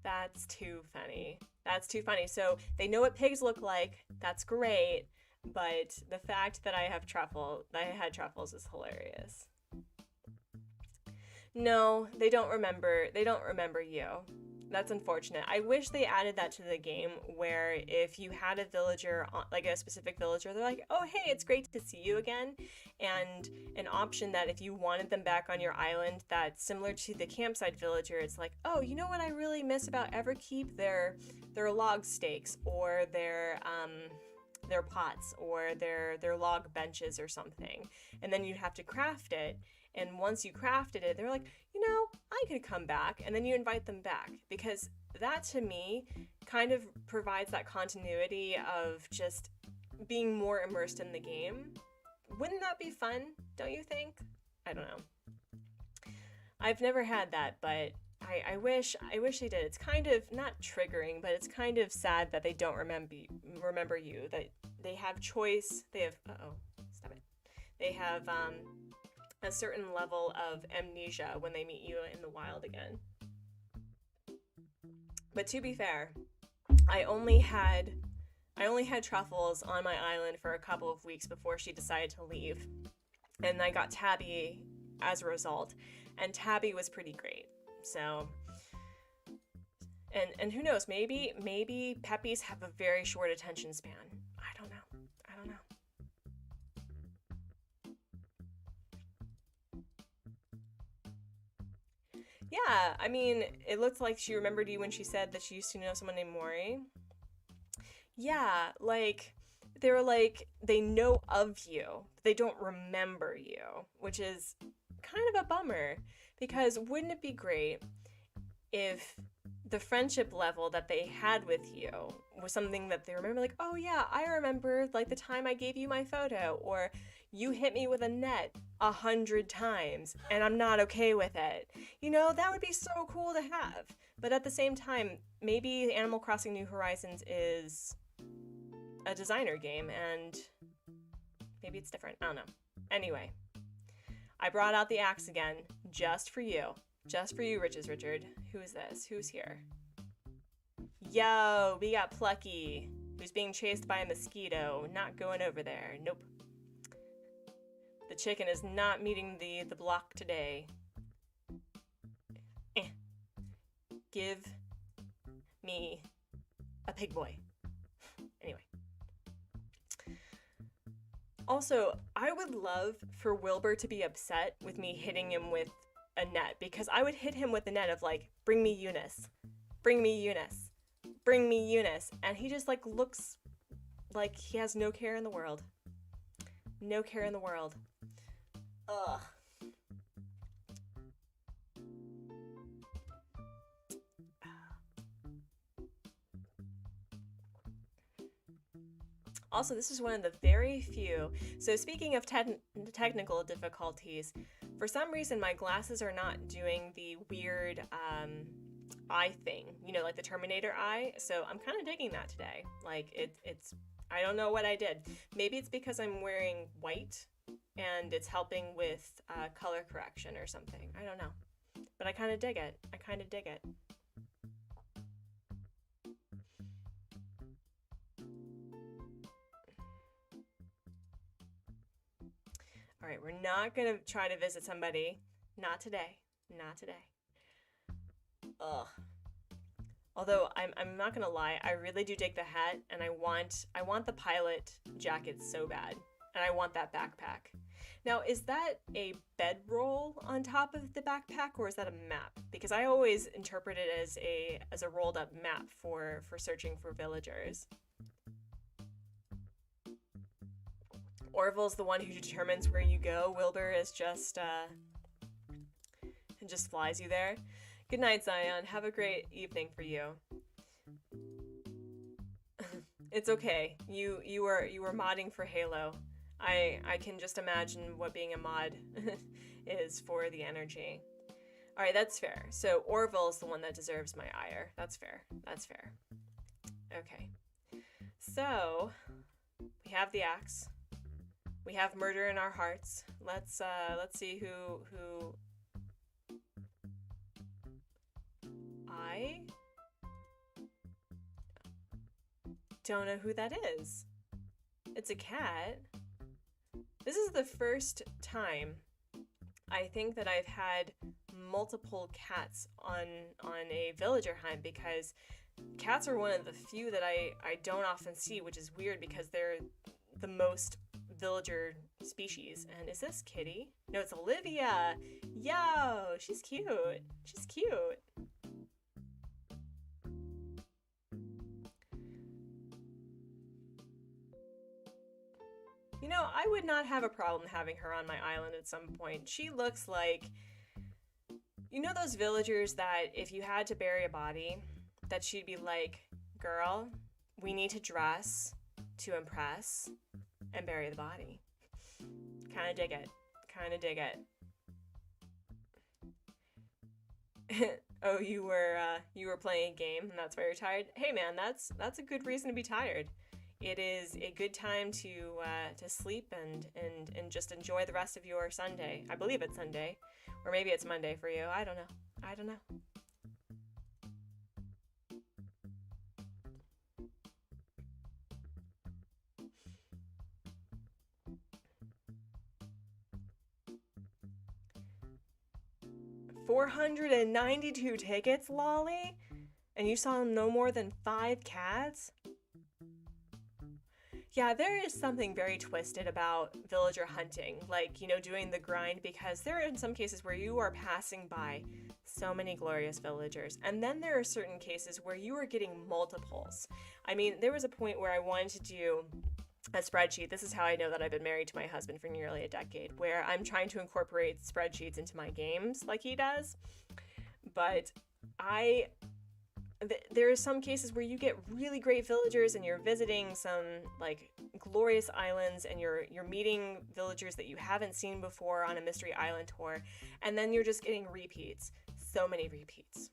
That's too funny. That's too funny. So they know what pigs look like. That's great. But the fact that I had truffles is hilarious. No, they don't remember. They don't remember you. That's unfortunate. I wish they added that to the game, where if you had a villager, like a specific villager, they're like, oh, hey, it's great to see you again. And an option that if you wanted them back on your island, that's similar to the campsite villager, it's like, oh, you know what I really miss about Everkeep? Their log stakes, or their pots, or their log benches or something. And then you'd have to craft it. And once you crafted it, they're like, you know, I could come back. And then you invite them back, because that to me kind of provides that continuity of just being more immersed in the game. Wouldn't that be fun, don't you think? I don't know. I've never had that, but I wish they did. It's kind of not triggering, but it's kind of sad that they don't remember you. That they have choice. They have stop it. They have a certain level of amnesia when they meet you in the wild again. But to be fair, I only had Truffles on my island for a couple of weeks before she decided to leave, and I got Tabby as a result, and Tabby was pretty great. So, and who knows, maybe Peppies have a very short attention span. I don't know. Yeah, I mean, it looked like she remembered you when she said that she used to know someone named Maury. Yeah, like, they were like, they know of you, but they don't remember you, which is kind of a bummer, because wouldn't it be great if the friendship level that they had with you was something that they remember, like, oh yeah, I remember, like, the time I gave you my photo, or you hit me with a net 100 times, and I'm not okay with it. You know, that would be so cool to have. But at the same time, maybe Animal Crossing New Horizons is a designer game, and maybe it's different. I don't know. Anyway, I brought out the axe again, just for you. Just for you, Riches Richard. Who is this? Who's here? Yo, we got Plucky, who's being chased by a mosquito. Not going over there. Nope. The chicken is not meeting the block today. Give me a pig boy. Anyway. Also, I would love for Wilbur to be upset with me hitting him with a net, because I would hit him with the net of like, bring me Eunice, bring me Eunice, bring me Eunice, and he just like looks like he has no care in the world. No care in the world. Ugh. Also, this is one of the very few. So speaking of technical difficulties, for some reason my glasses are not doing the weird eye thing, you know, like the Terminator eye. So I'm kind of digging that today. Like it's I don't know what I did. Maybe it's because I'm wearing white and it's helping with color correction or something. I don't know. But I kind of dig it. I kind of dig it. All right, we're not gonna try to visit somebody. Not today. Not today. Ugh. Although I'm not gonna lie, I really do dig the hat, and I want the pilot jacket so bad, and I want that backpack. Now, is that a bedroll on top of the backpack, or is that a map? Because I always interpret it as a rolled up map for searching for villagers. Orville's the one who determines where you go. Wilbur is just flies you there. Good night, Zion. Have a great evening for you. It's okay. You were modding for Halo. I can just imagine what being a mod is for the energy. All right, that's fair. So Orville's the one that deserves my ire. That's fair. That's fair. Okay. So we have the axe. We have murder in our hearts. Let's see who I don't know who that is. It's a cat. This is the first time I think that I've had multiple cats on a villager hunt, because cats are one of the few that I don't often see, which is weird because they're the most villager species. And is this Kitty? No, it's Olivia. Yo, she's cute. She's cute. You know, I would not have a problem having her on my island at some point. She looks like, you know, those villagers that if you had to bury a body, that she'd be like, girl, we need to dress to impress and bury the body. Kind of dig it. Kind of dig it. Oh, you were playing a game and that's why you're tired? Hey man, that's a good reason to be tired. It is a good time to sleep and just enjoy the rest of your Sunday. I believe it's Sunday, or maybe it's Monday for you. I don't know. I don't know. 492 tickets, Lolly? And you saw no more than 5 cats? Yeah, there is something very twisted about villager hunting, like, you know, doing the grind, because there are in some cases where you are passing by so many glorious villagers, and then there are certain cases where you are getting multiples. I mean, there was a point where I wanted to do a spreadsheet. This is how I know that I've been married to my husband for nearly a decade, where I'm trying to incorporate spreadsheets into my games like he does, but there are some cases where you get really great villagers and you're visiting some like glorious islands and you're meeting villagers that you haven't seen before on a mystery island tour, and then you're just getting repeats. So many repeats.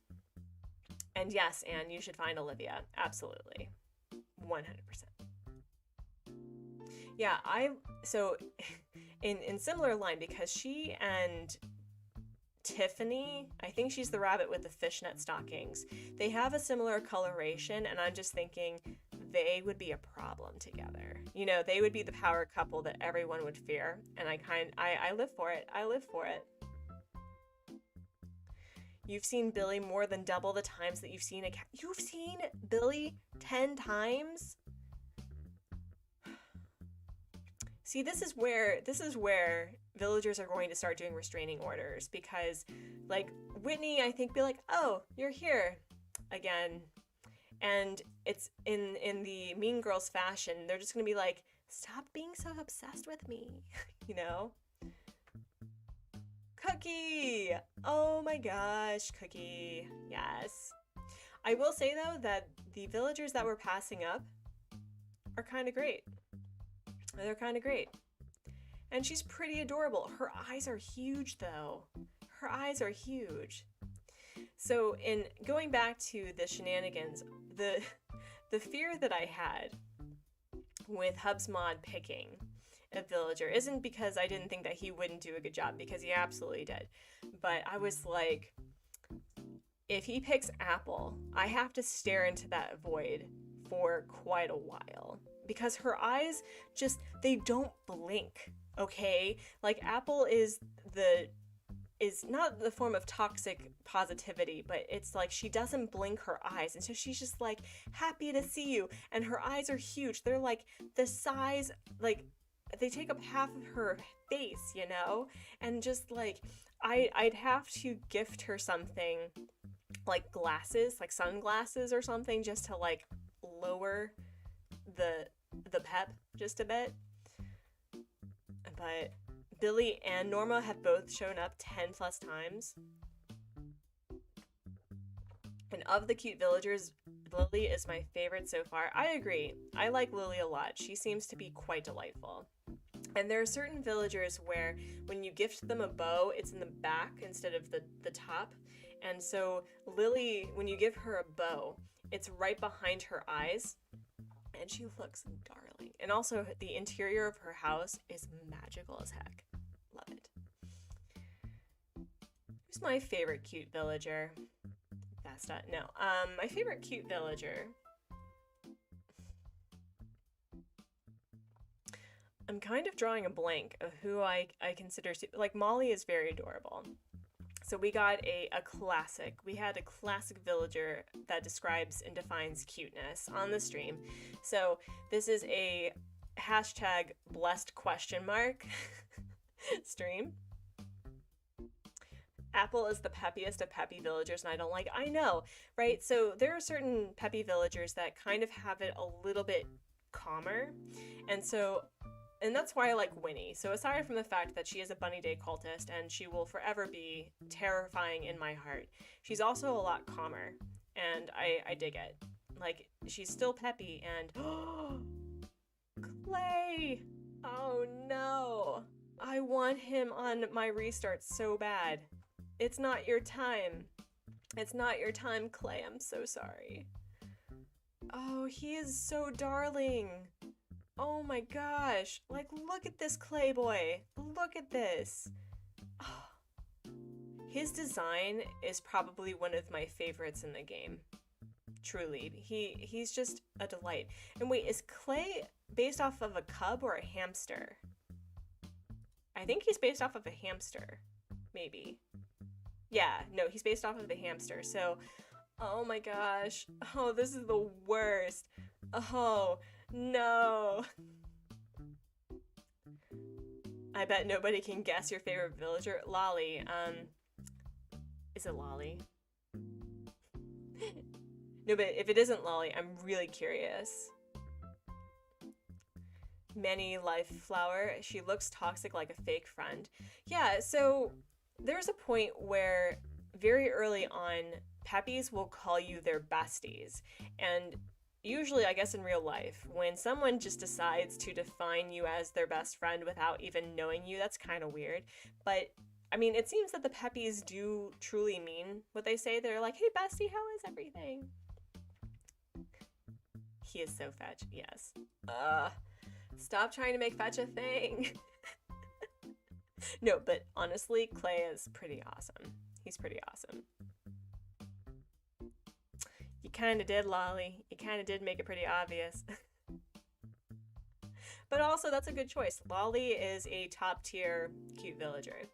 And yes, Anne, you should find Olivia. Absolutely. 100%. Yeah, so in similar line, because she and Tiffany, I think she's the rabbit with the fishnet stockings, they have a similar coloration, and I'm just thinking they would be a problem together. You know, they would be the power couple that everyone would fear, and I live for it. I live for it. You've seen Billy more than double the times that you've seen a cat. You've seen Billy 10 times? See, this is where villagers are going to start doing restraining orders, because like Whitney, I think, be like, oh, you're here again. And it's in the Mean Girls fashion, they're just gonna be like, stop being so obsessed with me, you know? Cookie! Oh my gosh, Cookie. Yes. I will say though that the villagers that we're passing up are kind of great. They're kind of great. And she's pretty adorable. Her eyes are huge though. Her eyes are huge. So in going back to the shenanigans, the fear that I had with Hubsmod picking a villager isn't because I didn't think that he wouldn't do a good job, because he absolutely did. But I was like, if he picks Apple, I have to stare into that void for quite a while, because her eyes just, they don't blink, okay? Like Apple is not the form of toxic positivity, but it's like she doesn't blink her eyes, and so she's just like happy to see you, and her eyes are huge. They're like the size, like they take up half of her face, you know? And just like I'd have to gift her something like glasses, like sunglasses or something, just to like lower the pep just a bit. But Billy and Norma have both shown up 10 plus times. And of the cute villagers, Lily is my favorite so far. I agree. I like Lily a lot. She seems to be quite delightful. And there are certain villagers where when you gift them a bow, it's in the back instead of the top. And so Lily, when you give her a bow, it's right behind her eyes. And she looks darling. And also the interior of her house is magical as heck. Love it. Who's my favorite cute villager? Vesta. No. My favorite cute villager. I'm kind of drawing a blank of who I consider, like Molly is very adorable. So we got a classic. We had a classic villager that describes and defines cuteness on the stream. So this is a hashtag blessed question mark stream. Apple is the peppiest of peppy villagers, and I don't like, I know, right? So there are certain peppy villagers that kind of have it a little bit calmer. And that's why I like Winnie. So aside from the fact that she is a Bunny Day cultist and she will forever be terrifying in my heart, she's also a lot calmer, and I dig it. Like, she's still peppy, and Clay! Oh no! I want him on my restart so bad. It's not your time. It's not your time, Clay. I'm so sorry. Oh, he is so darling. Oh my gosh. Like, look at this Clay boy. Look at this. Oh. His design is probably one of my favorites in the game. Truly. He's just a delight. And wait, is Clay based off of a cub or a hamster? I think he's based off of a hamster. Maybe. Yeah, no, he's based off of the hamster. So, oh my gosh. Oh, this is the worst. Oh, no. I bet nobody can guess your favorite villager. Lolly. Is it Lolly? No, but if it isn't Lolly, I'm really curious. Manny Life Flower. She looks toxic like a fake friend. Yeah, so there's a point where very early on, Peppies will call you their besties. And usually, I guess in real life, when someone just decides to define you as their best friend without even knowing you, that's kind of weird. But I mean, it seems that the Peppies do truly mean what they say. They're like, hey, bestie, how is everything? He is so fetch, yes. Stop trying to make fetch a thing. No, but honestly, Clay is pretty awesome. He's pretty awesome. You kind of did, Lolly. You kind of did make it pretty obvious. But also, that's a good choice. Lolly is a top tier cute villager.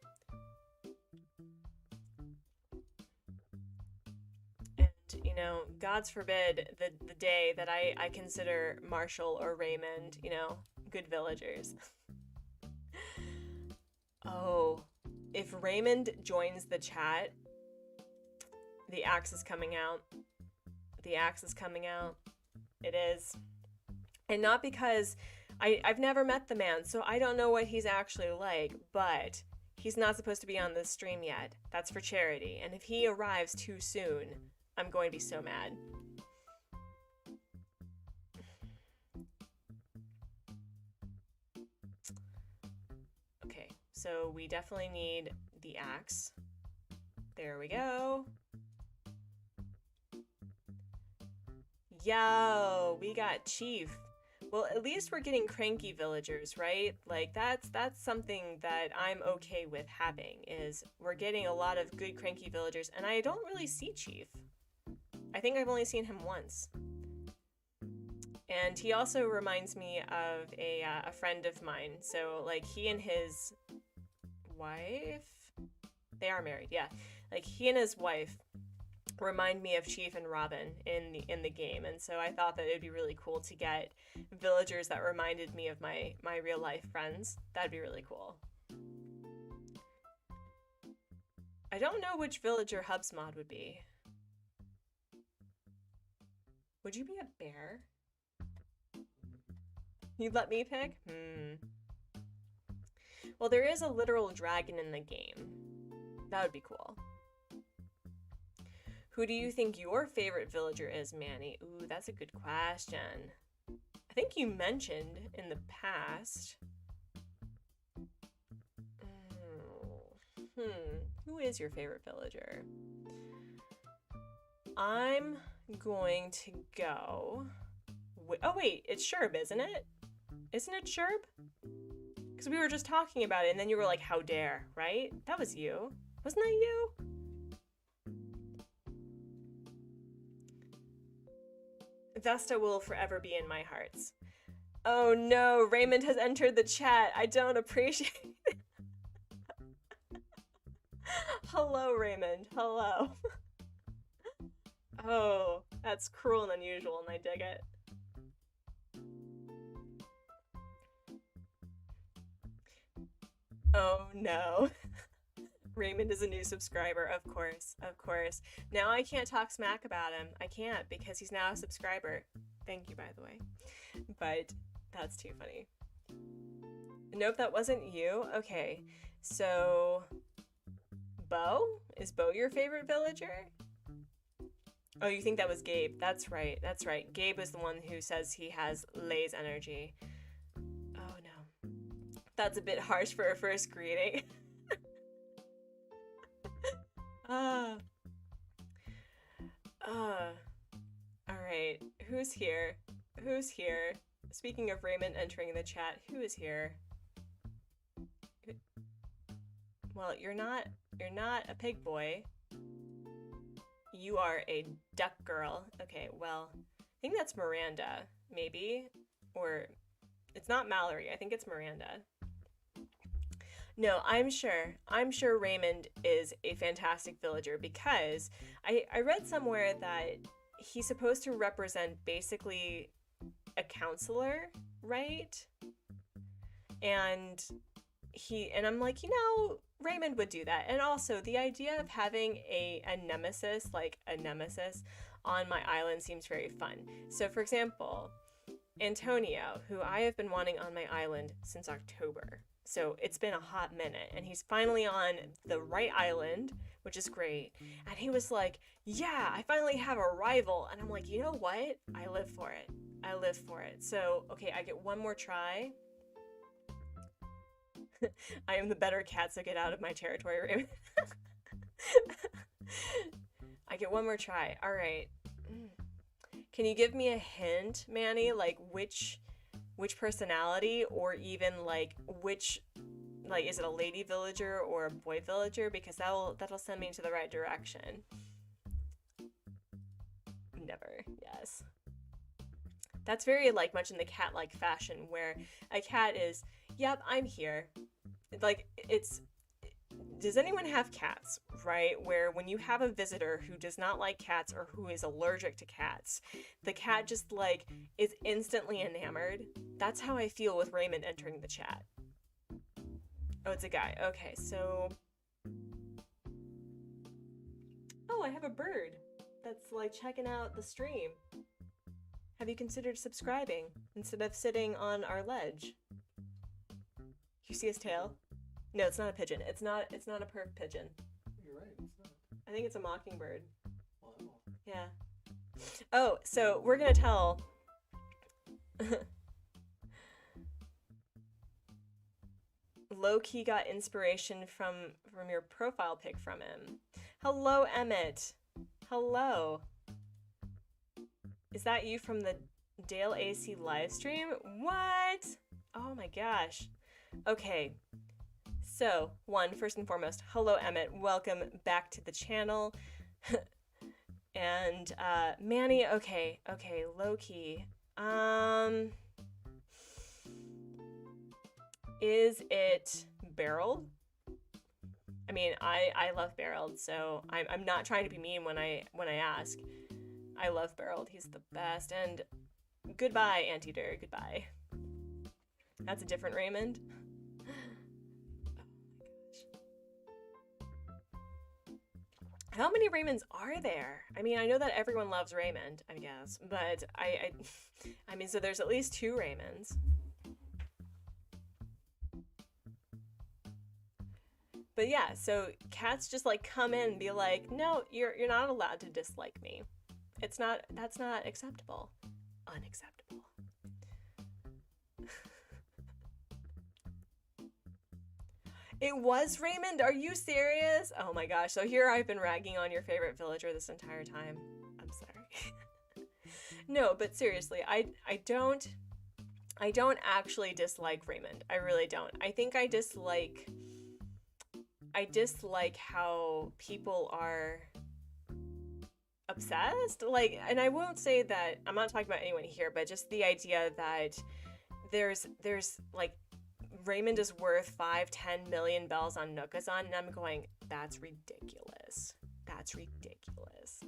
And, you know, God's forbid the day that I consider Marshall or Raymond, you know, good villagers. Oh, if Raymond joins the chat, the axe is coming out. The axe is coming out. It is. And not because I've never met the man, so I don't know what he's actually like, but he's not supposed to be on this stream yet. That's for charity. And if he arrives too soon, I'm going to be so mad. Okay, so we definitely need the axe. There we go. Yo, we got Chief. Well, at least we're getting cranky villagers, right? Like, that's something that I'm okay with having, is we're getting a lot of good cranky villagers, and I don't really see Chief. I think I've only seen him once. And he also reminds me of a friend of mine. So, like, he and his wife, they are married, yeah. Like, he and his wife remind me of Chief and Robin in the game, and so I thought that it would be really cool to get villagers that reminded me of my real life friends. That'd be really cool. I don't know which villager Hubsmod would be. Would you be a bear? You'd let me pick? Well, there is a literal dragon in the game. That would be cool. Who do you think your favorite villager is, Manny? Ooh, that's a good question. I think you mentioned in the past. Who is your favorite villager? I'm going to go... Oh wait, it's Sherb, isn't it? Isn't it Sherb? Because we were just talking about it, and then you were like, how dare, right? That was you. Wasn't that you? Vesta will forever be in my hearts. Oh no, Raymond has entered the chat. I don't appreciate it. Hello, Raymond. Hello. Oh, that's cruel and unusual, and I dig it. Oh no. Raymond is a new subscriber, of course, of course. Now I can't talk smack about him. I can't, because he's now a subscriber. Thank you, by the way. But that's too funny. Nope, that wasn't you. Okay, so... Bo? Is Bo your favorite villager? Oh, you think that was Gabe. That's right, that's right. Gabe is the one who says he has Lay's energy. Oh no. That's a bit harsh for a first greeting. Ah. All right. Who's here? Who's here? Speaking of Raymond entering the chat, who is here? Well, you're not a pig boy. You are a duck girl. Okay, well, I think that's Miranda, maybe. Or it's not Mallory. I think it's Miranda. No, I'm sure Raymond is a fantastic villager because I read somewhere that he's supposed to represent basically a counselor, right? And I'm like, Raymond would do that. And also the idea of having a nemesis, like a nemesis on my island seems very fun. So for example, Antonio, who I have been wanting on my island since October. So it's been a hot minute, and he's finally on the right island, which is great. And he was like, yeah, I finally have a rival. And I'm like, you know what? I live for it. I live for it. So, okay, I get one more try. I am the better cat, so get out of my territory, Raymond. I get one more try. All right. Can you give me a hint, Manny? Like which personality, or even like which, like, is it a lady villager or a boy villager? Because that'll send me into the right direction. Never. Yes. That's very like much in the cat-like fashion, where a cat is, yep, I'm here. Like, does anyone have cats, right? Where when you have a visitor who does not like cats or who is allergic to cats, the cat just like is instantly enamored. That's how I feel with Raymond entering the chat. Oh, it's a guy. Okay, so... Oh, I have a bird that's like checking out the stream. Have you considered subscribing instead of sitting on our ledge? You see his tail? No, it's not a pigeon. It's not a perf pigeon. You're right, it's not. I think it's a mockingbird. Wow. Yeah. Oh, so we're gonna tell... Low-key got inspiration from your profile pic from him. Hello, Emmett. Hello. Is that you from the Dale AC livestream? What? Oh my gosh. Okay. So, first and foremost, hello, Emmett. Welcome back to the channel. And, Manny, okay, low-key. Is it barreled? I mean, I love barreled, so I'm not trying to be mean when I ask. I love barreled. He's the best. And goodbye, Anteater. Goodbye. That's a different Raymond. How many Raymonds are there? I mean, I know that everyone loves Raymond, I guess, but I mean, so there's at least 2 Raymonds. But yeah, so cats just like come in and be like, no, you're not allowed to dislike me. That's not acceptable. Unacceptable. It was Raymond? Are you serious? Oh my gosh. So here I've been ragging on your favorite villager this entire time. I'm sorry. No, but seriously, I don't actually dislike Raymond. I really don't. I think I dislike how people are obsessed. Like, and I won't say that, I'm not talking about anyone here, but just the idea that there's like, Raymond is worth 5-10 million bells on Nookazon, and I'm going, that's ridiculous. That's ridiculous.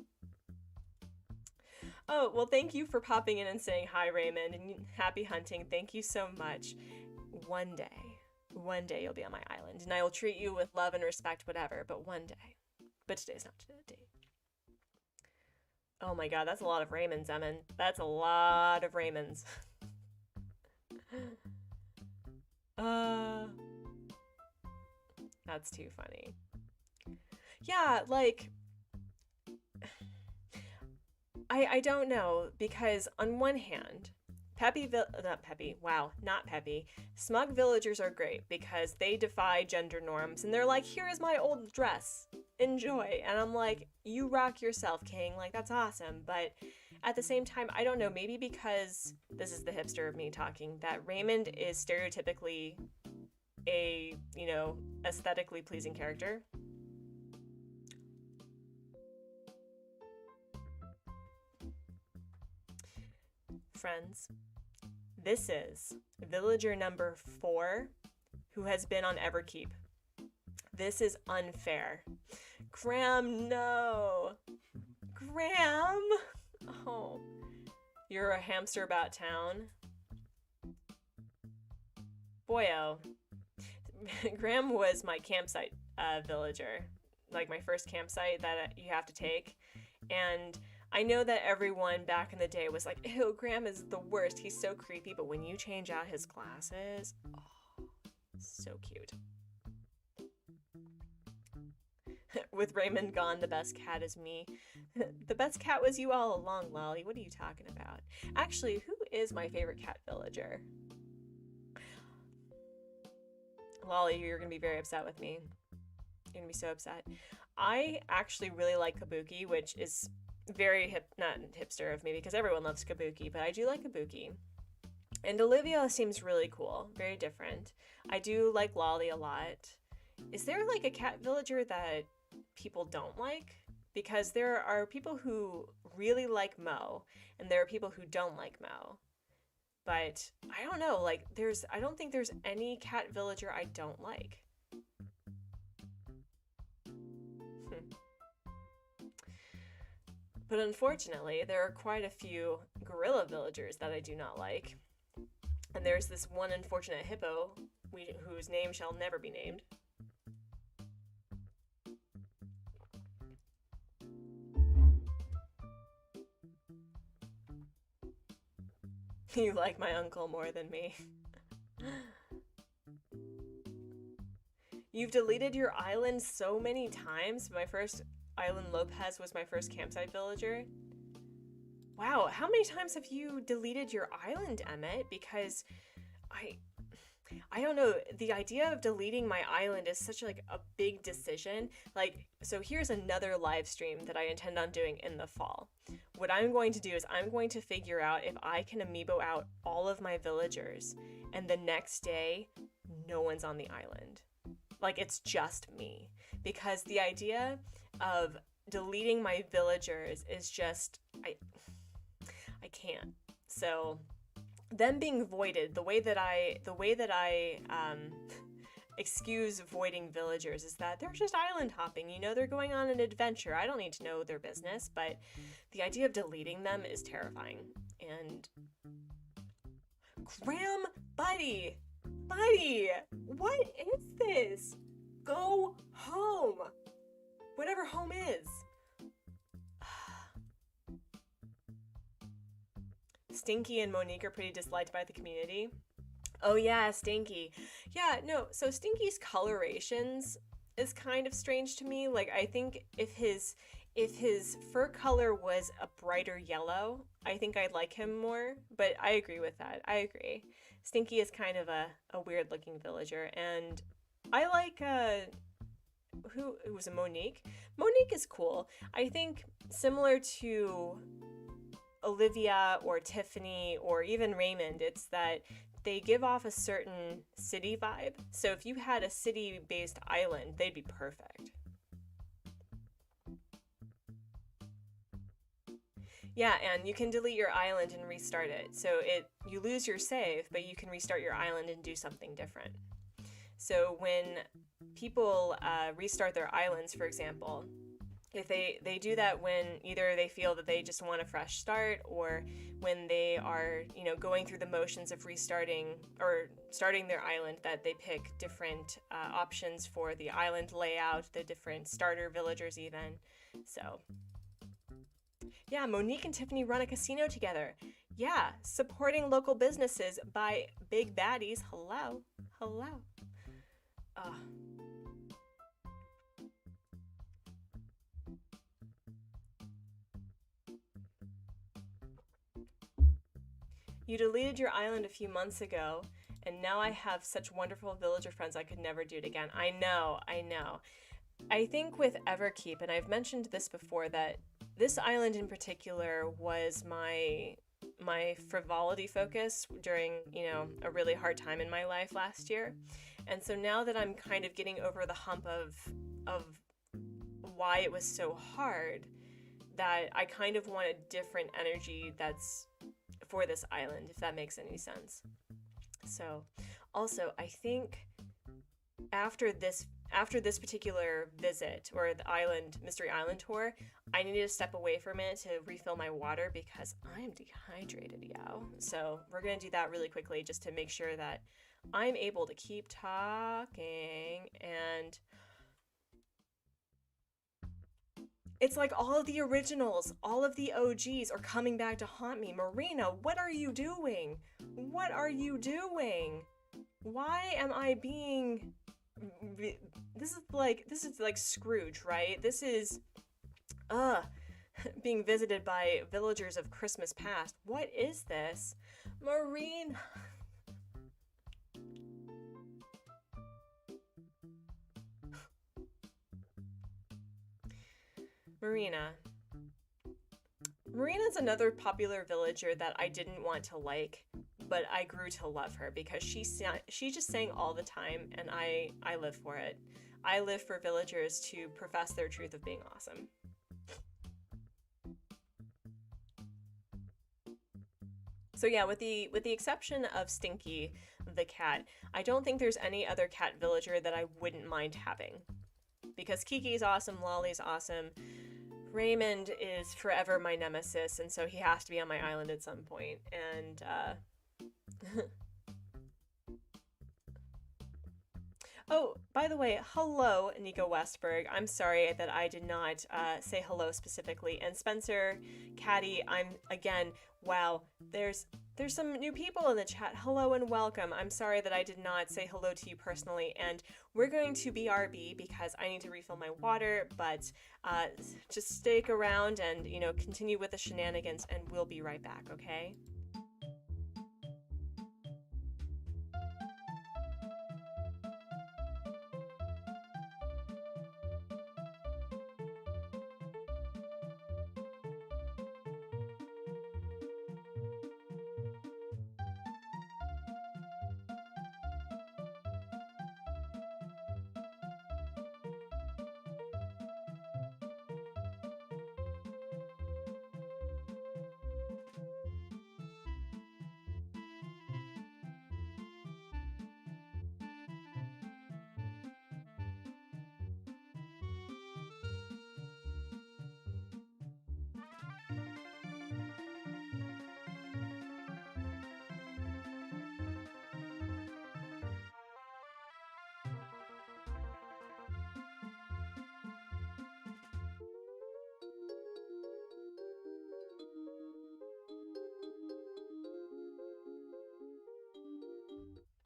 Oh, well, thank you for popping in and saying hi, Raymond, and happy hunting. Thank you so much. One day you'll be on my island, and I will treat you with love and respect, whatever, but one day. But today's not today. Oh my god, that's a lot of Raymonds, Emin. That's a lot of Raymonds. That's too funny. Yeah, like, I don't know, because on one hand, Not Peppy, wow, not Peppy. Smug villagers are great because they defy gender norms and they're like, here is my old dress, enjoy. And I'm like, you rock yourself, king, like that's awesome. But at the same time, I don't know, maybe because this is the hipster of me talking, that Raymond is stereotypically a, aesthetically pleasing character. Friends, this is villager number 4 who has been on Everkeep. This is unfair. Graham, no. Graham! Oh. You're a hamster about town. Boyo. Graham was my campsite villager. Like my first campsite that you have to take. And I know that everyone back in the day was like, ew, Graham is the worst. He's so creepy. But when you change out his glasses, oh, so cute. With Raymond gone, the best cat is me. The best cat was you all along, Lolly. What are you talking about? Actually, who is my favorite cat villager? Lolly, you're going to be very upset with me. You're going to be so upset. I actually really like Kabuki, which is very not hipster of me because everyone loves Kabuki, but I do like Kabuki. And Olivia seems really cool, very different. I do like Lolly a lot. Is there like a cat villager that people don't like? Because there are people who really like Mo, and there are people who don't like Mo. But I don't know, like I don't think there's any cat villager I don't like. But unfortunately, there are quite a few gorilla villagers that I do not like. And there's this one unfortunate hippo whose name shall never be named. You like my uncle more than me. You've deleted your island so many times. My first island, Lopez, was my first campsite villager. Wow, how many times have you deleted your island, Emmett? Because I don't know, the idea of deleting my island is such like a big decision. Like, so here's another live stream that I intend on doing in the fall. What I'm going to do is I'm going to figure out if I can amiibo out all of my villagers, and the next day, no one's on the island. Like, it's just me. Because the idea of deleting my villagers is just, I can't. So them being voided, the way that I excuse voiding villagers is that they're just island hopping. You know, they're going on an adventure. I don't need to know their business, but the idea of deleting them is terrifying. And Graham, buddy, what is this? Go home. Whatever home is. Stinky and Monique are pretty disliked by the community. Oh yeah, Stinky. Yeah, no, so Stinky's colorations is kind of strange to me. Like, I think if his fur color was a brighter yellow, I think I'd like him more, but I agree with that. I agree. Stinky is kind of a weird looking villager, and I like, who was it, Monique? Monique is cool. I think similar to Olivia or Tiffany or even Raymond, it's that they give off a certain city vibe. So if you had a city-based island, they'd be perfect. Yeah, and you can delete your island and restart it. So you lose your save, but you can restart your island and do something different. So when people restart their islands, for example, if they do that when either they feel that they just want a fresh start, or when they are, going through the motions of restarting or starting their island, that they pick different options for the island layout, the different starter villagers even. So yeah, Monique and Tiffany run a casino together. Yeah, supporting local businesses by big baddies. Hello. You deleted your island a few months ago, and now I have such wonderful villager friends I could never do it again. I know, I know. I think with Everkeep, and I've mentioned this before, that this island in particular was my frivolity focus during, a really hard time in my life last year. And so now that I'm kind of getting over the hump of why it was so hard, that I kind of want a different energy that's for this island, if that makes any sense. So, also, I think after this particular visit, or the mystery island tour, I needed to step away from it to refill my water because I'm dehydrated, yo. So we're gonna do that really quickly just to make sure that I'm able to keep talking. And it's like all of the originals, all of the OGs are coming back to haunt me. Marina, what are you doing? What are you doing? Why am I being... This is like Scrooge, right? This is being visited by villagers of Christmas past. What is this? Marina. Marina's another popular villager that I didn't want to like, but I grew to love her because she just sang all the time, and I live for it. I live for villagers to profess their truth of being awesome. So yeah, with the exception of Stinky the cat, I don't think there's any other cat villager that I wouldn't mind having. Because Kiki's awesome, Lolly's awesome, Raymond is forever my nemesis, and so he has to be on my island at some point. And oh, by the way, hello, Nico Westberg. I'm sorry that I did not say hello specifically. And Spencer, Caddy, wow, there's some new people in the chat. Hello and welcome. I'm sorry that I did not say hello to you personally. And we're going to BRB because I need to refill my water, but just stick around and, continue with the shenanigans, and we'll be right back, okay?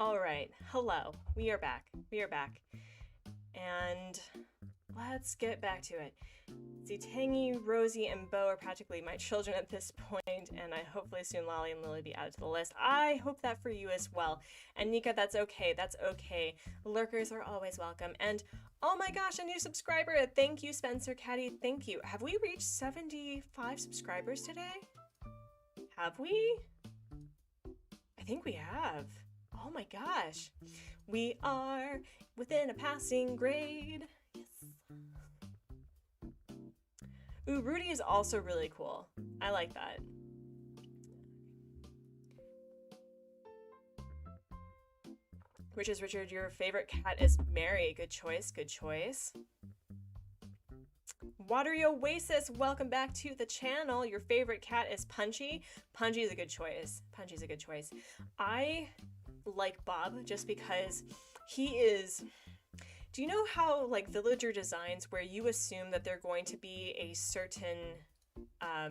All right, hello. We are back. And let's get back to it. See, Tangy, Rosie, and Bo are practically my children at this point, and I hopefully soon Lolly and Lily be added to the list. I hope that for you as well. And Nika, that's okay. Lurkers are always welcome. And oh my gosh, a new subscriber. Thank you, Spencer Caddy. Thank you. Have we reached 75 subscribers today? Have we? I think we have. Oh my gosh. We are within a passing grade. Yes. Ooh, Rudy is also really cool. I like that. Richard, your favorite cat is Mary. Good choice. Watery Oasis, welcome back to the channel. Your favorite cat is Punchy. Punchy is a good choice. I like Bob just because he is... Do you know how, like, villager designs where you assume that they're going to be a certain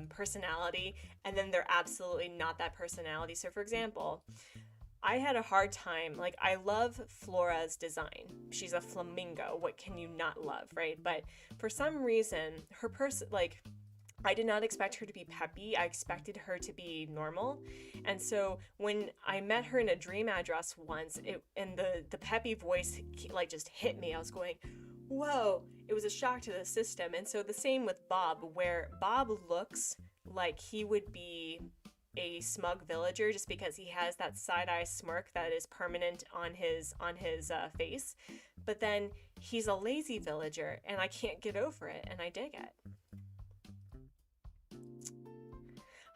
personality, and then they're absolutely not that personality? So, for example, I had a hard time, like, I love Flora's design. She's a flamingo. What can you not love, right? But for some reason, her I did not expect her to be peppy. I expected her to be normal. And so when I met her in a dream address once, and the peppy voice like just hit me. I was going, whoa, it was a shock to the system. And so the same with Bob, where Bob looks like he would be a smug villager just because he has that side-eye smirk that is permanent on his face. But then he's a lazy villager, and I can't get over it, and I dig it.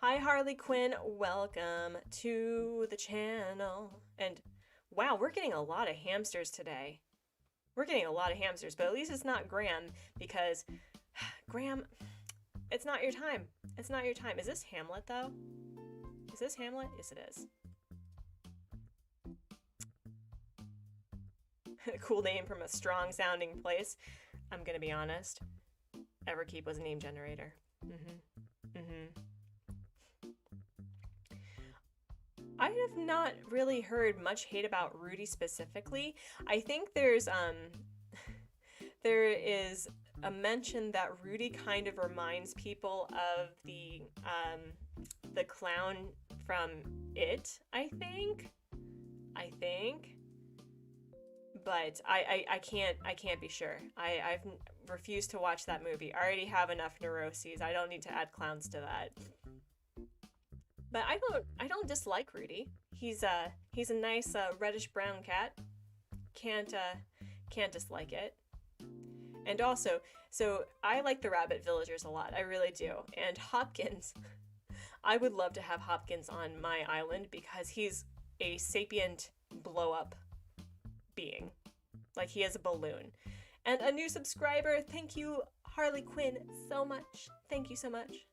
Hi, Harley Quinn. Welcome to the channel. And wow, we're getting a lot of hamsters today. We're getting a lot of hamsters, but at least it's not Graham, because Graham, it's not your time. It's not your time. Is this Hamlet, though? Is this Hamlet? Yes, it is. Cool name from a strong-sounding place. I'm gonna be honest. Everkeep was a name generator. I have not really heard much hate about Rudy specifically. I think there is a mention that Rudy kind of reminds people of the clown from It, I think. But I can't be sure. I've refused to watch that movie. I already have enough neuroses. I don't need to add clowns to that. But I don't dislike Rudy. He's a nice reddish brown cat. Can't dislike it. And also, so I like the rabbit villagers a lot. I really do. And Hopkins, I would love to have Hopkins on my island because he's a sapient blow up being. Like he has a balloon. And a new subscriber. Thank you, Harley Quinn, so much. Thank you so much.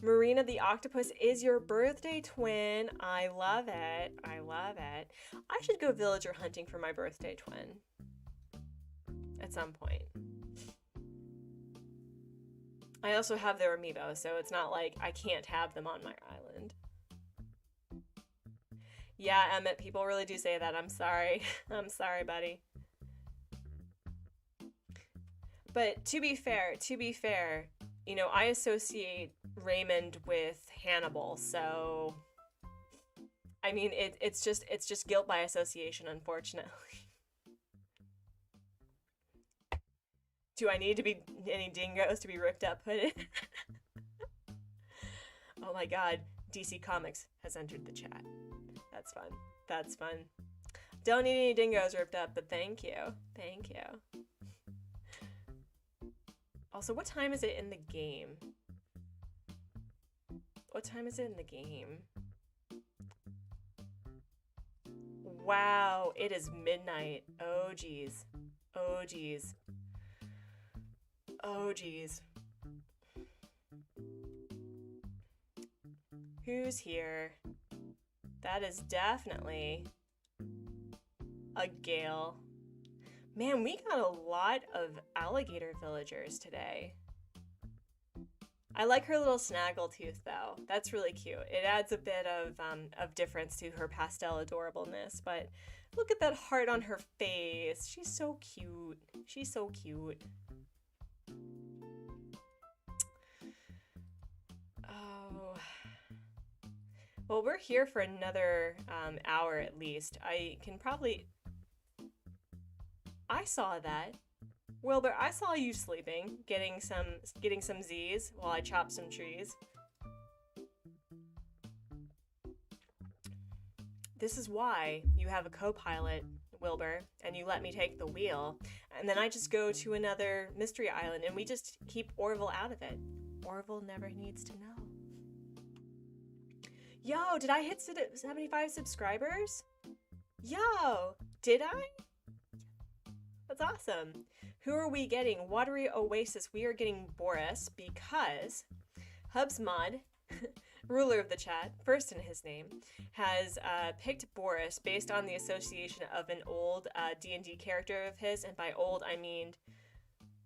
Marina the Octopus is your birthday twin. I love it. I love it. I should go villager hunting for my birthday twin at some point. I also have their amiibo, so it's not like I can't have them on my island. Yeah, Emmett, people really do say that. I'm sorry. I'm sorry, buddy. But to be fair, you know, I associate Raymond with Hannibal, so I mean it's just guilt by association, unfortunately. Do I need to be any dingoes to be ripped up hooded? Oh my god, DC Comics has entered the chat. That's fun. That's fun. Don't need any dingoes ripped up, but thank you. Thank you. Also, what time is it in the game? What time is it in the game? Wow, it is midnight. Oh, geez. Oh, geez. Oh, geez. Who's here? That is definitely a Gale. Man, we got a lot of alligator villagers today. I like her little snaggletooth though. That's really cute. It adds a bit of difference to her pastel adorableness, but look at that heart on her face. She's so cute. She's so cute. Oh. Well, we're here for another hour at least. I saw that. Wilbur, I saw you sleeping, getting some Z's while I chop some trees. This is why you have a co-pilot, Wilbur, and you let me take the wheel, and then I just go to another mystery island and we just keep Orville out of it. Orville never needs to know. Yo, did I hit 75 subscribers? Yo, did I? That's awesome. Who are we getting? Watery Oasis. We are getting Boris because Hubsmod, ruler of the chat, first in his name, has picked Boris based on the association of an old D&D character of his, and by old I mean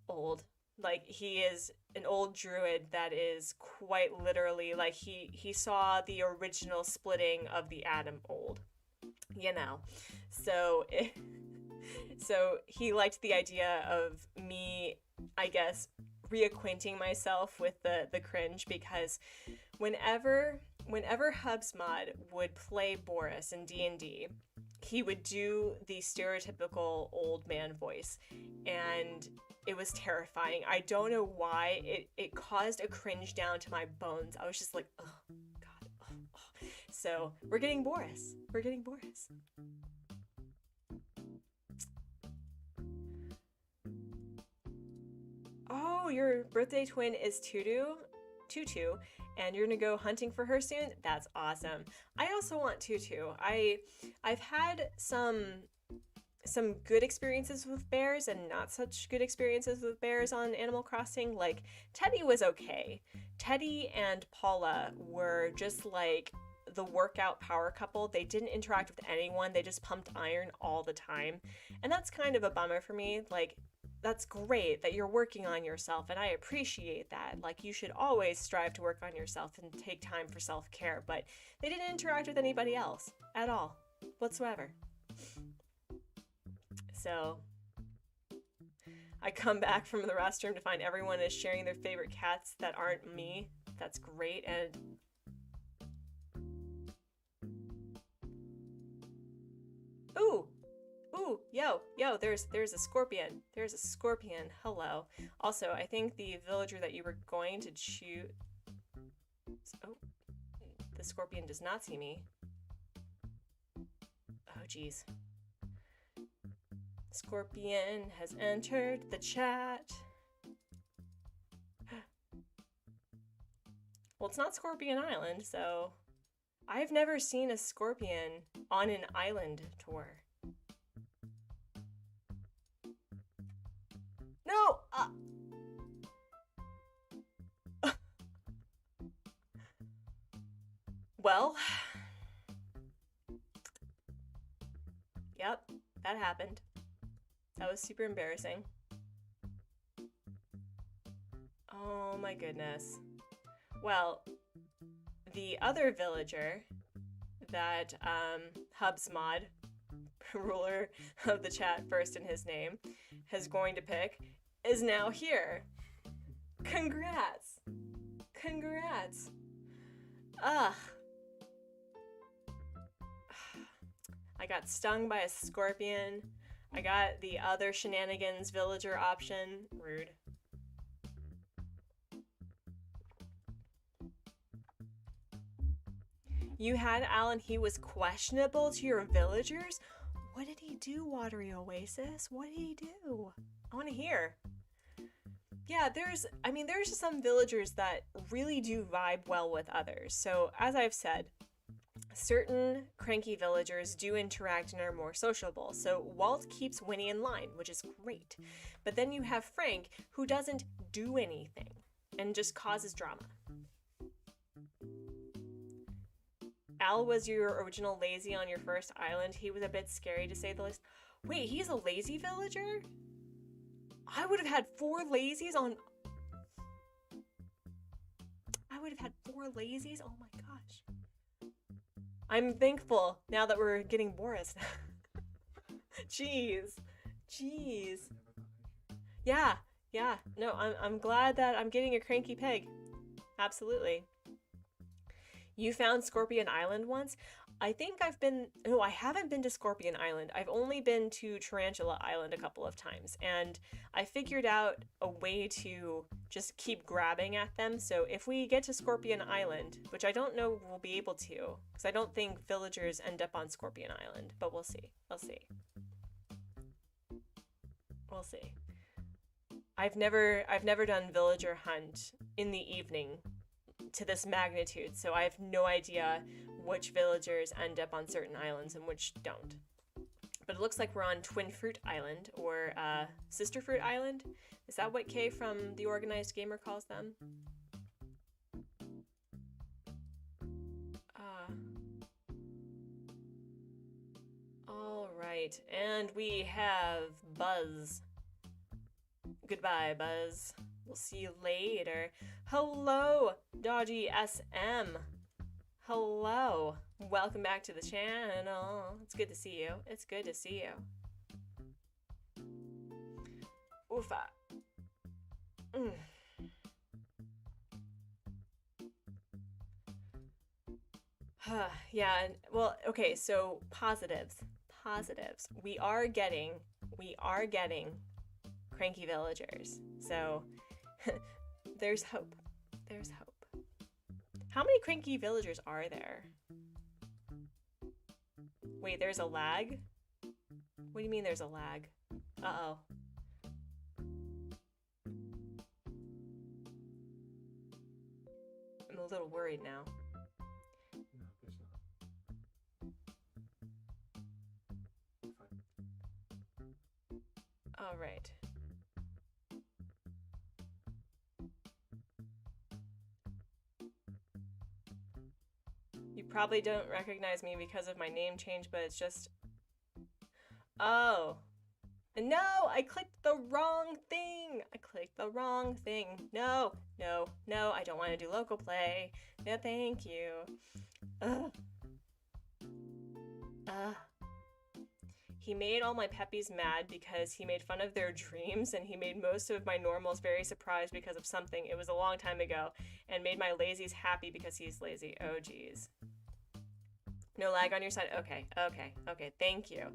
old. Like, he is an old druid that is quite literally, like, he saw the original splitting of the atom old, you know. So he liked the idea of me, I guess, reacquainting myself with the cringe, because whenever Hubsmod would play Boris in D&D, he would do the stereotypical old man voice, and it was terrifying. I don't know why. It caused a cringe down to my bones. I was just like, oh god. Oh. So we're getting Boris. We're getting Boris. Oh, your birthday twin is Tutu, and you're gonna go hunting for her soon? That's awesome. I also want Tutu. I've had some good experiences with bears and not such good experiences with bears on Animal Crossing. Like, Teddy was okay. Teddy and Paula were just like the workout power couple. They didn't interact with anyone. They just pumped iron all the time. And that's kind of a bummer for me. Like, that's great that you're working on yourself, and I appreciate that. Like, you should always strive to work on yourself and take time for self-care, but they didn't interact with anybody else at all, whatsoever. So I come back from the restroom to find everyone is sharing their favorite cats that aren't me. That's great. And ooh, yo, there's a scorpion. There's a scorpion. Hello. Also, I think the villager that you were going to shoot... Oh, the scorpion does not see me. Oh, geez. Scorpion has entered the chat. Well, it's not Scorpion Island, so... I've never seen a scorpion on an island tour. No! Well... Yep, that happened. That was super embarrassing. Oh my goodness. Well, the other villager that Hubsmod, ruler of the chat first in his name, is going to pick is now here. Congrats! Congrats! Ugh. I got stung by a scorpion. I got the other shenanigans villager option. Rude. You had Alan, he was questionable to your villagers? What did he do, Watery Oasis? What did he do? I want to hear. Yeah, there's just some villagers that really do vibe well with others. So, as I've said, certain cranky villagers do interact and are more sociable. So Walt keeps Winnie in line, which is great. But then you have Frank, who doesn't do anything and just causes drama. Al was your original lazy on your first island. He was a bit scary, to say the least. Wait, he's a lazy villager? I would have had 4 lazies on... I would have had 4 lazies? Oh my gosh. I'm thankful now that we're getting Boris. Jeez. Jeez. Yeah. No, I'm glad that I'm getting a cranky pig. Absolutely. You found Scorpion Island once? I think I haven't been to Scorpion Island. I've only been to Tarantula Island a couple of times, and I figured out a way to just keep grabbing at them. So if we get to Scorpion Island, which I don't know we'll be able to, because I don't think villagers end up on Scorpion Island, but we'll see. We'll see. I've never done villager hunt in the evening to this magnitude, so I have no idea which villagers end up on certain islands and which don't. But it looks like we're on Twin Fruit Island, or Sister Fruit Island. Is that what Kay from The Organized Gamer calls them? Alright, and we have Buzz. Goodbye, Buzz. We'll see you later. Hello, Dodgy SM. Hello. Welcome back to the channel. It's good to see you. It's good to see you. Oofa. Yeah, well, okay, so positives. Positives. We are getting cranky villagers. So there's hope. There's hope. How many cranky villagers are there? Wait, there's a lag? What do you mean there's a lag? Uh-oh. I'm a little worried now. No, there's not. Fine. All right. You probably don't recognize me because of my name change, but it's just... Oh. No, I clicked the wrong thing. I clicked the wrong thing. No, no, no, I don't want to do local play. No, thank you. Ugh. Ugh. He made all my peppies mad because he made fun of their dreams, and he made most of my normals very surprised because of something. It was a long time ago, and made my lazies happy because he's lazy. Oh, geez. No lag on your side? Okay, okay, okay. Thank you.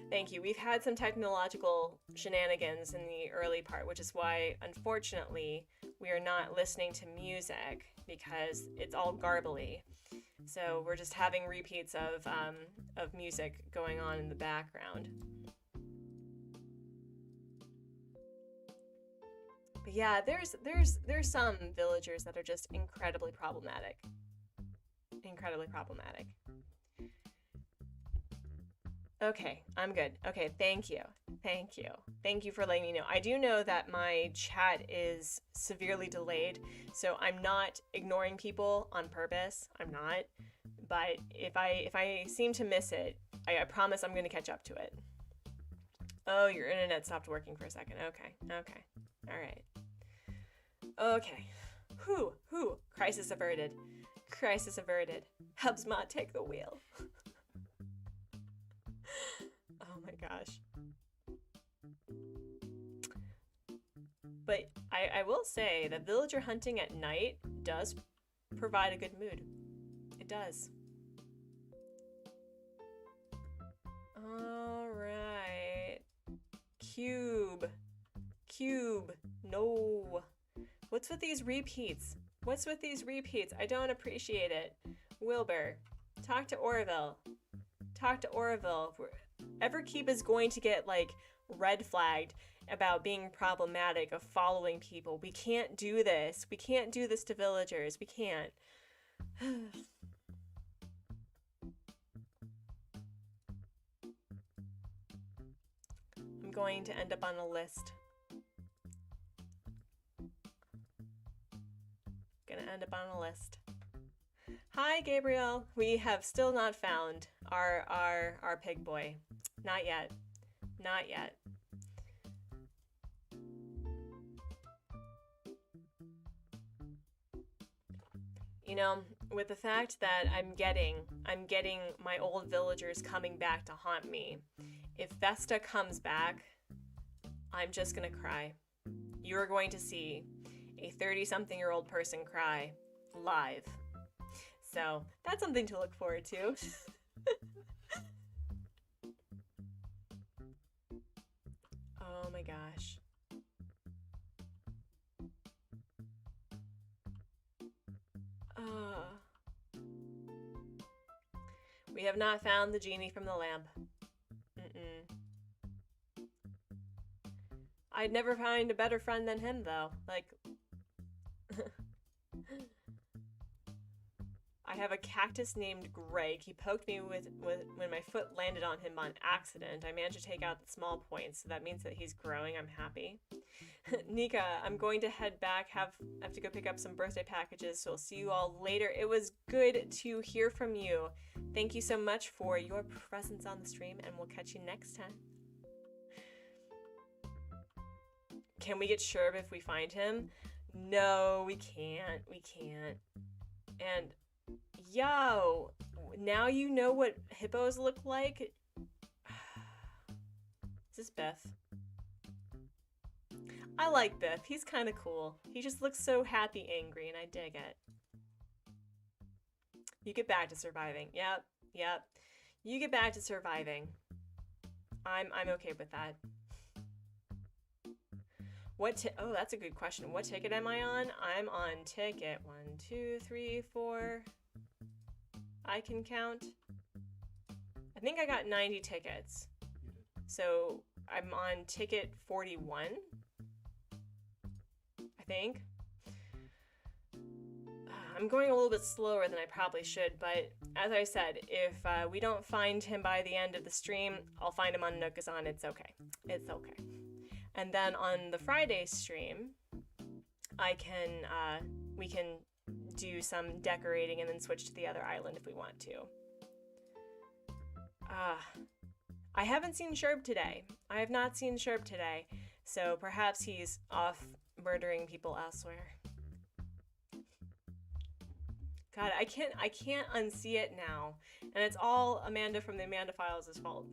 Thank you. We've had some technological shenanigans in the early part, which is why, unfortunately, we are not listening to music because it's all garbly. So we're just having repeats of music going on in the background. But yeah, there's some villagers that are just incredibly problematic. Incredibly problematic. Okay, I'm good. Okay, thank you. Thank you. Thank you for letting me know. I do know that my chat is severely delayed, so I'm not ignoring people on purpose. I'm not. But if I seem to miss it, I promise I'm going to catch up to it. Oh, your internet stopped working for a second. Okay. Okay. All right. Okay. Whew. Crisis averted. Crisis averted. Hubsmod, take the wheel. Oh my gosh. But I will say that villager hunting at night does provide a good mood. It does. Alright. Cube. No. What's with these repeats? What's with these repeats? I don't appreciate it. Wilbur, talk to Orville. Talk to Orville. Everkeep is going to get, like, red flagged about being problematic, of following people. We can't do this. We can't do this to villagers. We can't. I'm going to end up on a list. Gonna end up on a list. Hi, Gabriel. We have still not found our pig boy. Not yet. Not yet. You know, with the fact that I'm getting my old villagers coming back to haunt me, if Vesta comes back, I'm just gonna cry. You're going to see a 30-something-year-old person cry live. So that's something to look forward to. Oh my gosh. We have not found the genie from the lamp. I'd never find a better friend than him, though. Like... I have a cactus named Greg. He poked me with when my foot landed on him on accident. I managed to take out the small points, so that means that he's growing. I'm happy. Nika, I'm going to head back. Have to go pick up some birthday packages, so I'll see you all later. It was good to hear from you. Thank you so much for your presence on the stream, and we'll catch you next time. Can we get Sherb if we find him? No, we can't. We can't. And... yo, now you know what hippos look like? Is this Beth? I like Beth. He's kind of cool. He just looks so happy angry, and I dig it. You get back to surviving. Yep, yep. You get back to surviving. I'm okay with that. Oh, that's a good question. What ticket am I on? I'm on ticket 1, 2, 3, 4. I can count. I think I got 90 tickets. You did. So I'm on ticket 41. I think. I'm going a little bit slower than I probably should, but as I said, if we don't find him by the end of the stream, I'll find him on Nookazon. It's okay. It's okay. And then on the Friday stream, we can do some decorating and then switch to the other island if we want to. I haven't seen Sherb today. I have not seen Sherb today, so perhaps he's off murdering people elsewhere. God, I can't unsee it now, and it's all Amanda from the Amanda Files' fault.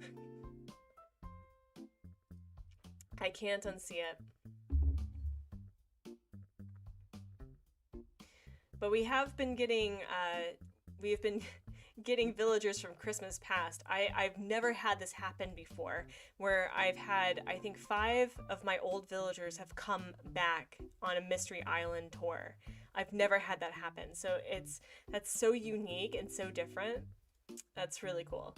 I can't unsee it. But we have been getting, we've been getting villagers from Christmas past. I've never had this happen before, where I've had, I think 5 of my old villagers have come back on a Mystery Island tour. I've never had that happen, so that's so unique and so different. That's really cool.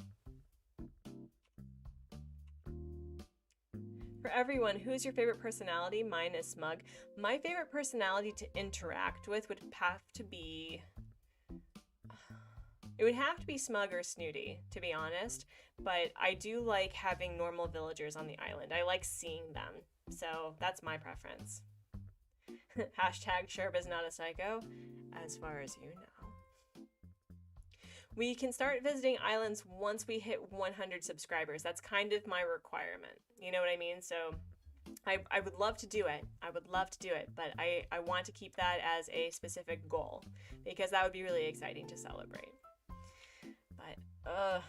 For everyone, who's your favorite personality? Mine is Smug. My favorite personality to interact with would have to be... It would have to be Smug or Snooty, to be honest, but I do like having normal villagers on the island. I like seeing them, so that's my preference. Hashtag Sherb is not a psycho, as far as you know. We can start visiting islands once we hit 100 subscribers. That's kind of my requirement. You know what I mean? So I would love to do it. I would love to do it, but I want to keep that as a specific goal because that would be really exciting to celebrate. But,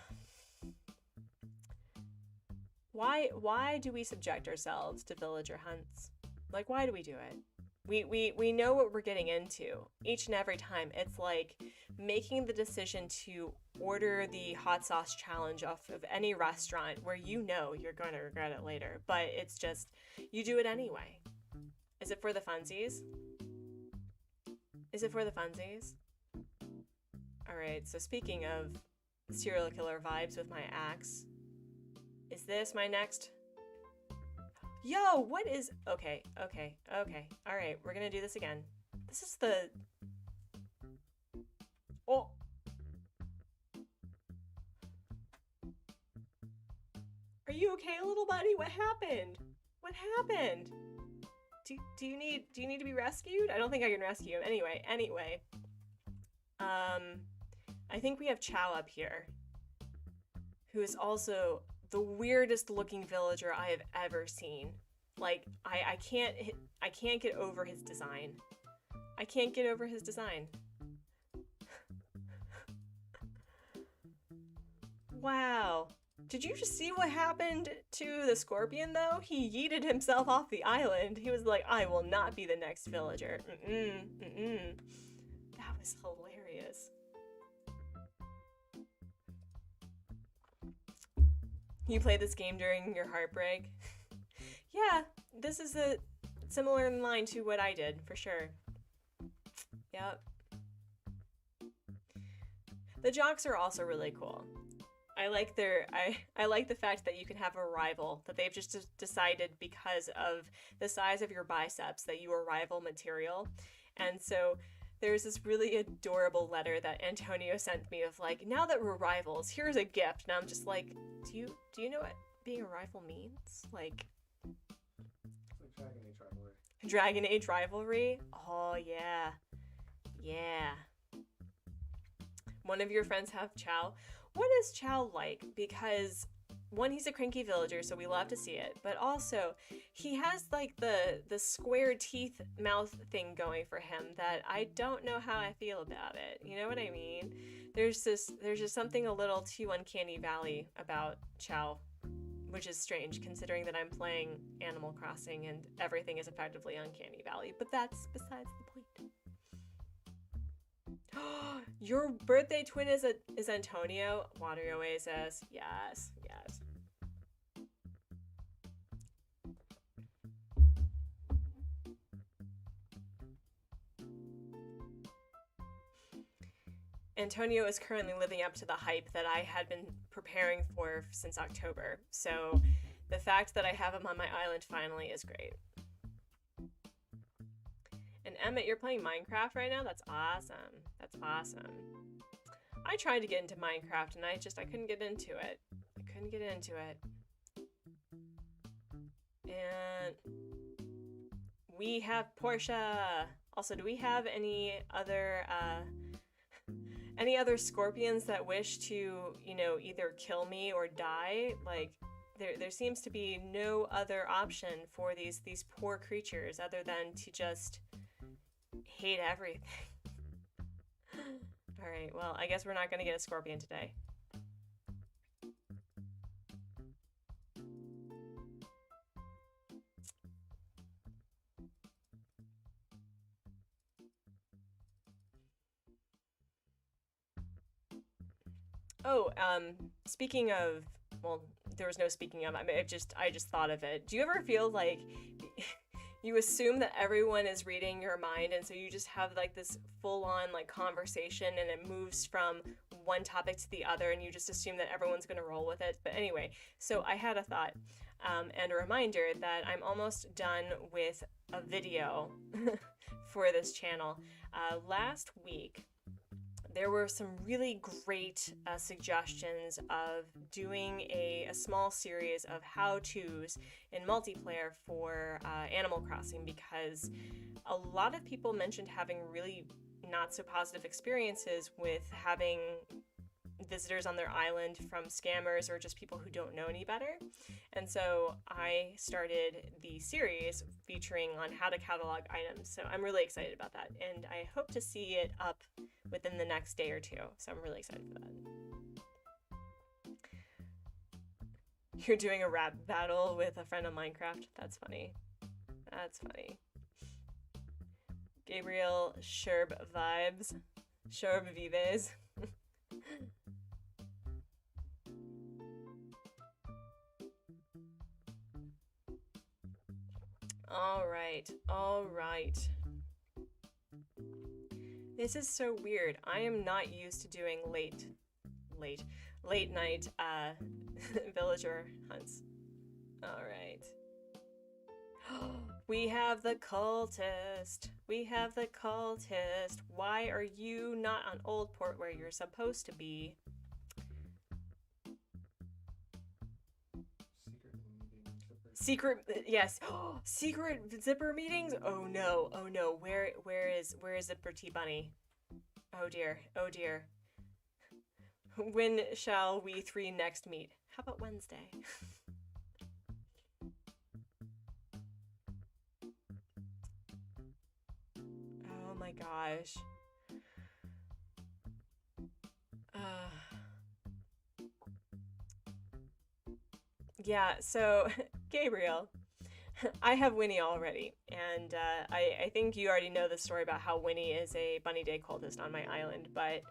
why do we subject ourselves to villager hunts? Like, why do we do it? We know what we're getting into each and every time. It's like making the decision to order the hot sauce challenge off of any restaurant where you know you're going to regret it later, but it's just, you do it anyway. Is it for the funsies? Is it for the funsies? All right, so speaking of serial killer vibes with my axe, is this my next? Yo, what is... Okay. All right, we're gonna do this again. This is the... Oh! Are you okay, little buddy? What happened? What happened? Do you need to be rescued? I don't think I can rescue him. Anyway. I think we have Chow up here, who is also the weirdest looking villager I have ever seen. Like, I can't get over his design. I can't get over his design. Wow. Did you just see what happened to the scorpion, though? He yeeted himself off the island. He was like, I will not be the next villager. That was hilarious. You played this game during your heartbreak? Yeah, this is a similar in line to what I did, for sure. Yep. The jocks are also really cool. I like I like the fact that you can have a rival, that they've just decided because of the size of your biceps that you are rival material. And so there's this really adorable letter that Antonio sent me of like, now that we're rivals, here's a gift. And I'm just like, do you know what being a rival means? Like, It's like Dragon Age rivalry. Dragon Age rivalry? Oh yeah. Yeah. One of your friends have Chow. What is Chow like? Because one, he's a cranky villager, so we love to see it, but also he has like the square teeth mouth thing going for him that I don't know how I feel about it. You know what I mean? There's just something a little too uncanny valley about Chow, which is strange considering that I'm playing Animal Crossing and everything is effectively uncanny valley, but that's besides the point. Your birthday twin is Antonio. Water Oasis. Yes, yes. Antonio is currently living up to the hype that I had been preparing for since October. So the fact that I have him on my island finally is great. And Emmett, you're playing Minecraft right now? That's awesome. That's awesome. I tried to get into Minecraft and I couldn't get into it. I couldn't get into it. And we have Portia. Also, do we have any other scorpions that wish to, you know, either kill me or die? Like, there seems to be no other option for these poor creatures other than to just hate everything. Alright, well, I guess we're not gonna get a scorpion today. Oh, speaking of, well, there was no speaking of, I mean, I just thought of it. Do you ever feel like you assume that everyone is reading your mind, and so you just have like this full-on like conversation and it moves from one topic to the other and you just assume that everyone's gonna roll with it? But anyway, so I had a thought and a reminder that I'm almost done with a video for this channel. Last week, there were some really great suggestions of doing a small series of how-tos in multiplayer for Animal Crossing, because a lot of people mentioned having really not so positive experiences with having visitors on their island from scammers or just people who don't know any better. And so I started the series featuring on how to catalog items. So I'm really excited about that, and I hope to see it up within the next day or two. So I'm really excited for that. You're doing a rap battle with a friend on Minecraft? That's funny. That's funny. Gabriel Sherb vibes. Sherb vives. All right. This is so weird. I am not used to doing late night villager hunts. All right. We have the cultist. We have the cultist. Why are you not on Old Port where you're supposed to be? Secret, yes. Secret zipper meetings? Oh no, oh no. Where is Zipper T Bunny? Oh dear, oh dear. When shall we three next meet? How about Wednesday? Oh my gosh. Yeah, so Gabriel, I have Winnie already, and I think you already know the story about how Winnie is a Bunny Day cultist on my island, but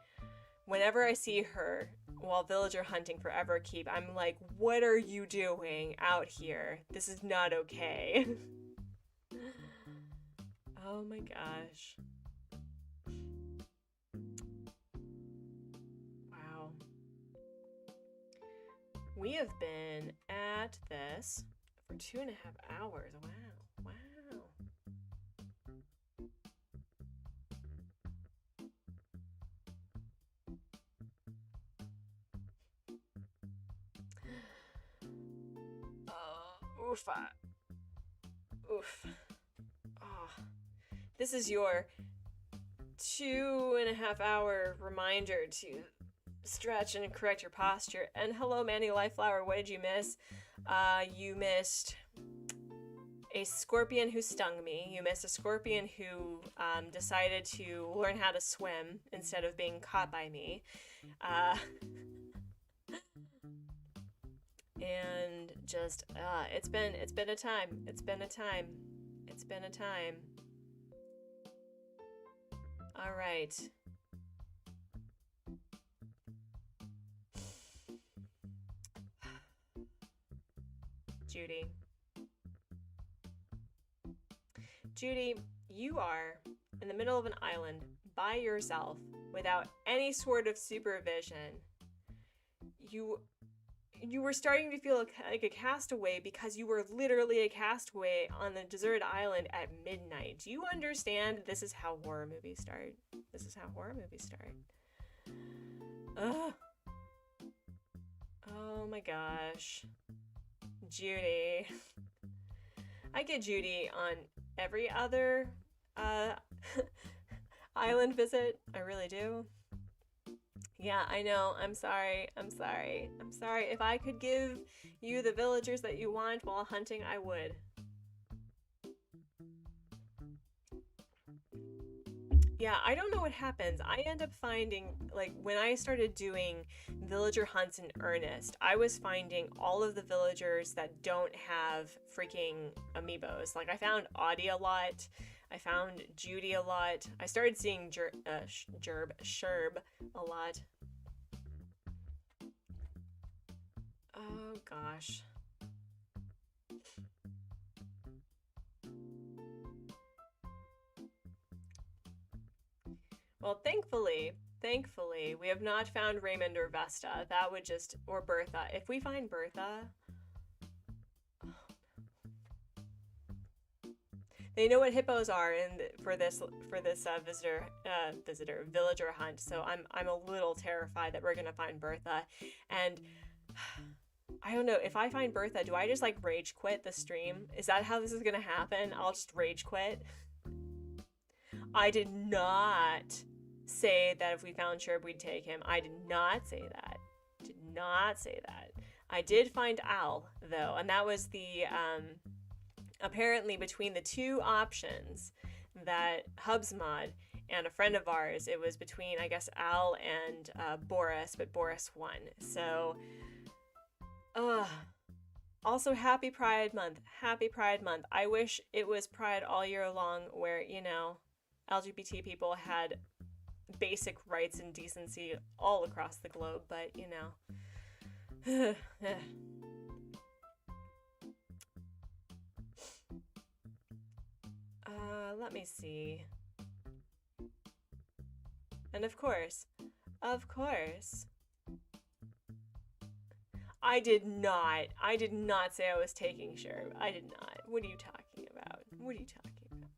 whenever I see her while villager hunting for Everkeep, I'm like, what are you doing out here? This is not okay. Oh my gosh. Wow. We have been at this for 2.5 hours. Wow. Wow. Oofa. Oof. Oh. This is your 2.5 hour reminder to stretch and correct your posture. And hello, Manny Lifeflower, what did you miss? You missed a scorpion who stung me. You missed a scorpion who decided to learn how to swim instead of being caught by me. And just, it's been a time. It's been a time. It's been a time. All right. Judy. Judy, you are in the middle of an island by yourself without any sort of supervision. You were starting to feel like a castaway because you were literally a castaway on the deserted island at midnight. Do you understand? This is how horror movies start. This is how horror movies start. Ugh. Oh my gosh. Judy. I get Judy on every other island visit. I really do. Yeah, I know. I'm sorry. I'm sorry. I'm sorry. If I could give you the villagers that you want while hunting, I would. Yeah, I don't know what happens. I end up finding, like, when I started doing villager hunts in earnest, I was finding all of the villagers that don't have freaking amiibos. Like, I found Audie a lot. I found Judy a lot. I started seeing Sherb a lot. Oh, gosh. Well, thankfully, we have not found Raymond or Vesta. That would just, or Bertha. If we find Bertha, they know what hippos are for this villager hunt. So I'm a little terrified that we're gonna find Bertha, and I don't know if I find Bertha. Do I just like rage quit the stream? Is that how this is gonna happen? I'll just rage quit. I did not say that if we found Sherb, we'd take him. I did not say that. Did not say that. I did find Al, though, and that was the, apparently between the two options that Hubsmod and a friend of ours, it was between, I guess, Al and Boris, but Boris won. So, also, happy Pride Month. Happy Pride Month. I wish it was Pride all year long where, you know, LGBT people had basic rights and decency all across the globe, but you know. Let me see. And of course, I did not say I was taking Sherb. I did not. What are you talking about? What are you talking about?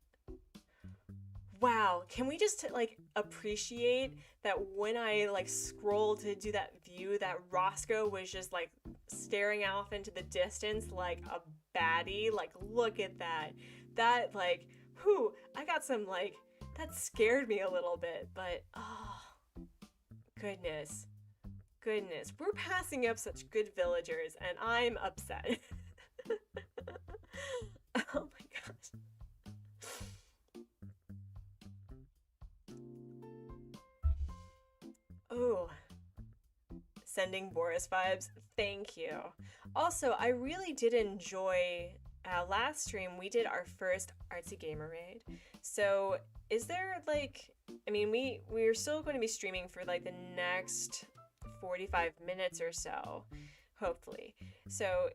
Wow, can we just like appreciate that when I like scrolled to do that view that Roscoe was just like staring off into the distance like a baddie? Like, look at that. That like, whew, I got some like, that scared me a little bit, but oh, goodness. We're passing up such good villagers and I'm upset. Oh my gosh. Oh, sending Boris vibes. Thank you. Also, I really did enjoy last stream. We did our first Artsy Gamer raid. So, is there like, I mean, we're still going to be streaming for like the next 45 minutes or so, hopefully. So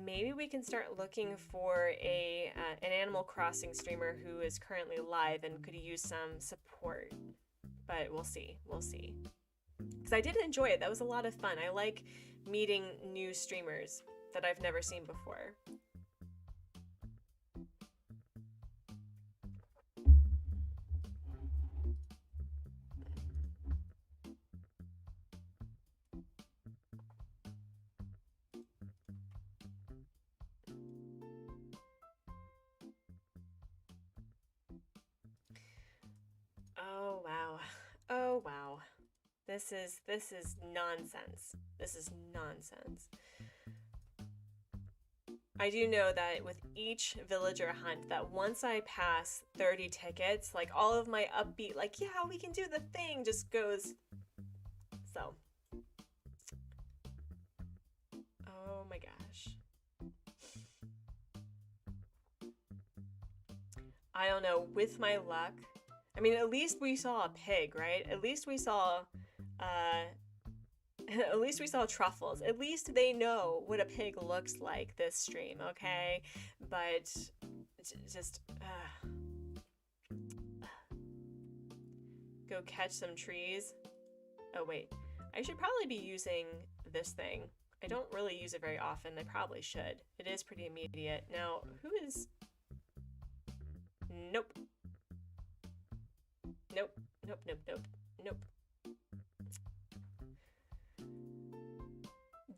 maybe we can start looking for an Animal Crossing streamer who is currently live and could use some support. But we'll see. Because I did enjoy it. That was a lot of fun. I like meeting new streamers that I've never seen before. Oh wow. This is nonsense. This is nonsense. I do know that with each villager hunt that once I pass 30 tickets, like all of my upbeat, like, yeah, we can do the thing just goes. So. Oh my gosh. I don't know, with my luck, I mean, at least we saw a pig, right? At least we saw At least we saw truffles. At least they know what a pig looks like this stream, okay? But just go catch some trees. Oh wait, I should probably be using this thing. I don't really use it very often. I probably should. It is pretty immediate. Now, who is... Nope. Nope. Nope, nope, nope. Nope.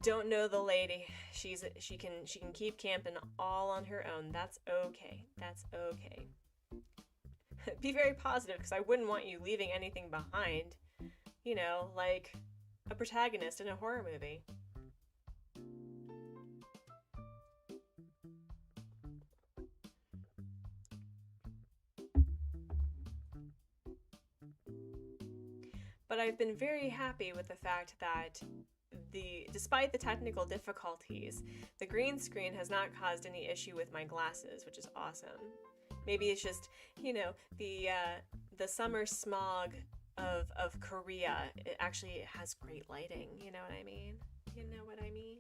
Don't know the lady. She can keep camping all on her own. That's okay. That's okay. Be very positive, because I wouldn't want you leaving anything behind. You know, like a protagonist in a horror movie. But I've been very happy with the fact that despite the technical difficulties, the green screen has not caused any issue with my glasses, which is awesome. Maybe it's just, you know, the summer smog of Korea. It actually has great lighting. You know what I mean? You know what I mean?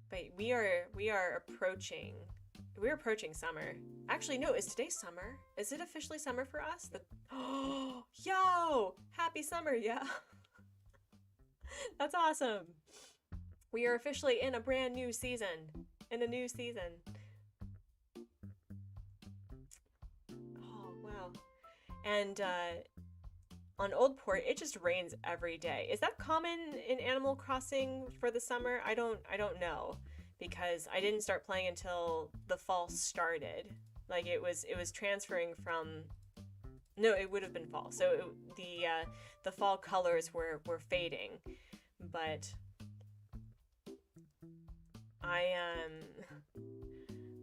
But we're approaching summer. Actually, no, is today summer? Is it officially summer for us? Oh, yo! Happy summer, yeah. That's awesome. We are officially in a brand new season. In a new season. Oh, wow. And on Old Port, it just rains every day. Is that common in Animal Crossing for the summer? I don't know, because I didn't start playing until the fall started. Like it was transferring from... No, it would have been fall. So the fall colors were fading, but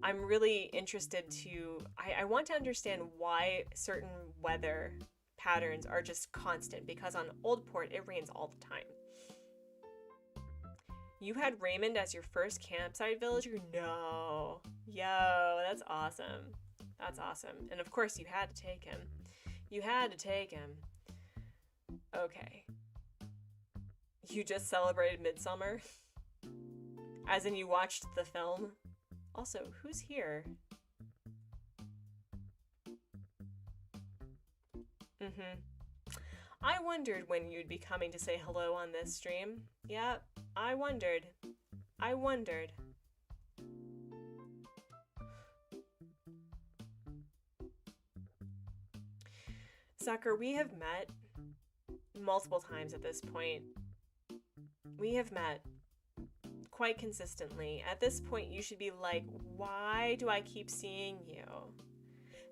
I'm really interested to... I want to understand why certain weather patterns are just constant, because on Old Port it rains all the time. You had Raymond as your first campsite villager? No. Yo, that's awesome. That's awesome. And of course you had to take him. You had to take him. Okay. You just celebrated Midsummer? As in you watched the film? Also, who's here? I wondered when you'd be coming to say hello on this stream. Yeah, I wondered. I wondered. Sucker, we have met multiple times at this point. We have met quite consistently. At this point, you should be like, why do I keep seeing you?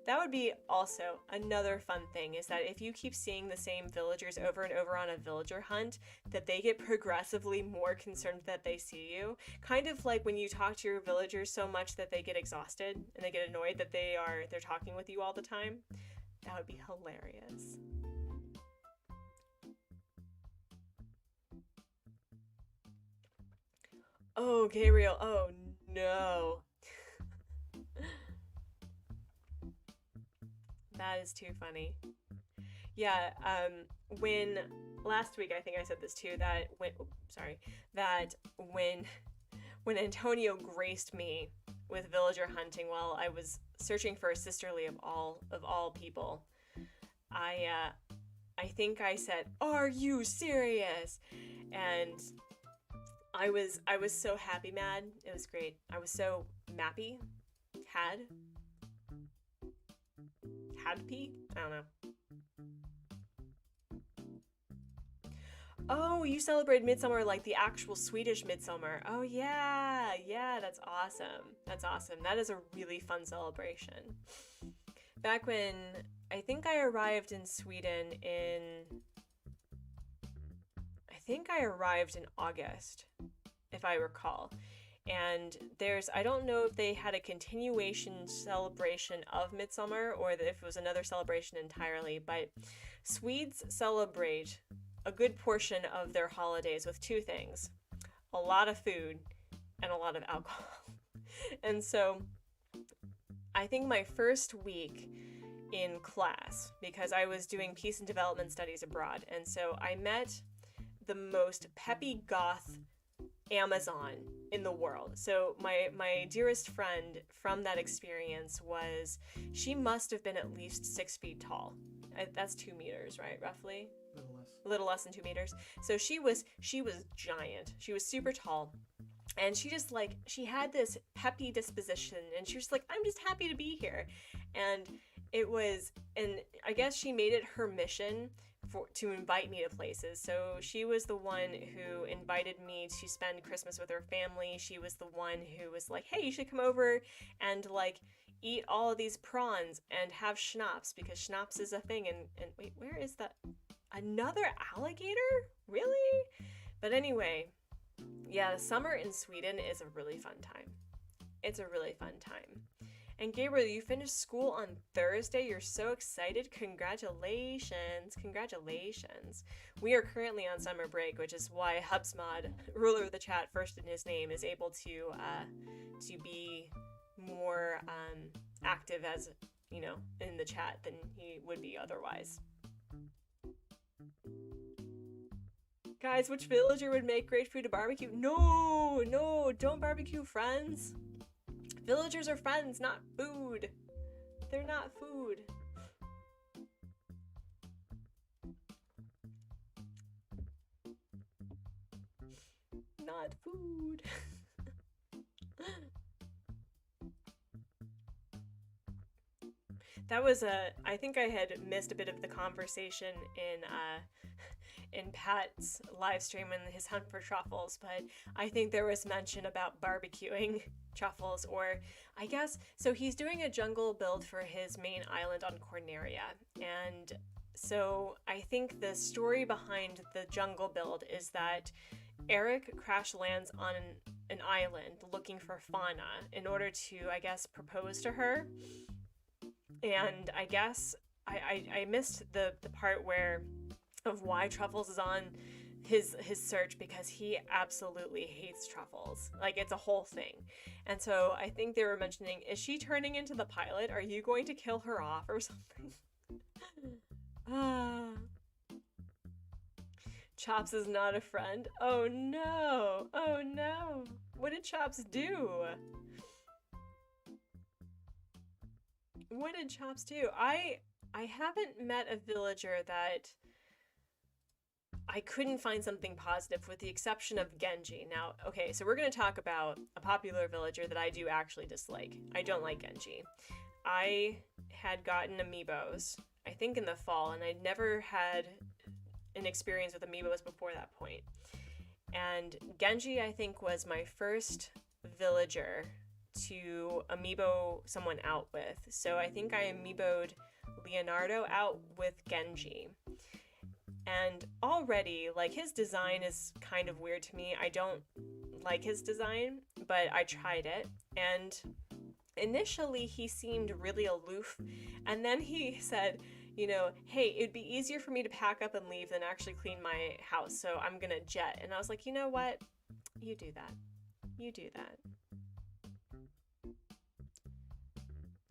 That would be also another fun thing, is that if you keep seeing the same villagers over and over on a villager hunt, that they get progressively more concerned that they see you. Kind of like when you talk to your villagers so much that they get exhausted and they get annoyed that they're talking with you all the time. That would be hilarious. Oh, Gabriel. Oh, no. That is too funny. Yeah, when last week, I think I said this too, that when Antonio graced me with villager hunting while I was searching for a sisterly of all people, I think I said, "Are you serious?" And I was so happy mad. It was great. I was so mappy. Hadpy? I don't know. Oh, you celebrate Midsummer like the actual Swedish Midsummer. Oh yeah, yeah, that's awesome. That's awesome. That is a really fun celebration. Back when I think I arrived in Sweden I arrived in August, if I recall. And I don't know if they had a continuation celebration of Midsummer or if it was another celebration entirely, but Swedes celebrate a good portion of their holidays with two things: a lot of food and a lot of alcohol. And so I think my first week in class because I was doing peace and development studies abroad. And so I met the most peppy goth Amazon in the world. So my dearest friend from that experience she must have been at least 6 feet tall. That's 2 meters, right? Roughly? A little less than 2 meters. So she was giant. She was super tall. And she had this peppy disposition, and she was like, I'm just happy to be here. And I guess she made it her mission to invite me to places. So she was the one who invited me to spend Christmas with her family. She was the one who was like, hey, you should come over and like eat all of these prawns and have schnapps, because schnapps is a thing. And wait, where is that? Another alligator? Really? But anyway, yeah, the summer in Sweden is a really fun time. It's a really fun time. And Gabriel, you finished school on Thursday. You're so excited. Congratulations. Congratulations. We are currently on summer break, which is why Hubsmod, ruler of the chat, first in his name, is able to be more active as, in the chat than he would be otherwise. Guys, which villager would make great food to barbecue? No, don't barbecue friends. Villagers are friends, not food. They're not food. Not food. That was I think I had missed a bit of the conversation in Pat's live stream and his hunt for truffles, but I think there was mention about barbecuing truffles, or I guess, so he's doing a jungle build for his main island on Corneria, and so I think the story behind the jungle build is that Eric crash lands on an island looking for fauna in order to, I guess, propose to her, and I guess I missed the part of why Truffles is on his search, because he absolutely hates truffles. Like, it's a whole thing. And so I think they were mentioning, is she turning into the pilot? Are you going to kill her off or something? Chops is not a friend. Oh no. Oh no. What did Chops do? What did Chops do? I haven't met a villager that I couldn't find something positive, with the exception of Genji. Now, okay, so we're going to talk about a popular villager that I do actually dislike. I don't like Genji. I had gotten amiibos, I think in the fall, and I'd never had an experience with amiibos before that point. And Genji, I think, was my first villager to amiibo someone out with. So I think I amiiboed Leonardo out with Genji. And already, like, his design is kind of weird to me. I don't like his design, but I tried it. And initially, he seemed really aloof. And then he said, hey, it'd be easier for me to pack up and leave than actually clean my house, so I'm gonna jet. And I was like, you know what? You do that. You do that.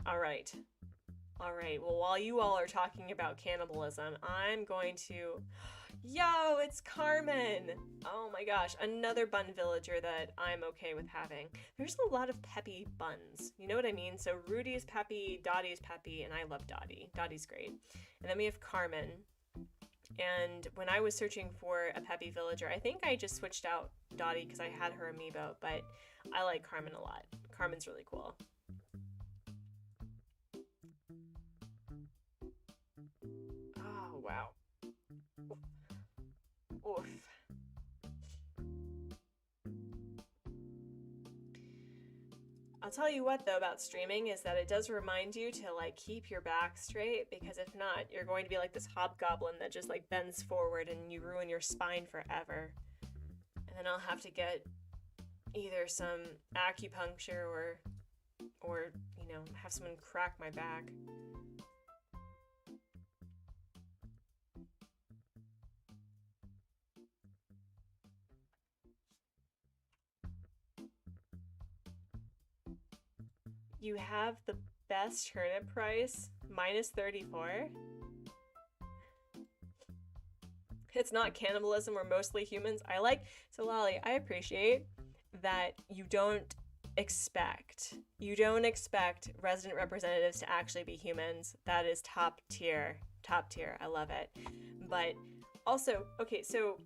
All right. Well, while you all are talking about cannibalism, I'm going to... Yo, it's Carmen! Oh my gosh, another bun villager that I'm okay with having. There's a lot of peppy buns, you know what I mean? So Rudy's peppy, Dottie's peppy, and I love Dottie. Dottie's great. And then we have Carmen. And when I was searching for a peppy villager, I think I just switched out Dottie because I had her amiibo, but I like Carmen a lot. Carmen's really cool. Oh, wow. Oof. I'll tell you what, though, about streaming is that it does remind you to, like, keep your back straight, because if not, you're going to be like this hobgoblin that just, like, bends forward and you ruin your spine forever. And then I'll have to get either some acupuncture or, have someone crack my back. You have the Best turnip price, -34. It's not cannibalism, we're mostly humans. So Lolly, I appreciate that you don't expect resident representatives to actually be humans. That is top tier. I love it. But also, okay, so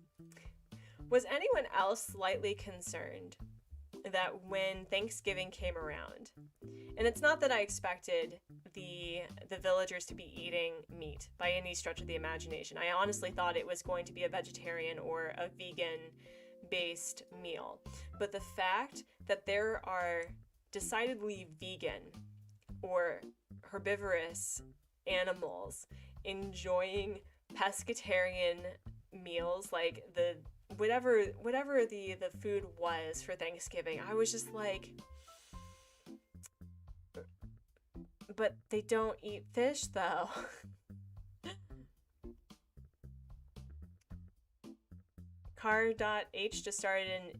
was anyone else slightly concerned that when Thanksgiving came around, and it's not that I expected the villagers to be eating meat by any stretch of the imagination. I honestly thought it was going to be a vegetarian or a vegan based meal. But the fact that there are decidedly vegan or herbivorous animals enjoying pescatarian meals, like the whatever the food was for Thanksgiving, I was just like, but they don't eat fish though. Car.h just started in.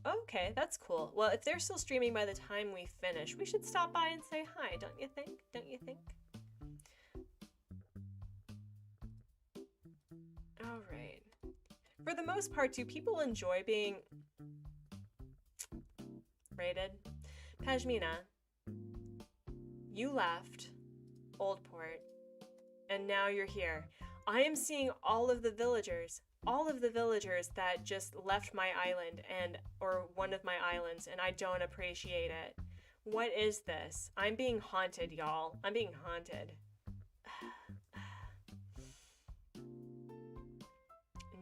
Okay, that's cool. Well, if they're still streaming by the time we finish, we should stop by and say hi, don't you think? Don't you think? All right. For the most part, do people enjoy being raided? Pashmina, you left Oldport, and now you're here. I am seeing all of the villagers that just left my island or one of my islands, and I don't appreciate it. What is this? I'm being haunted, y'all. I'm being haunted.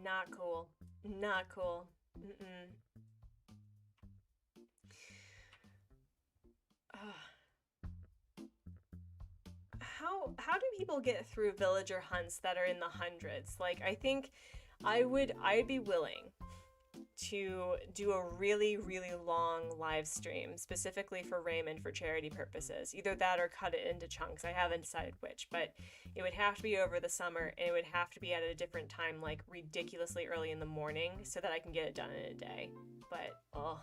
Not cool. Not cool. Mm-mm. How do people get through villager hunts that are in the hundreds? Like, I think I'd be willing to do a really, really long live stream specifically for Raymond for charity purposes. Either that or cut it into chunks. I haven't decided which, but it would have to be over the summer, and it would have to be at a different time, like ridiculously early in the morning, so that I can get it done in a day. But, ugh.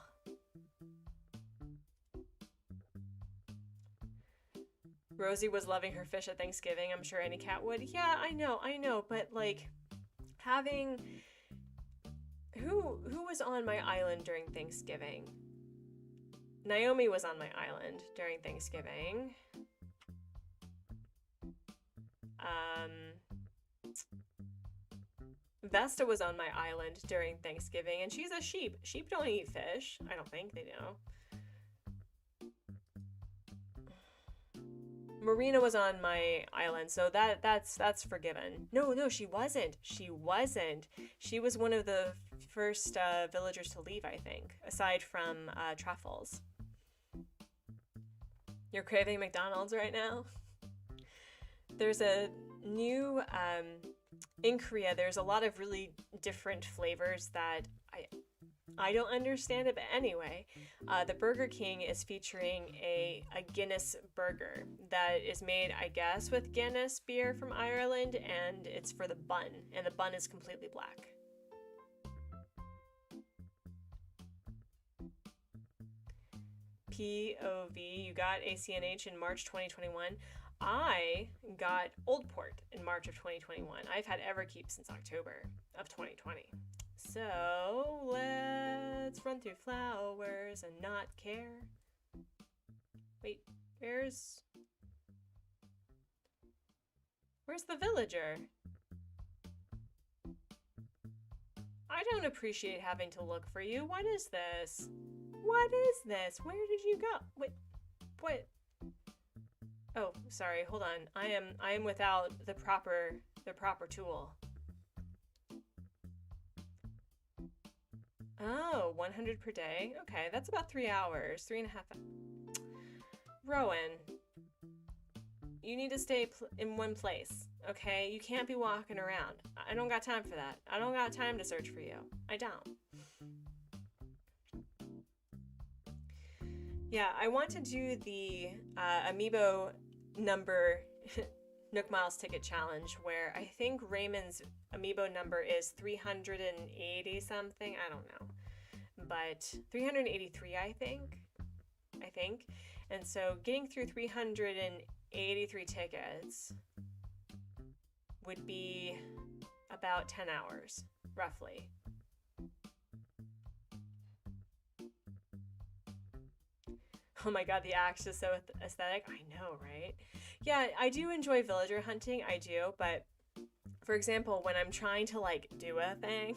Rosie was loving her fish at Thanksgiving. I'm sure any cat would. Yeah, I know, but like having who was on my island during Thanksgiving? Naomi was on my island during Thanksgiving. Vesta was on my island during Thanksgiving, and she's a sheep. Sheep don't eat fish. I don't think they do. Marina was on my island, so that's forgiven. No, she wasn't. She was one of the first villagers to leave, I think, aside from Truffles. You're craving McDonald's right now? There's a new, in Korea, there's a lot of really different flavors that I don't understand it, but anyway, the Burger King is featuring a Guinness burger that is made, I guess, with Guinness beer from Ireland, and it's for the bun, and the bun is completely black. POV, you got ACNH in March 2021. I got Oldport in March of 2021. I've had Everkeep since October of 2020. So let's run through flowers and not care. Wait, where's the villager? I don't appreciate having to look for you. What is this? What is this? Where did you go? Wait, what? Oh, sorry, hold on. I am without the proper tool. Oh, 100 per day? Okay, that's about 3 hours, 3.5 hours. Rowan, you need to stay in one place, okay? You can't be walking around. I don't got time for that. I don't got time to search for you. I don't. Yeah, I want to do the amiibo number Nook Miles ticket challenge, where I think Raymond's amiibo number is 380 something. I don't know, but 383, I think. And so getting through 383 tickets would be about 10 hours, roughly. Oh my god, the axe is so aesthetic. I know, right? Yeah, I do enjoy villager hunting, I do, but for example, when I'm trying to like do a thing,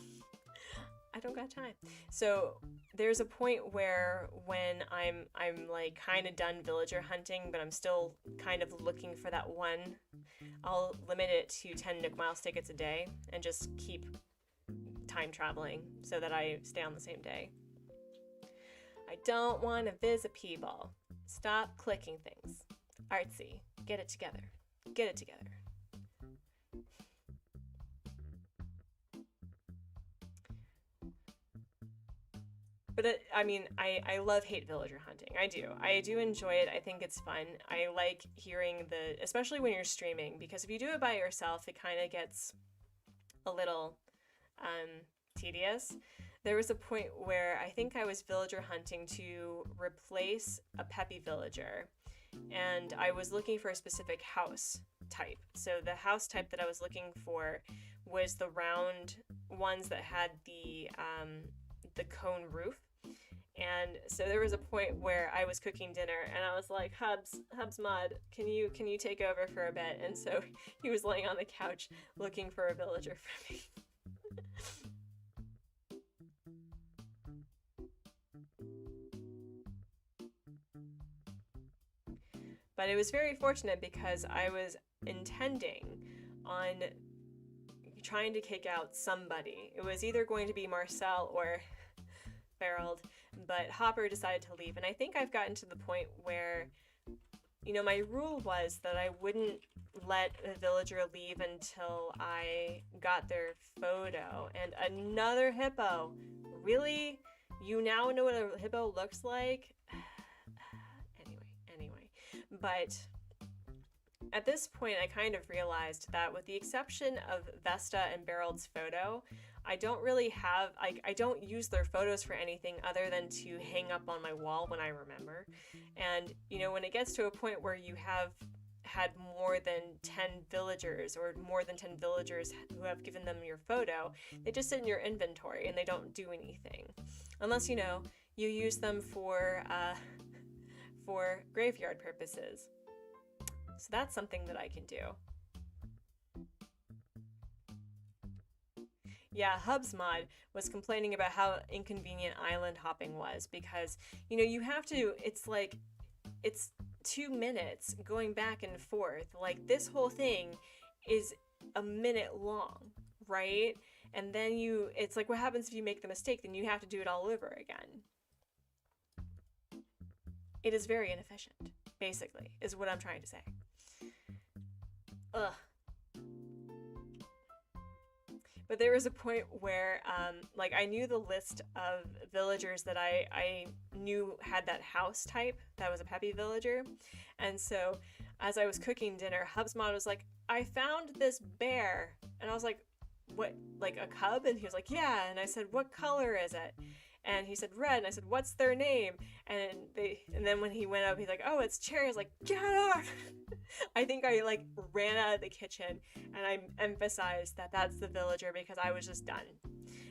I don't got time. So there's a point where when I'm like kind of done villager hunting, but I'm still kind of looking for that one, I'll limit it to 10 Nook Miles tickets a day and just keep time traveling so that I stay on the same day. I don't want to visit people. Stop clicking things. Artsy, get it together. Get it together. But I mean, I love hate villager hunting. I do enjoy it. I think it's fun. I like hearing especially when you're streaming, because if you do it by yourself, it kind of gets a little tedious. There was a point where I think I was villager hunting to replace a peppy villager, and I was looking for a specific house type. So the house type that I was looking for was the round ones that had the cone roof. And so there was a point where I was cooking dinner and I was like, Hubsmod, can you take over for a bit? And so he was laying on the couch looking for a villager for me. But it was very fortunate because I was intending on trying to kick out somebody. It was either going to be Marcel or Farrell, but Hopper decided to leave. And I think I've gotten to the point where, you know, my rule was that I wouldn't let a villager leave until I got their photo. And another hippo. Really? You now know what a hippo looks like? Anyway. But at this point, I kind of realized that with the exception of Vesta and Beryl's photo, I don't really have, I don't use their photos for anything other than to hang up on my wall when I remember. And, you know, when it gets to a point where you have had more than 10 villagers or more than 10 villagers who have given them your photo, they just sit in your inventory and they don't do anything. Unless, you know, you use them for graveyard purposes. So that's something that I can do. Yeah, Hubsmod was complaining about how inconvenient island hopping was because, you know, you have to, it's 2 minutes going back and forth. Like, this whole thing is a minute long, right? And then it's like, what happens if you make the mistake? Then you have to do it all over again. It is very inefficient, basically, is what I'm trying to say. Ugh. But there was a point where, like, I knew the list of villagers that I knew had that house type that was a peppy villager. And so as I was cooking dinner, Hubsmod was like, I found this bear. And I was like, what, like a cub? And he was like, yeah. And I said, what color is it? And he said, red. And I said, what's their name? And then when he went up, he's like, oh, it's Cherry. I was like, get out! I think I like ran out of the kitchen and I emphasized that that's the villager because I was just done.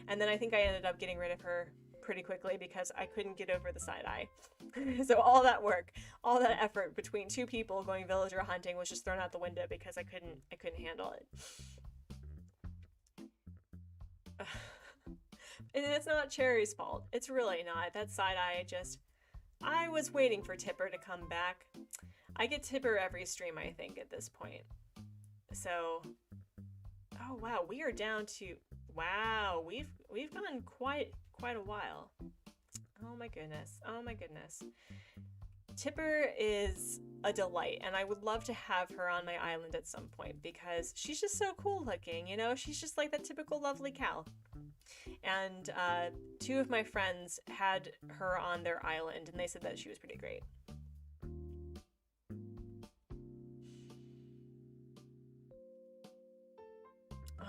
And then I think I ended up getting rid of her pretty quickly because I couldn't get over the side eye. So all that work, all that effort between 2 people going villager hunting was just thrown out the window because I couldn't handle it. And it's not Cherry's fault. It's really not. That side eye I was waiting for Tipper to come back. I get Tipper every stream, I think, at this point. So, oh wow, we are down to, wow, we've gone quite a while. Oh my goodness. Tipper is a delight, and I would love to have her on my island at some point because she's just so cool looking, you know? She's just like that typical lovely cow. And 2 of my friends had her on their island, and they said that she was pretty great.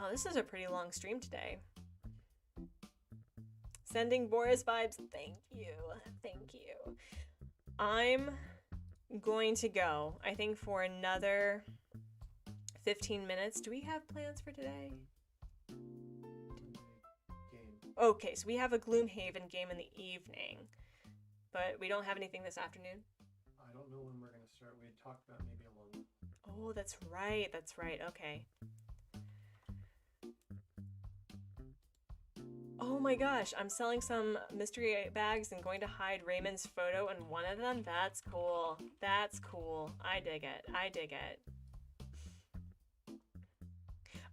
Oh, this is a pretty long stream today. Sending Boris vibes. Thank you. I'm going to go, I think, for another 15 minutes. Do we have plans for today? Game. Okay, so we have a Gloomhaven game in the evening, but we don't have anything this afternoon. I don't know when we're gonna start. We had talked about maybe a London. Oh, that's right. That's right. Okay. Oh my gosh, I'm selling some mystery bags and going to hide Raymond's photo in one of them. That's cool. That's cool. I dig it. I dig it.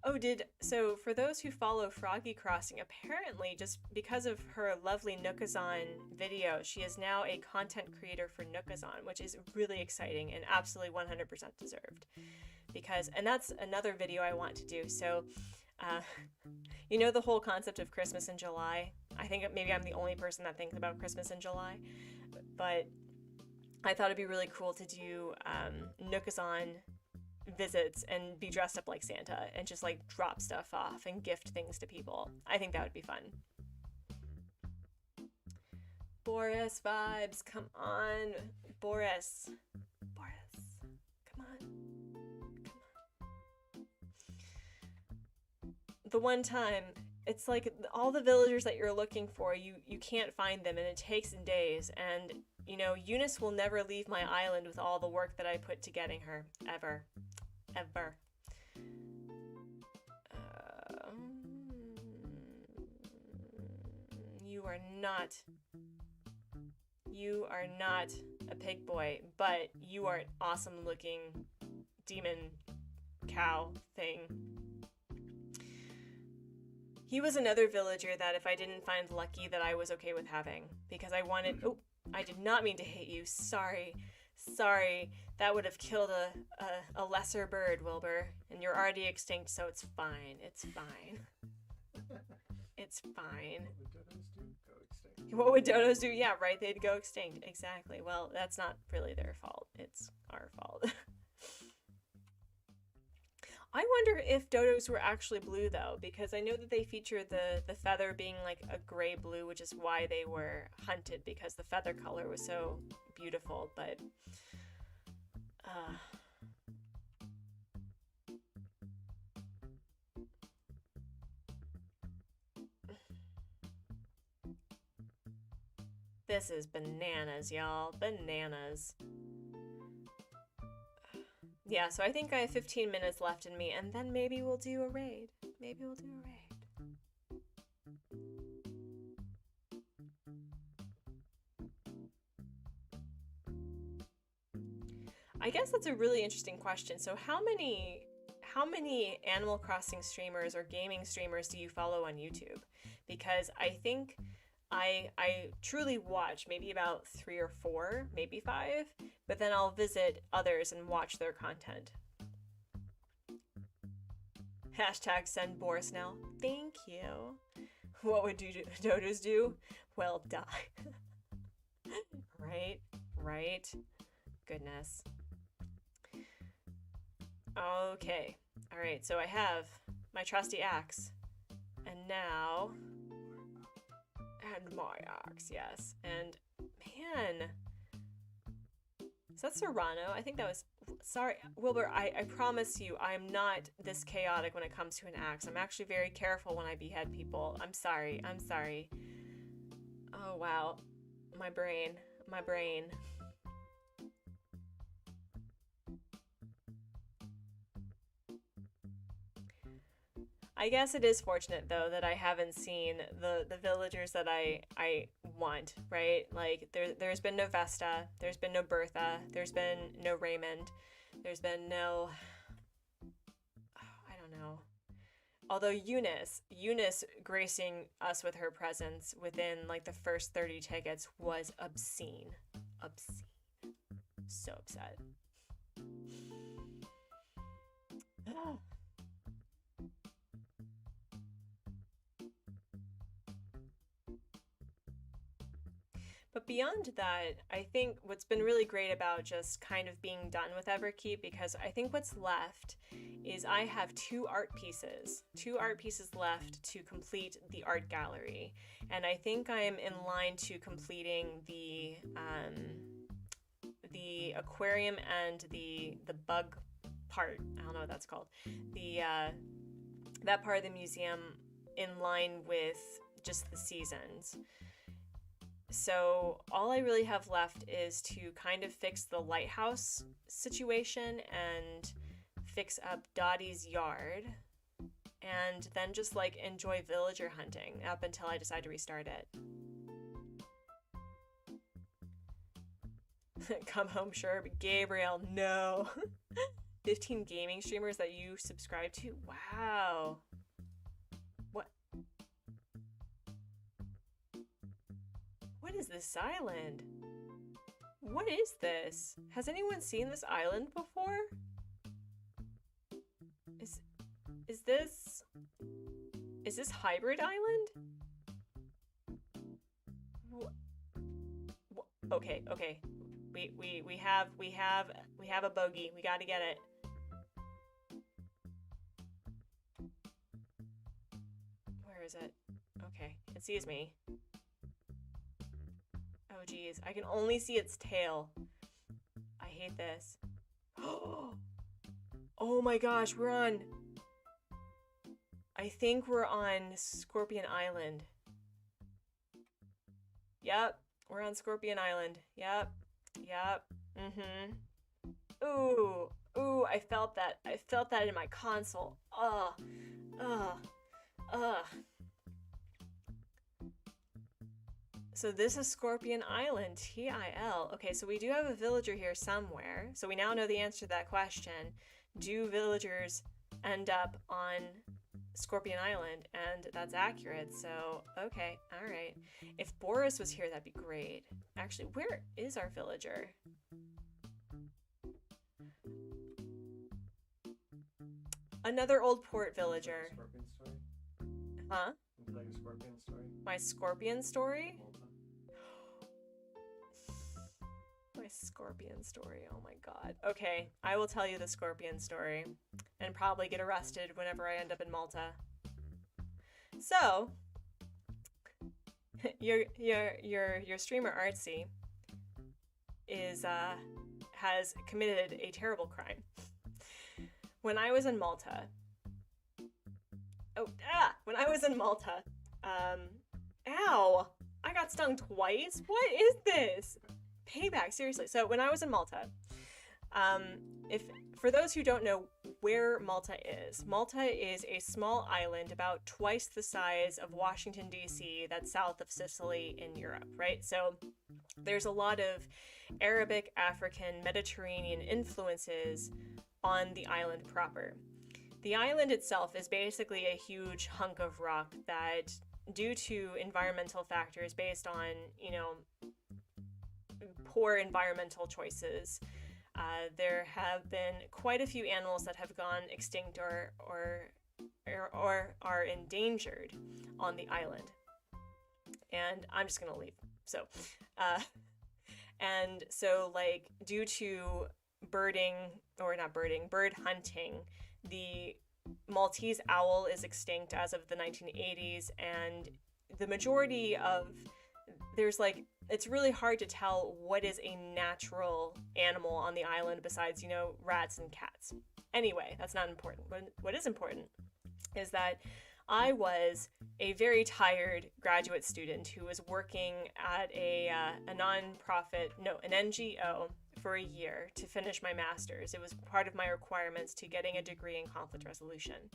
Oh, so for those who follow Froggy Crossing, apparently just because of her lovely Nookazon video, she is now a content creator for Nookazon, which is really exciting and absolutely 100% deserved. And that's another video I want to do. So, you know the whole concept of Christmas in July? I think maybe I'm the only person that thinks about Christmas in July, but I thought it'd be really cool to do Nookazon visits and be dressed up like Santa and just like drop stuff off and gift things to people. I think that would be fun. Boris vibes, come on. Boris, come on. The one time, it's like all the villagers that you're looking for, you can't find them and it takes days, and you know, Eunice will never leave my island with all the work that I put to getting her, ever. You are not a pig boy, but you are an awesome looking demon cow thing. He was another villager that if I didn't find lucky that I was okay with having, because I wanted, oh, I did not mean to hit you, sorry, that would have killed a lesser bird, Wilbur, and you're already extinct, so it's fine, it's fine. It's fine. What would dodos do? Yeah, right, they'd go extinct, exactly. Well, that's not really their fault, it's our fault. I wonder if dodos were actually blue, though, because I know that they feature the feather being like a gray blue, which is why they were hunted, because the feather color was so beautiful, but... This is bananas, y'all. Bananas. Yeah, so I think I have 15 minutes left in me, and then maybe we'll do a raid. I guess that's a really interesting question. So how many Animal Crossing streamers or gaming streamers do you follow on YouTube? Because I think I truly watch maybe about 3 or 4, maybe 5, but then I'll visit others and watch their content. Hashtag send Boris now. Thank you. What would dodos do? Well, die. Right. Goodness. Okay. All right, so I have my trusty axe. And now... And my axe, yes. And, man... Is that Serrano? I think that was... Sorry, Wilbur, I promise you, I'm not this chaotic when it comes to an axe. I'm actually very careful when I behead people. I'm sorry. Oh, wow. My brain. I guess it is fortunate, though, that I haven't seen the villagers that I want, right? Like, there's been no Vesta, there's been no Bertha, there's been no Raymond, there's been no... I don't know. Although Eunice gracing us with her presence within, like, the first 30 tickets was obscene. So upset. But beyond that, I think what's been really great about just kind of being done with Everkeep, because I think what's left is I have 2 art pieces left to complete the art gallery. And I think I'm in line to completing the the aquarium and the bug part, I don't know what that's called, the that part of the museum in line with just the seasons. So all I really have left is to kind of fix the lighthouse situation and fix up Dottie's yard, and then just like enjoy villager hunting up until I decide to restart it. Come home, sure, but Gabriel, no. 15 gaming streamers that you subscribe to? Wow. What? What is this island? What is this? Has anyone seen this island before? Is this Hybrid Island? Okay. We have a bogey. We gotta get it. Where is it? Okay, it sees me. Oh geez, I can only see its tail. I hate this. Oh my gosh, I think we're on Scorpion Island. Yep, we're on Scorpion Island. Yep. Ooh, I felt that. I felt that in my console. Ugh. So this is Scorpion Island, TIL. Okay, so we do have a villager here somewhere. So we now know the answer to that question. Do villagers end up on Scorpion Island? And that's accurate, so okay, all right. If Boris was here, that'd be great. Actually, where is our villager? Another old port villager. Scorpion story? Huh? Would you like a scorpion story? My scorpion story? Malta? My scorpion story, oh my god. Okay, I will tell you the scorpion story and probably get arrested whenever I end up in Malta. So, your streamer Artsy has committed a terrible crime. When I was in Malta, when I was in Malta, ow, I got stung twice. What is this? Payback, seriously. So when I was in Malta, for those who don't know where Malta is a small island about twice the size of Washington, D.C. that's south of Sicily in Europe, right? So there's a lot of Arabic, African, Mediterranean influences on the island proper. The island itself is basically a huge hunk of rock that, due to environmental factors based on, poor environmental choices, there have been quite a few animals that have gone extinct or are endangered on the island. And I'm just gonna leave. So, like, due to bird hunting, the Maltese owl is extinct as of the 1980s, and the majority of it's really hard to tell what is a natural animal on the island besides, rats and cats. Anyway, that's not important. What is important is that I was a very tired graduate student who was working at an NGO for a year to finish my master's. It was part of my requirements to getting a degree in conflict resolution.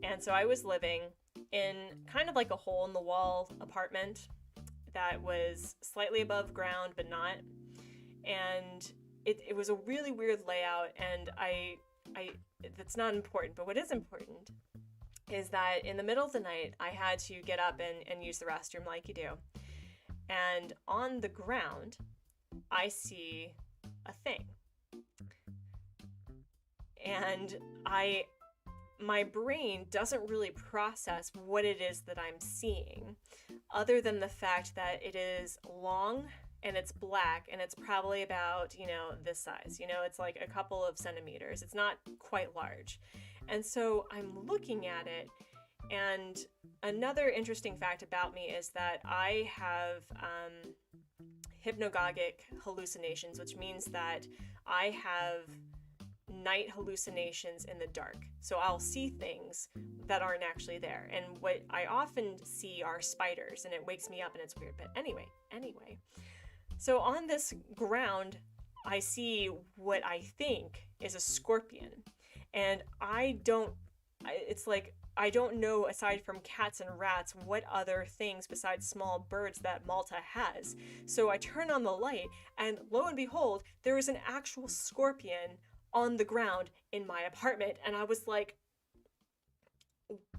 And so I was living in kind of like a hole-in-the-wall apartment that was slightly above ground, but not. And it was a really weird layout, and that's not important, but what is important is that in the middle of the night, I had to get up and use the restroom like you do. And on the ground, I see a thing. And my brain doesn't really process what it is that I'm seeing, other than the fact that it is long and it's black and it's probably about, this size. It's like a couple of centimeters. It's not quite large. And so I'm looking at it, and another interesting fact about me is that I have hypnagogic hallucinations, which means that I have night hallucinations in the dark. So I'll see things that aren't actually there. And what I often see are spiders, and it wakes me up and it's weird. But anyway. So on this ground, I see what I think is a scorpion. And it's like, I don't know, aside from cats and rats, what other things besides small birds that Malta has. So I turn on the light, and lo and behold, there is an actual scorpion on the ground in my apartment. And I was like,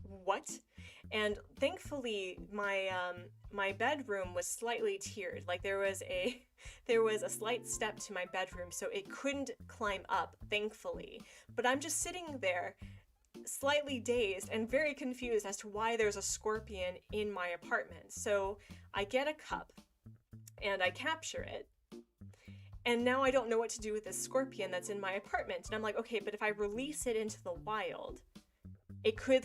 what? And thankfully, my bedroom was slightly tiered. Like there was a slight step to my bedroom, so it couldn't climb up, thankfully. But I'm just sitting there, slightly dazed and very confused as to why there's a scorpion in my apartment. So I get a cup and I capture it. And now I don't know what to do with this scorpion that's in my apartment. And I'm like, okay, but if I release it into the wild, it could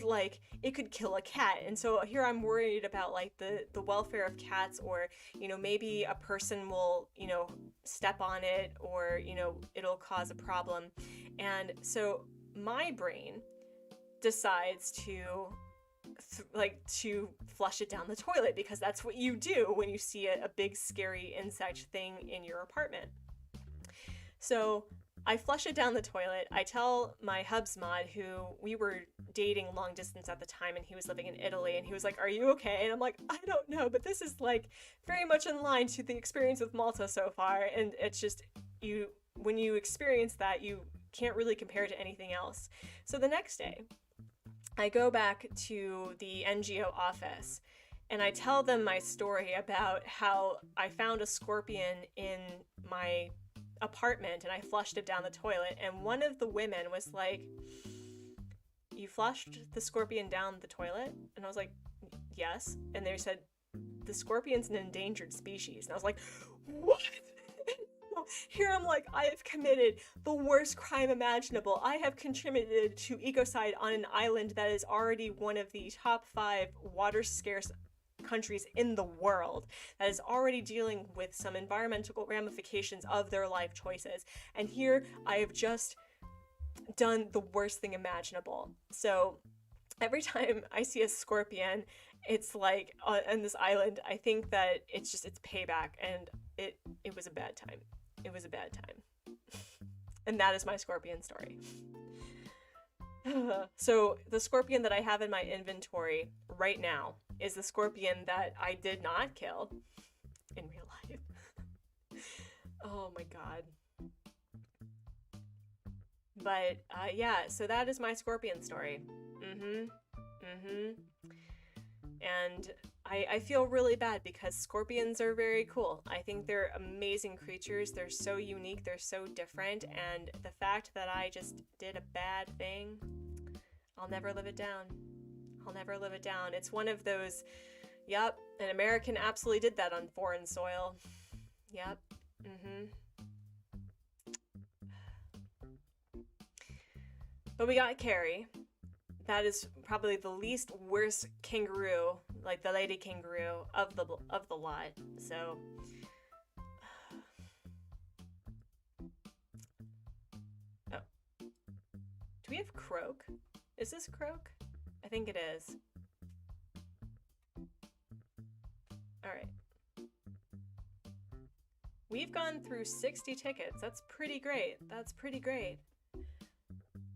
kill a cat. And so here I'm worried about like the welfare of cats, or, you know, maybe a person will, you know, step on it, or, you know, it'll cause a problem. And so my brain decides to flush it down the toilet, because that's what you do when you see a big scary insect thing in your apartment. So I flush it down the toilet. I tell my Hubsmod, who we were dating long distance at the time, and he was living in Italy, and he was like, "Are you okay?" And I'm like, "I don't know, but this is like very much in line to the experience with Malta so far." And it's just, when you experience that, you can't really compare it to anything else. So the next day, I go back to the NGO office and I tell them my story about how I found a scorpion in my apartment and I flushed it down the toilet. And one of the women was like, "You flushed the scorpion down the toilet?" And I was like, "Yes." And they said, "The scorpion's an endangered species." And I was like, "What?" Here I'm like, I have committed the worst crime imaginable. I have contributed to ecocide on an island that is already one of the top 5 water scarce countries in the world, that is already dealing with some environmental ramifications of their life choices. And here I have just done the worst thing imaginable. So every time I see a scorpion, it's like on this island, I think that it's payback, and it was a bad time. It was a bad time. And that is my scorpion story. So the scorpion that I have in my inventory right now is the scorpion that I did not kill in real life. Oh my god. But yeah, so that is my scorpion story. And I feel really bad because scorpions are very cool. I think they're amazing creatures. They're so unique. They're so different. And the fact that I just did a bad thing, I'll never live it down. I'll never live it down. It's one of those, yep, an American absolutely did that on foreign soil. Yep. But we got Carrie. That is probably the least worst kangaroo, like the lady kangaroo of the lot. So oh, do we have Croak? Is this Croak? I think it is. All right. We've gone through 60 tickets. That's pretty great. That's pretty great.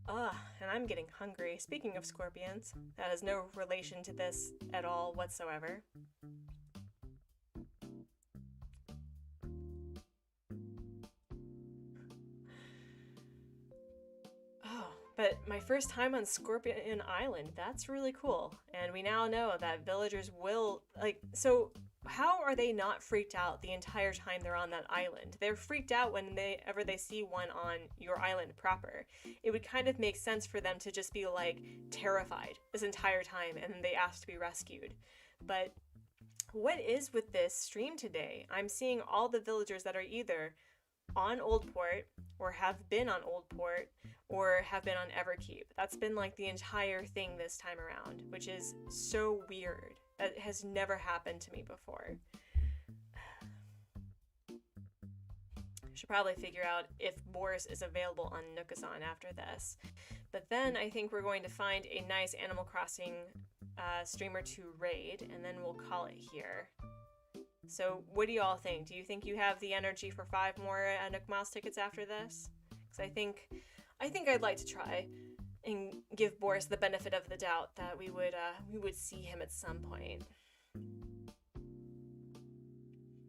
And I'm getting hungry. Speaking of scorpions, that has no relation to this at all whatsoever. Oh, but my first time on Scorpion Island, that's really cool. And we now know that villagers will, so how are they not freaked out the entire time they're on that island? They're freaked out whenever they see one on your island proper. It would kind of make sense for them to just be like terrified this entire time and then they ask to be rescued. But what is with this stream today? I'm seeing all the villagers that are either on Old Port or have been on Old Port or have been on Everkeep. That's been like the entire thing this time around, which is so weird. That has never happened to me before. Should probably figure out if Boris is available on Nookazon after this. But then I think we're going to find a nice Animal Crossing streamer to raid, and then we'll call it here. So what do you all think? Do you think you have the energy for 5 more Nook Miles tickets after this? Because I think I'd like to try and give Boris the benefit of the doubt that we would see him at some point.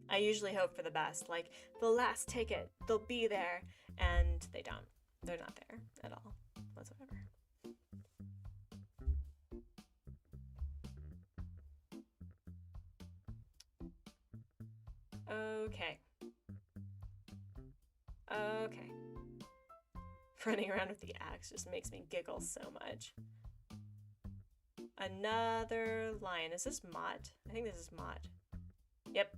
I usually hope for the best, like the last ticket, they'll be there, and they don't. They're not there at all, whatsoever. Okay. Okay. Running around with the axe just makes me giggle so much. Another lion. Is this Mott? I think this is Mott. Yep.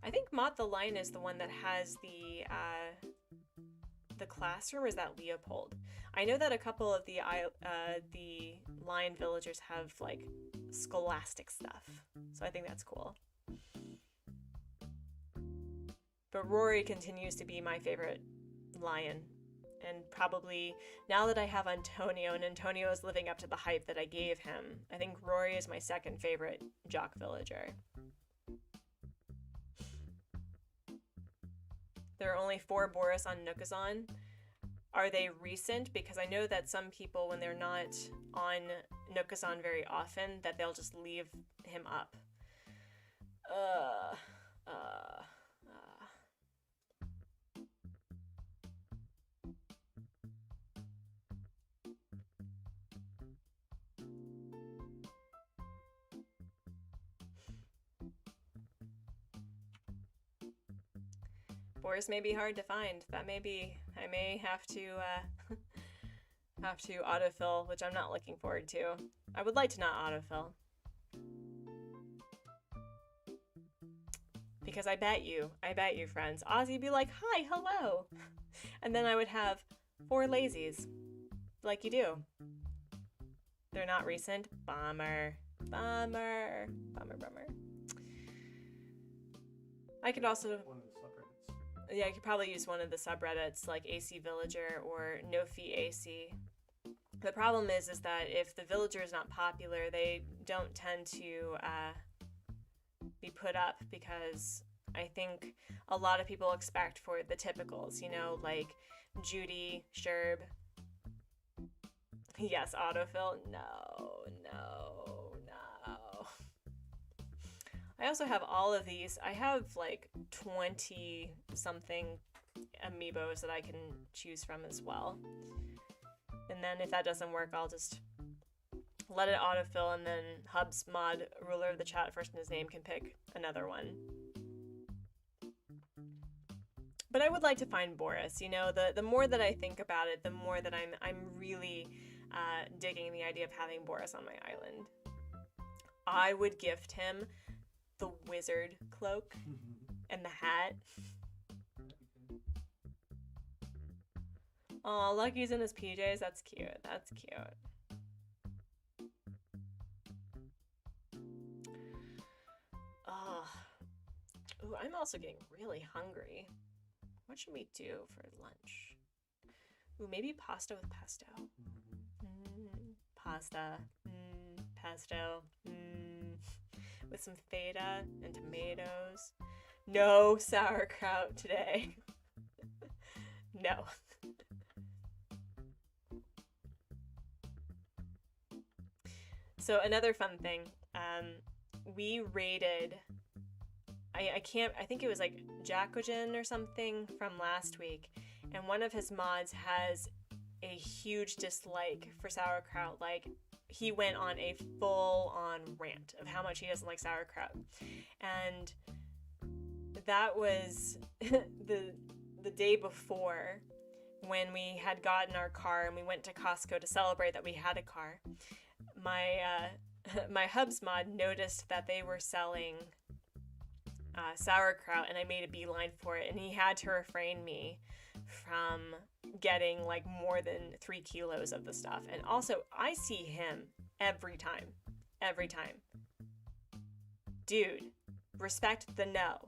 I think Mott the lion is the one that has the classroom, or is that Leopold? I know that a couple of the lion villagers have like scholastic stuff, so I think that's cool. But Rory continues to be my favorite lion, and probably now that I have Antonio and Antonio is living up to the hype that I gave him, I think Rory is my second favorite jock villager. There are only 4 Boris on Nookazon. Are they recent? Because I know that some people, when they're not on Nookazon very often, that they'll just leave him up. Boris may be hard to find. That may be, I may have to autofill, which I'm not looking forward to. I would like to not autofill. Because I bet you, friends, Ozzy'd be like, hi, hello. And then I would have 4 lazies, like you do. They're not recent. Bummer. Bummer. Bummer, bummer. I could also... Yeah, I could probably use one of the subreddits like AC Villager or NoFee AC. The problem is that if the villager is not popular, they don't tend to be put up, because I think a lot of people expect for the typicals, you know, like Judy, Sherb. Yes, autofill. No. I also have all of these. I have like 20 something amiibos that I can choose from as well. And then if that doesn't work, I'll just let it autofill, and then Hubsmod, ruler of the chat, first in his name, can pick another one. But I would like to find Boris. You know, the more that I think about it, the more that I'm really digging the idea of having Boris on my island. I would gift him the wizard cloak and the hat. Aw, Lucky's in his PJs. That's cute. That's cute. Ooh, I'm also getting really hungry. What should we do for lunch? Ooh, maybe pasta with pesto. Pasta. Pesto. With some feta and tomatoes. No sauerkraut today. No. So another fun thing, we raided, I think it was like Jacogen or something from last week, and one of his mods has a huge dislike for sauerkraut. Like, he went on a full-on rant of how much he doesn't like sauerkraut. And that was the day before, when we had gotten our car and we went to Costco to celebrate that we had a car. My Hubsmod noticed that they were selling sauerkraut, and I made a beeline for it, and he had to refrain me from getting like more than 3 kilos of the stuff. And also, I see him every time. Dude, respect the no.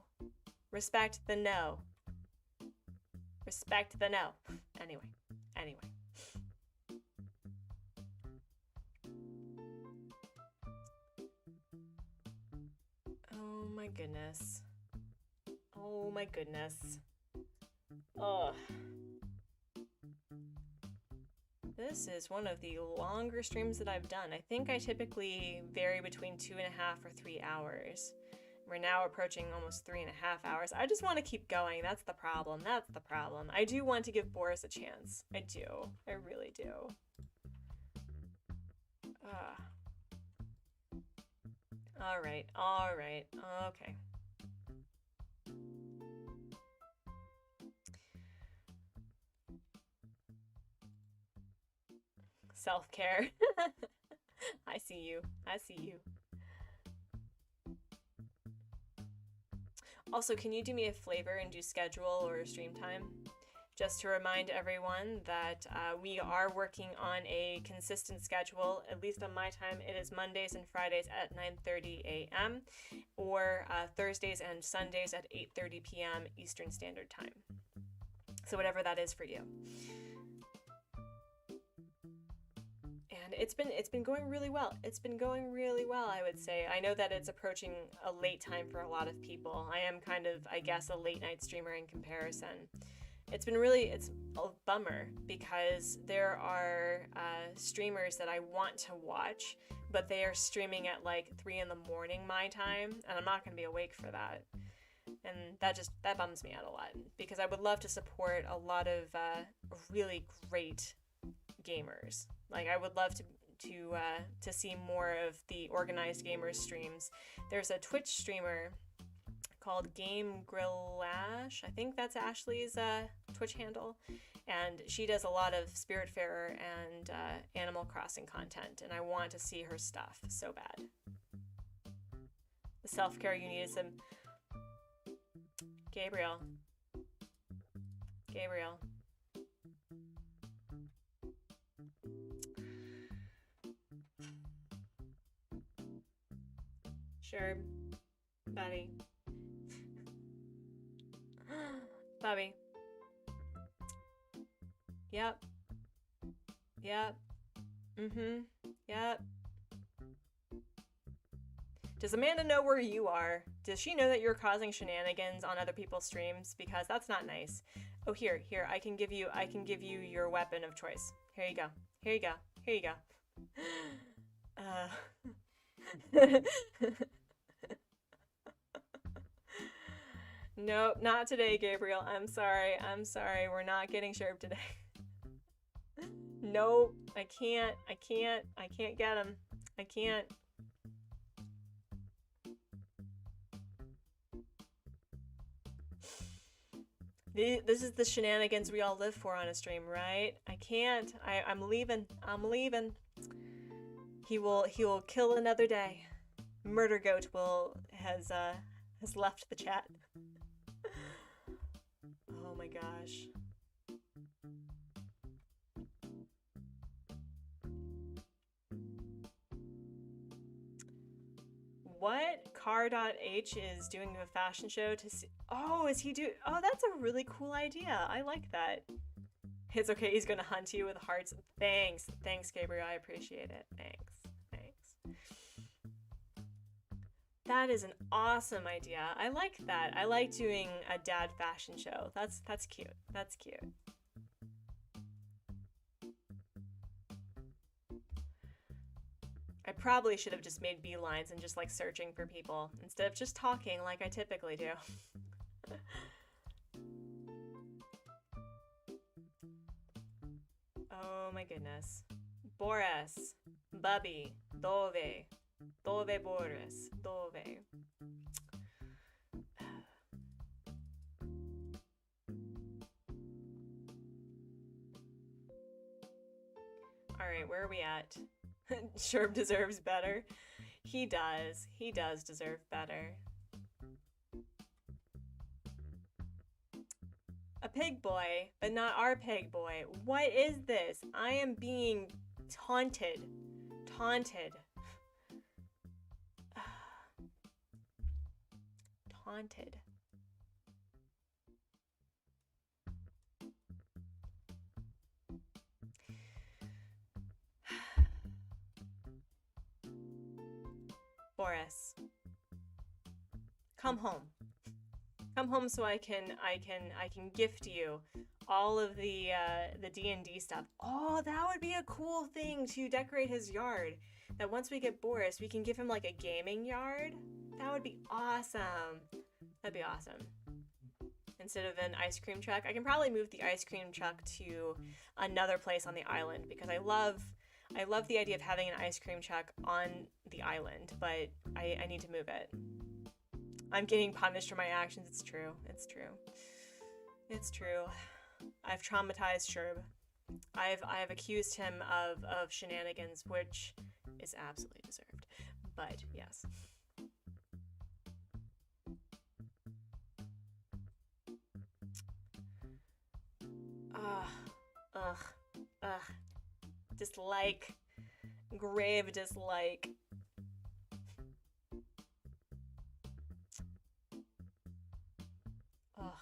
Respect the no. Respect the no. Anyway. Oh my goodness. Oh my goodness. Ugh. This is one of the longer streams that I've done. I think I typically vary between 2.5 or 3 hours. We're now approaching almost 3.5 hours. I just want to keep going. That's the problem. That's the problem. I do want to give Boris a chance. I do. I really do. Alright, alright, okay. Self-care. I see you. I see you. Also, can you do me a favor and do schedule or stream time? Just to remind everyone that we are working on a consistent schedule. At least on my time, it is Mondays and Fridays at 9:30 a.m. or Thursdays and Sundays at 8:30 p.m. Eastern Standard Time. So whatever that is for you. And it's been going really well. It's been going really well, I would say. I know that it's approaching a late time for a lot of people. I am kind of, I guess, a late night streamer in comparison. It's a bummer because there are streamers that I want to watch, but they are streaming at like 3 in the morning my time, and I'm not going to be awake for that. And that bums me out a lot because I would love to support a lot of really great gamers. Like, I would love to see more of the organized gamers streams. There's a Twitch streamer called Game Grillash. I think that's Ashley's Twitch handle, and she does a lot of Spiritfarer and Animal Crossing content, and I want to see her stuff so bad. The self-care you need is some... Gabriel. Sure, buddy. Bobby. Yep. Yep. Does Amanda know where you are? Does she know that you're causing shenanigans on other people's streams? Because that's not nice. Oh, here, I can give you your weapon of choice. Here you go. Nope, not today, Gabriel. I'm sorry. We're not getting Sherb today. Nope, I can't get him. I can't. This is the shenanigans we all live for on a stream, right? I can't. I'm leaving. He will kill another day. Murder Goat has left the chat. Oh my gosh. What? Car.H is doing a fashion show to see... Oh, is he do... Oh, that's a really cool idea. I like that. It's okay, he's gonna hunt you with hearts. Thanks, Gabriel, I appreciate it. Thanks. That is an awesome idea. I like that. I like doing a dad fashion show. That's cute. That's cute. I probably should have just made beelines and just like searching for people instead of just talking like I typically do. Oh my goodness. Boris, Bubby, Dove, Boris, Dove. Alright, where are we at? Sherb deserves better. He does deserve better. A pig boy, but not our pig boy. What is this? I am being taunted. haunted. Boris, come home. Come home so I can gift you all of the D&D stuff. Oh, that would be a cool thing to decorate his yard. That once we get Boris, we can give him like a gaming yard. That would be awesome. That'd be awesome. Instead of an ice cream truck, I can probably move the ice cream truck to another place on the island because I love the idea of having an ice cream truck on the island, but I need to move it. I'm getting punished for my actions. It's true. It's true. It's true. I've traumatized Sherb. I've accused him of shenanigans, which is absolutely deserved. But yes. Ugh. Dislike. Grave dislike. Ugh.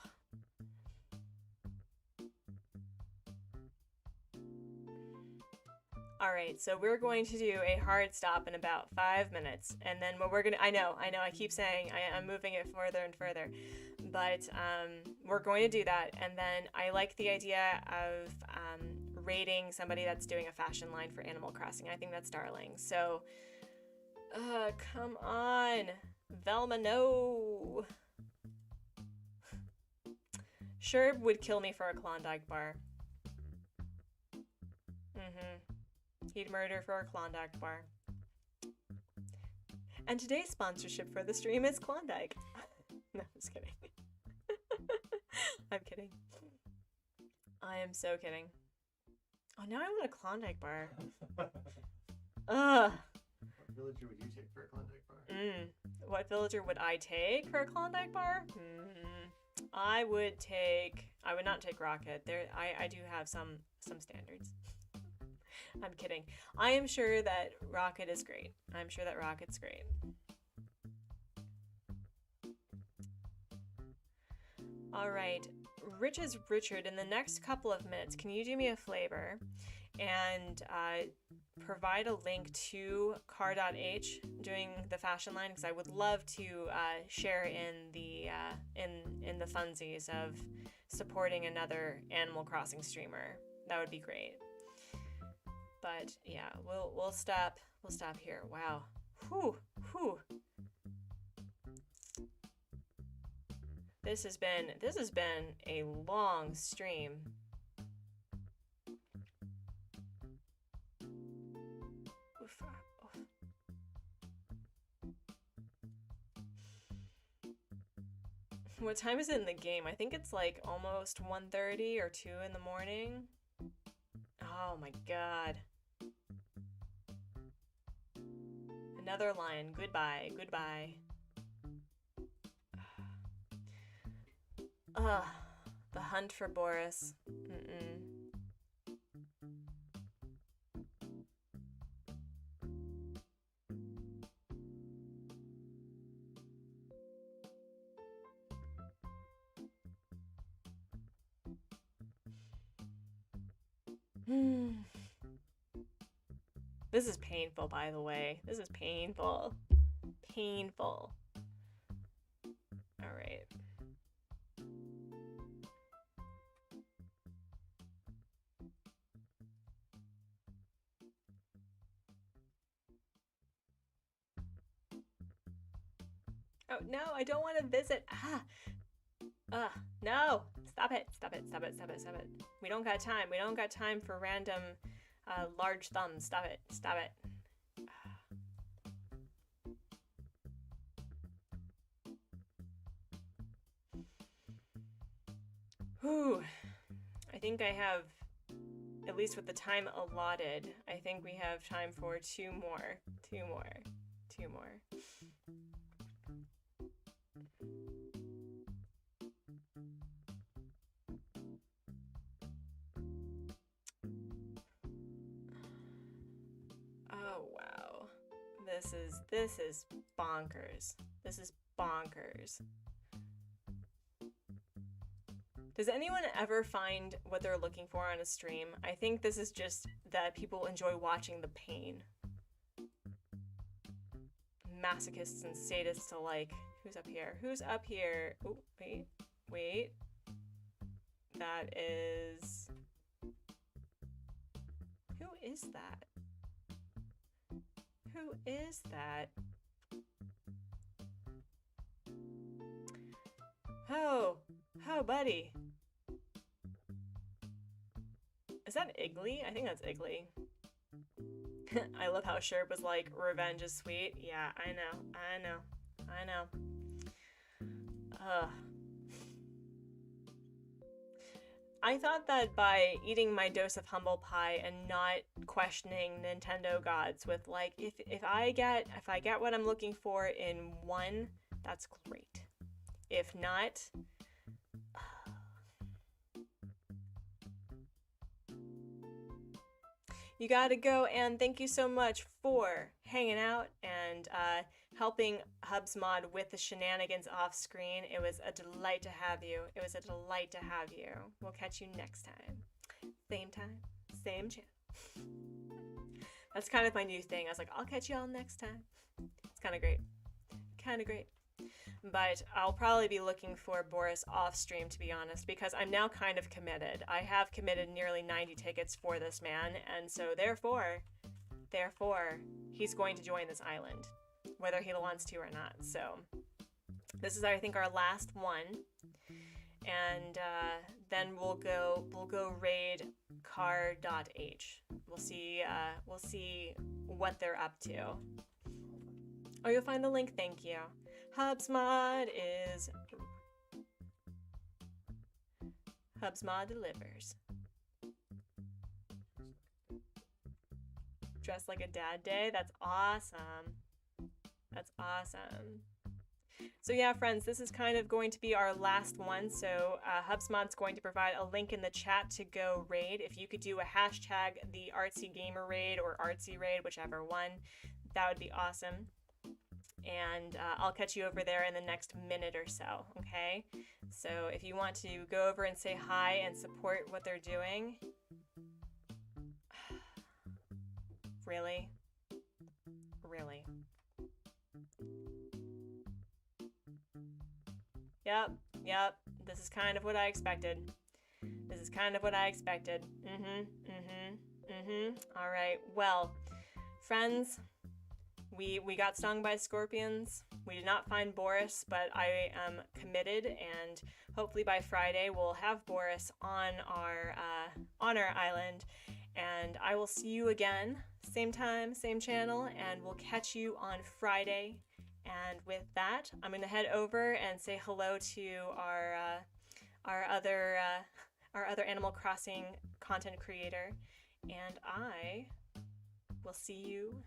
Alright, so we're going to do a hard stop in about 5 minutes. And then what we're gonna, I know, I keep saying I'm moving it further and further. But we're going to do that. And then I like the idea of rating somebody that's doing a fashion line for Animal Crossing. I think that's darling. So, come on. Velma, no. Sherb would kill me for a Klondike bar. He'd murder for a Klondike bar. And today's sponsorship for the stream is Klondike. No, I'm just kidding. I'm kidding. I am so kidding. Oh, now I want a Klondike bar. Ugh. What villager would you take for a Klondike bar? What villager would I take for a Klondike bar? I would not take Rocket. I do have some standards. I'm kidding. I am sure that Rocket is great. I'm sure that Rocket's great. All right, Rich is Richard. In the next couple of minutes, can you do me a favor and provide a link to car.h doing the fashion line? Because I would love to share in the funsies of supporting another Animal Crossing streamer. That would be great. But yeah, we'll stop here. Wow. Whew. This has been a long stream. Oof. What time is it in the game? I think it's like almost 1:30 or 2 in the morning. Oh my god. Another line. Goodbye. The hunt for Boris. This is painful, by the way. This is painful. Painful. All right. Oh, no, I don't want to visit. No. Stop it. We don't got time. We don't got time for random large thumbs. Stop it. Whew. I think I have, at least with the time allotted, I think we have time for two more. Oh, wow. This is bonkers. Does anyone ever find what they're looking for on a stream? I think this is just that people enjoy watching the pain. Masochists and sadists alike. Who's up here? Who's up here? Oh, wait. That is... Who is that? Who is that? Oh, buddy. Is that Iggly? I think that's Iggly. I love how Sherp was like, revenge is sweet. Yeah, I know. I thought that by eating my dose of humble pie and not questioning Nintendo gods with like, if I get what I'm looking for in one, that's great. If not, you gotta go, and thank you so much for hanging out and helping Hubsmod with the shenanigans off screen. It was a delight to have you. We'll catch you next time. Same time, same channel. That's kind of my new thing. I was like, I'll catch you all next time. It's kind of great. But I'll probably be looking for Boris off stream, to be honest, because I'm now kind of committed. I have committed nearly 90 tickets for this man, and so therefore, he's going to join this island, whether he wants to or not. So this is, I think, our last one, and then we'll go raid car.h. We'll see what they're up to. Oh, you'll find the link. Thank you. Hubsmod delivers. Dressed like a dad day. That's awesome. So yeah, friends, this is kind of going to be our last one. So Hubsmod's going to provide a link in the chat to go raid. If you could do a hashtag the Artsy Gamer raid or Artsy raid, whichever one, that would be awesome. And I'll catch you over there in the next minute or so, okay? So if you want to go over and say hi and support what they're doing. Really? Yep. This is kind of what I expected. All right, well, friends, we got stung by scorpions. We did not find Boris, but I am committed, and hopefully by Friday we'll have Boris on our island, and I will see you again, same time, same channel, and we'll catch you on Friday. And with that, I'm gonna head over and say hello to our other Animal Crossing content creator, and I will see you